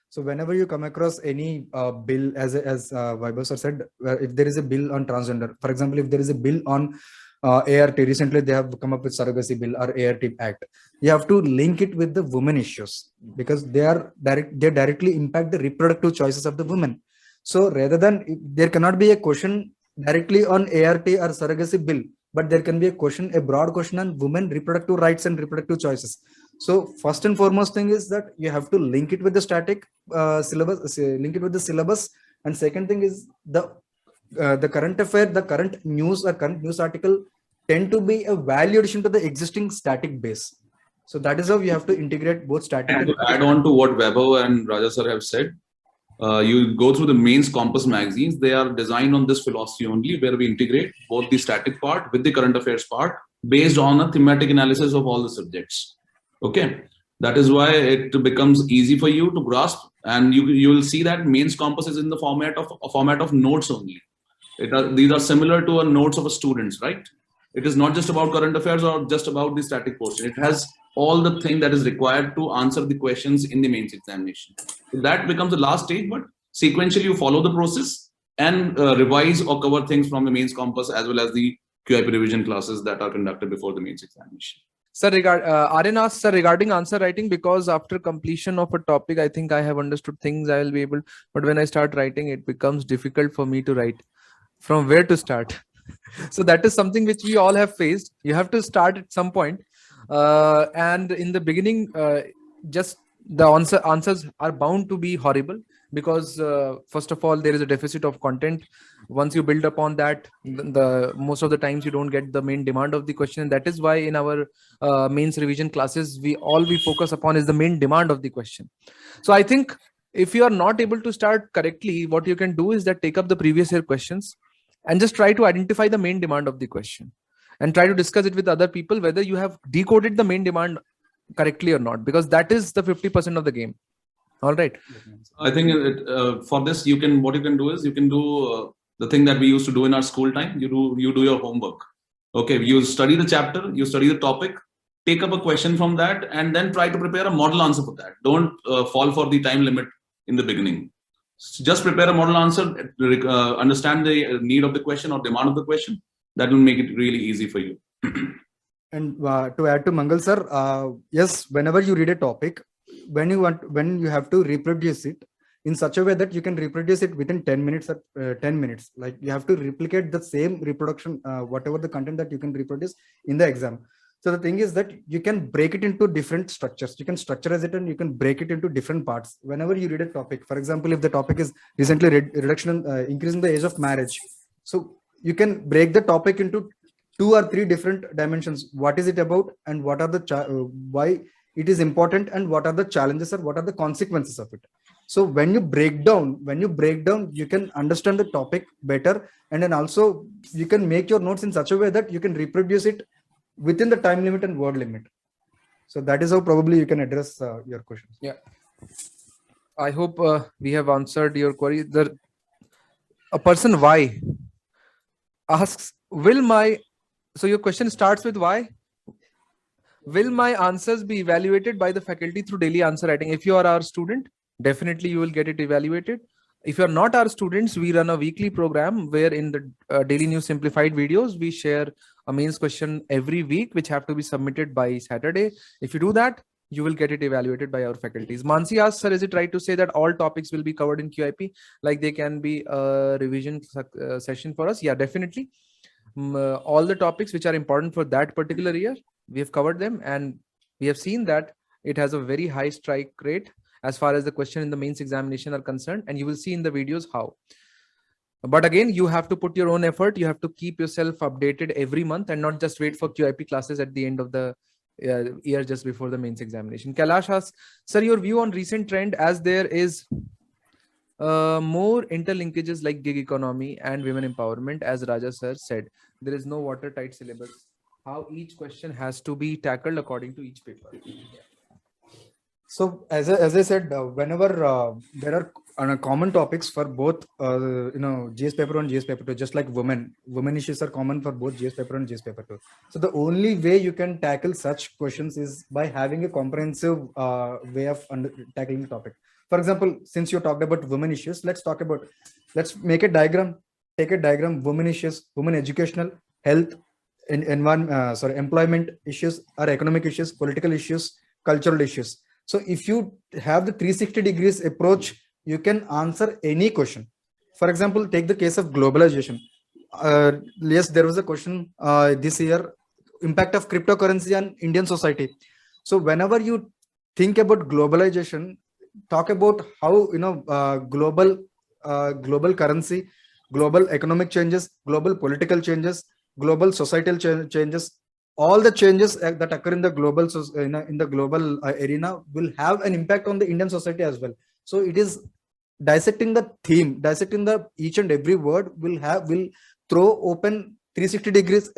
So whenever you come across any bill, as Vaibhav sir said, if there is a bill on transgender, for example, if there is a bill on ART, recently they have come up with surrogacy bill or ART Act, you have to link it with the women issues because they directly impact the reproductive choices of the women. So rather than, there cannot be a question directly on ART or surrogacy bill, but there can be a broad question on women reproductive rights and reproductive choices. So first and foremost thing is that you have to link it with the static syllabus, and second thing is the current affair, the current news or current news article tend to be a value addition to the existing static base. So that is how you have to integrate both static and to add on to what Vaibhav and Raja sir have said. You go through the Mains Compass magazines, they are designed on this philosophy only, where we integrate both the static part with the current affairs part based on a thematic analysis of all the subjects. Okay, that is why it becomes easy for you to grasp, and you will see that Mains Compass is in the format of notes only. These are similar to notes of a students, right? It is not just about current affairs or just about the static portion. It has all the thing that is required to answer the questions in the mains examination. So that becomes the last stage, but sequentially you follow the process and revise or cover things from the Mains Compass as well as the QIP revision classes that are conducted before the mains examination. Sir, Aryan asked, sir, regarding answer writing, because after completion of a topic, I think I have understood things I will be able, but when I start writing, it becomes difficult for me to write. From where to start? So that is something which we all have faced. You have to start at some point. And in the beginning, just the answers are bound to be horrible because first of all, there is a deficit of content. Once you build upon that, the most of the times you don't get the main demand of the question. That is why in our mains revision classes, we focus upon is the main demand of the question. So I think if you are not able to start correctly, what you can do is that take up the previous year questions and just try to identify the main demand of the question and try to discuss it with other people whether you have decoded the main demand correctly or not, because that is the 50% of the game. All right. I think for this, what you can do is you can do the thing that we used to do in our school time. You do your homework. Okay, you study the chapter, you study the topic, take up a question from that, and then try to prepare a model answer for that. Don't fall for the time limit in the beginning. Just prepare a model answer, understand the need of the question or demand of the question. That will make it really easy for you. And to add to Mangal sir, yes, whenever you read a topic, when you have to reproduce it in such a way that you can reproduce it within 10 minutes or 10 minutes, like you have to replicate the same reproduction, whatever the content that you can reproduce in the exam. So the thing is that you can break it into different structures. You can structurize it and you can break it into different parts. Whenever you read a topic, for example, if the topic is recently increasing the age of marriage, so you can break the topic into 2 or 3 different dimensions. What is it about, and what are the why it is important, and what are the challenges, or what are the consequences of it. So when you break down, you can understand the topic better, and then also you can make your notes in such a way that you can reproduce it within the time limit and word limit. So that is how probably you can address your questions. Yeah. I hope we have answered your query. A person Y asks, so your question starts with why? Will my answers be evaluated by the faculty through daily answer writing? If you are our student, definitely you will get it evaluated. If you are not our students, we run a weekly program where in the daily news simplified videos, we share a mains question every week, which have to be submitted by Saturday. If you do that, you will get it evaluated by our faculties. Mansi asks, sir, is it right to say that all topics will be covered in QIP? Like they can be a revision session for us? Yeah, definitely. All the topics which are important for that particular year, we have covered them, and we have seen that it has a very high strike rate as far as the question in the mains examination are concerned, and you will see in the videos how. But again, you have to put your own effort. You have to keep yourself updated every month and not just wait for QIP classes at the end of the year just before the mains examination. Kailash asks, sir, your view on recent trend as there is more interlinkages like gig economy and women empowerment, as Raja sir said. There is no watertight syllabus. How each question has to be tackled according to each paper. So as I said, whenever there are common topics for both, GS paper 1, GS paper 2, just like women issues are common for both GS paper 1 and GS paper 2. So the only way you can tackle such questions is by having a comprehensive way of tackling the topic. For example, since you talked about women issues, let's make a diagram. Take a diagram: women issues, women educational, health, employment issues, or economic issues, political issues, cultural issues. So if you have the 360 degrees approach, you can answer any question. For example, take the case of globalization. Yes, there was a question this year: impact of cryptocurrency on Indian society. So whenever you think about globalization, talk about how global currency, global economic changes, global political changes, global societal changes, all the changes that occur in the global arena will have an impact on the Indian society as well. So it is dissecting the theme, dissecting the each and every word will throw open 360 degrees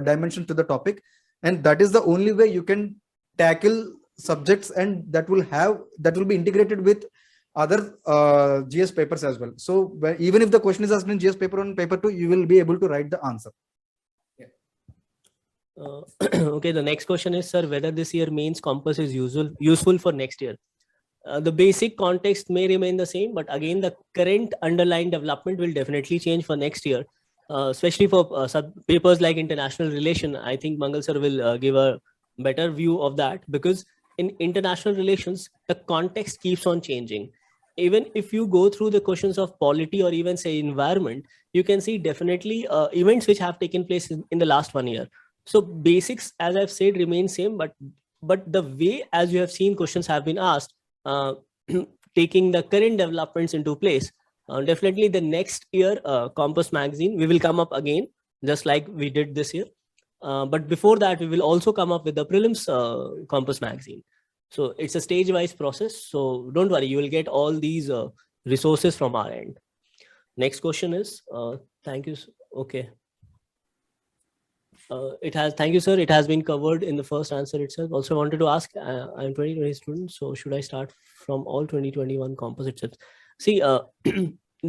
dimension to the topic, and that is the only way you can tackle subjects, and that will be integrated with other GS papers as well. So even if the question is asked in GS paper 1 and paper 2, you will be able to write the answer. Okay, the next question is, sir, whether this year mains compass is useful for next year. The basic context may remain the same, but again, the current underlying development will definitely change for next year, especially for papers like international relation. I think Mangal sir will give a better view of that, because in international relations, the context keeps on changing. Even if you go through the questions of polity or even say environment, you can see definitely events which have taken place in the last 1 year. So basics, as I've said, remain same, but the way, as you have seen, questions have been asked, taking the current developments into place. Definitely the next year, Compass magazine, we will come up again, just like we did this year. But before that, we will also come up with the prelims Compass magazine. So it's a stage-wise process. So don't worry, you will get all these resources from our end. Next question is, thank you. Okay. Thank you, sir. It has been covered in the first answer itself. Also, I wanted to ask, I'm 2020 student, so should I start from all 2021 Compass itself? See,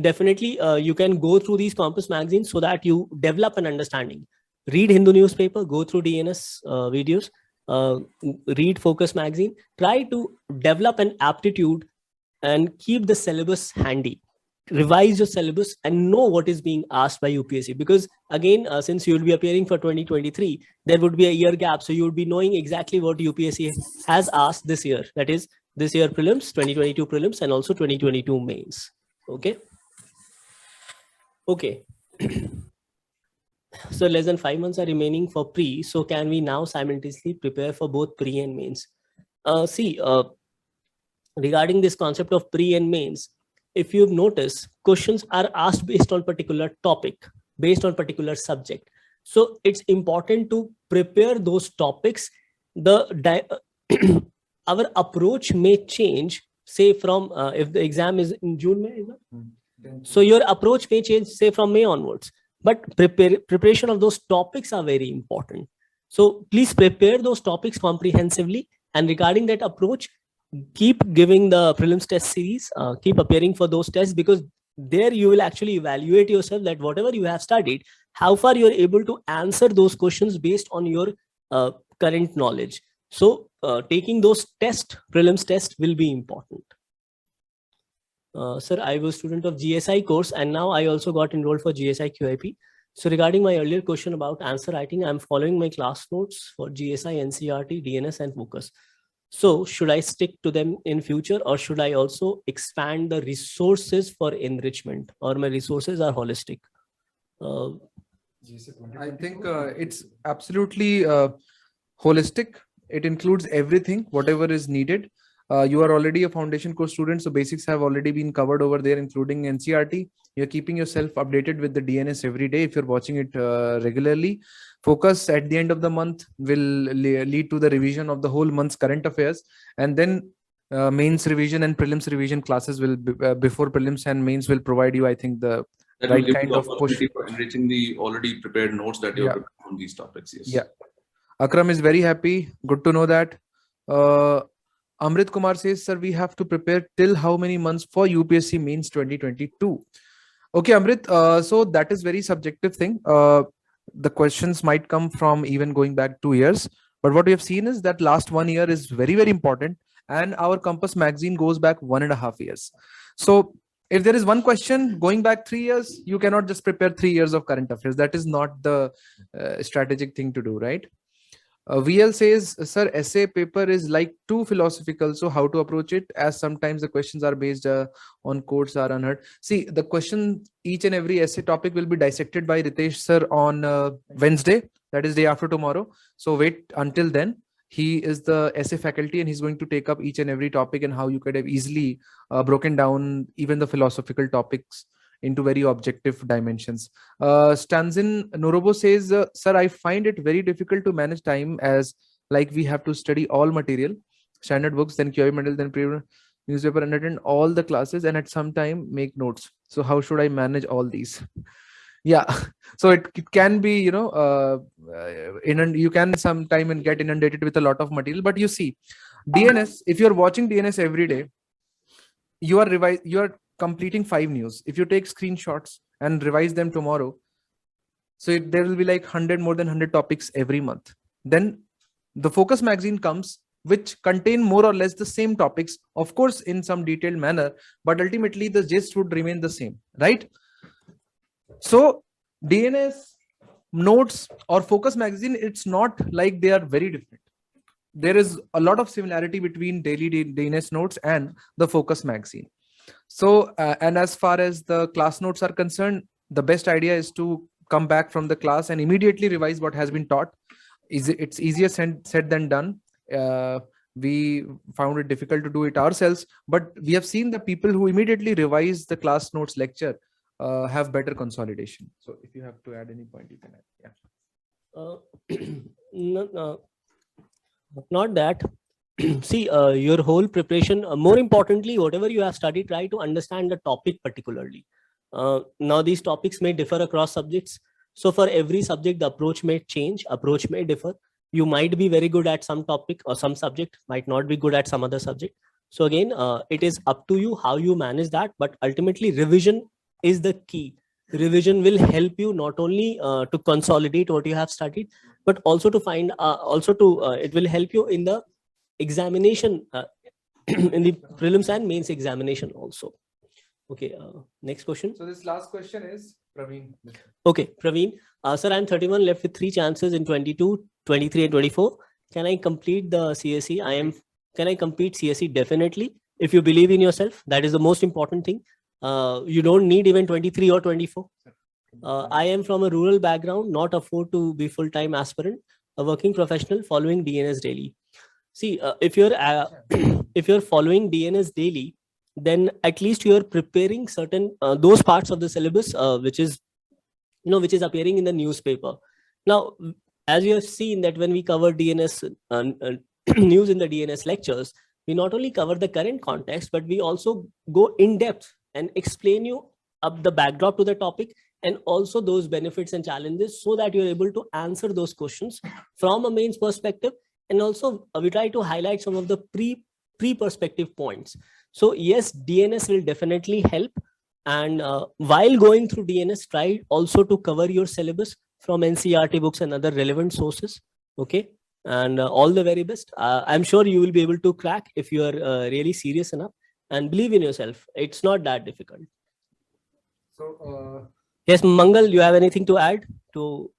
definitely you can go through these Compass magazines so that you develop an understanding. Read Hindu newspaper, go through DNS videos, read Focus magazine, try to develop an aptitude and keep the syllabus handy. Revise your syllabus and know what is being asked by UPSC, because again, since you will be appearing for 2023, there would be a year gap. So you would be knowing exactly what UPSC has asked this year. That is this year prelims, 2022 prelims, and also 2022 mains. Okay. Okay. So less than 5 months are remaining for pre. So can we now simultaneously prepare for both pre and mains? Regarding this concept of pre and mains, if you've noticed, questions are asked based on particular topic, based on particular subject. So it's important to prepare those topics. Our approach may change, say from if the exam is in June, May, is it? So your approach may change, say from May onwards. But preparation of those topics are very important. So please prepare those topics comprehensively. And regarding that approach, keep giving the prelims test series, keep appearing for those tests, because there you will actually evaluate yourself that whatever you have studied, how far you're able to answer those questions based on your current knowledge. So taking those prelims test will be important. Sir, I was a student of GSI course and now I also got enrolled for GSI QIP. So regarding my earlier question about answer writing, I'm following my class notes for GSI, NCRT, DNS and Focus. So should I stick to them in future, or should I also expand the resources for enrichment, or my resources are holistic? I think it's absolutely holistic. It includes everything, whatever is needed. You are already a foundation course student, so basics have already been covered over there, including NCRT. You're keeping yourself updated with the DNS every day if you're watching it regularly. Focus at the end of the month will lead to the revision of the whole month's current affairs, and then mains revision and prelims revision classes will be, before prelims and mains will provide you, I think, the that right will give kind you of push for enriching the already prepared notes that you have prepared on these topics. Yes. Yeah. Akram is very happy. Good to know that. Amrit Kumar says, sir, we have to prepare till how many months for UPSC mains 2022? Okay, Amrit. So that is very subjective thing. The questions might come from even going back 2 years. But what we have seen is that last 1 year is very, very important. And our Compass magazine goes back 1.5 years. So if there is one question going back 3 years, you cannot just prepare 3 years of current affairs. That is not the strategic thing to do, right? VL says, sir, essay paper is like too philosophical. So how to approach it? As sometimes the questions are based on quotes are unheard. See, the question, each and every essay topic will be dissected by Ritesh sir on Wednesday. That is day after tomorrow. So wait until then. He is the essay faculty and he's going to take up each and every topic and how you could have easily broken down even the philosophical topics into very objective dimensions. Stanzin Norobo says, sir, I find it very difficult to manage time, as like we have to study all material, standard books, then QI material, then pre newspaper, and attend all the classes, and at some time make notes. So how should I manage all these? Yeah, so it can be, you know, you can sometime and get inundated with a lot of material. But you see, DNS, if you're watching DNS every day, you are completing 5 news. If you take screenshots and revise them tomorrow, so there will be like more than 100 topics every month. Then the Focus magazine comes, which contain more or less the same topics, of course, in some detailed manner, but ultimately the gist would remain the same, right? So DNS notes or Focus magazine, it's not like they are very different. There is a lot of similarity between daily DNS notes and the Focus magazine. So, and as far as the class notes are concerned, the best idea is to come back from the class and immediately revise what has been taught. It's easier said than done. We found it difficult to do it ourselves, but we have seen the people who immediately revise the class notes lecture have better consolidation. So if you have to add any point, you can add. Yeah. Not that. See, your whole preparation, more importantly, whatever you have studied, try to understand the topic particularly. Now these topics may differ across subjects. So for every subject, the approach may change, approach may differ. You might be very good at some topic, or some subject might not be good at some other subject. So again, it is up to you how you manage that, but ultimately revision is the key. Revision will help you not only to consolidate what you have studied, but also to find, it will help you in the examination, in the prelims and mains examination also. Okay, next question. So this last question is Praveen. Okay, Praveen. Sir, I'm 31, left with 3 chances in 22, 23 and 24. Can I complete the CSE? Can I complete CSE? Definitely. If you believe in yourself, that is the most important thing. You don't need even 23 or 24. I am from a rural background, not afford to be full-time aspirant, a working professional following DNS daily. See, if you're following DNS daily, then at least you're preparing certain those parts of the syllabus which is appearing in the newspaper. Now, as you have seen that when we cover DNS news in the DNS lectures, we not only cover the current context, but we also go in depth and explain you up the backdrop to the topic and also those benefits and challenges so that you're able to answer those questions from a mains perspective. And also we try to highlight some of the pre-perspective points. So yes, DNS will definitely help. And while going through DNS, try also to cover your syllabus from NCERT books and other relevant sources. Okay. And all the very best. I'm sure you will be able to crack if you are really serious enough and believe in yourself. It's not that difficult. So, Yes, Mangal, you have anything to add to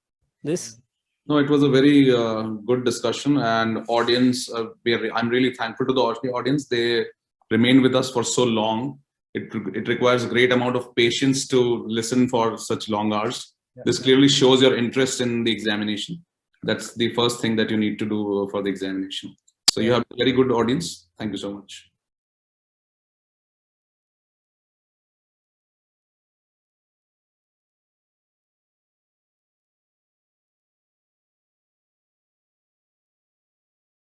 this? No, it was a very good discussion, and audience, I'm really thankful to the audience. They remained with us for so long. It requires a great amount of patience to listen for such long hours. Yeah. This clearly shows your interest in the examination. That's the first thing that you need to do for the examination. So you have a very good audience. Thank you so much.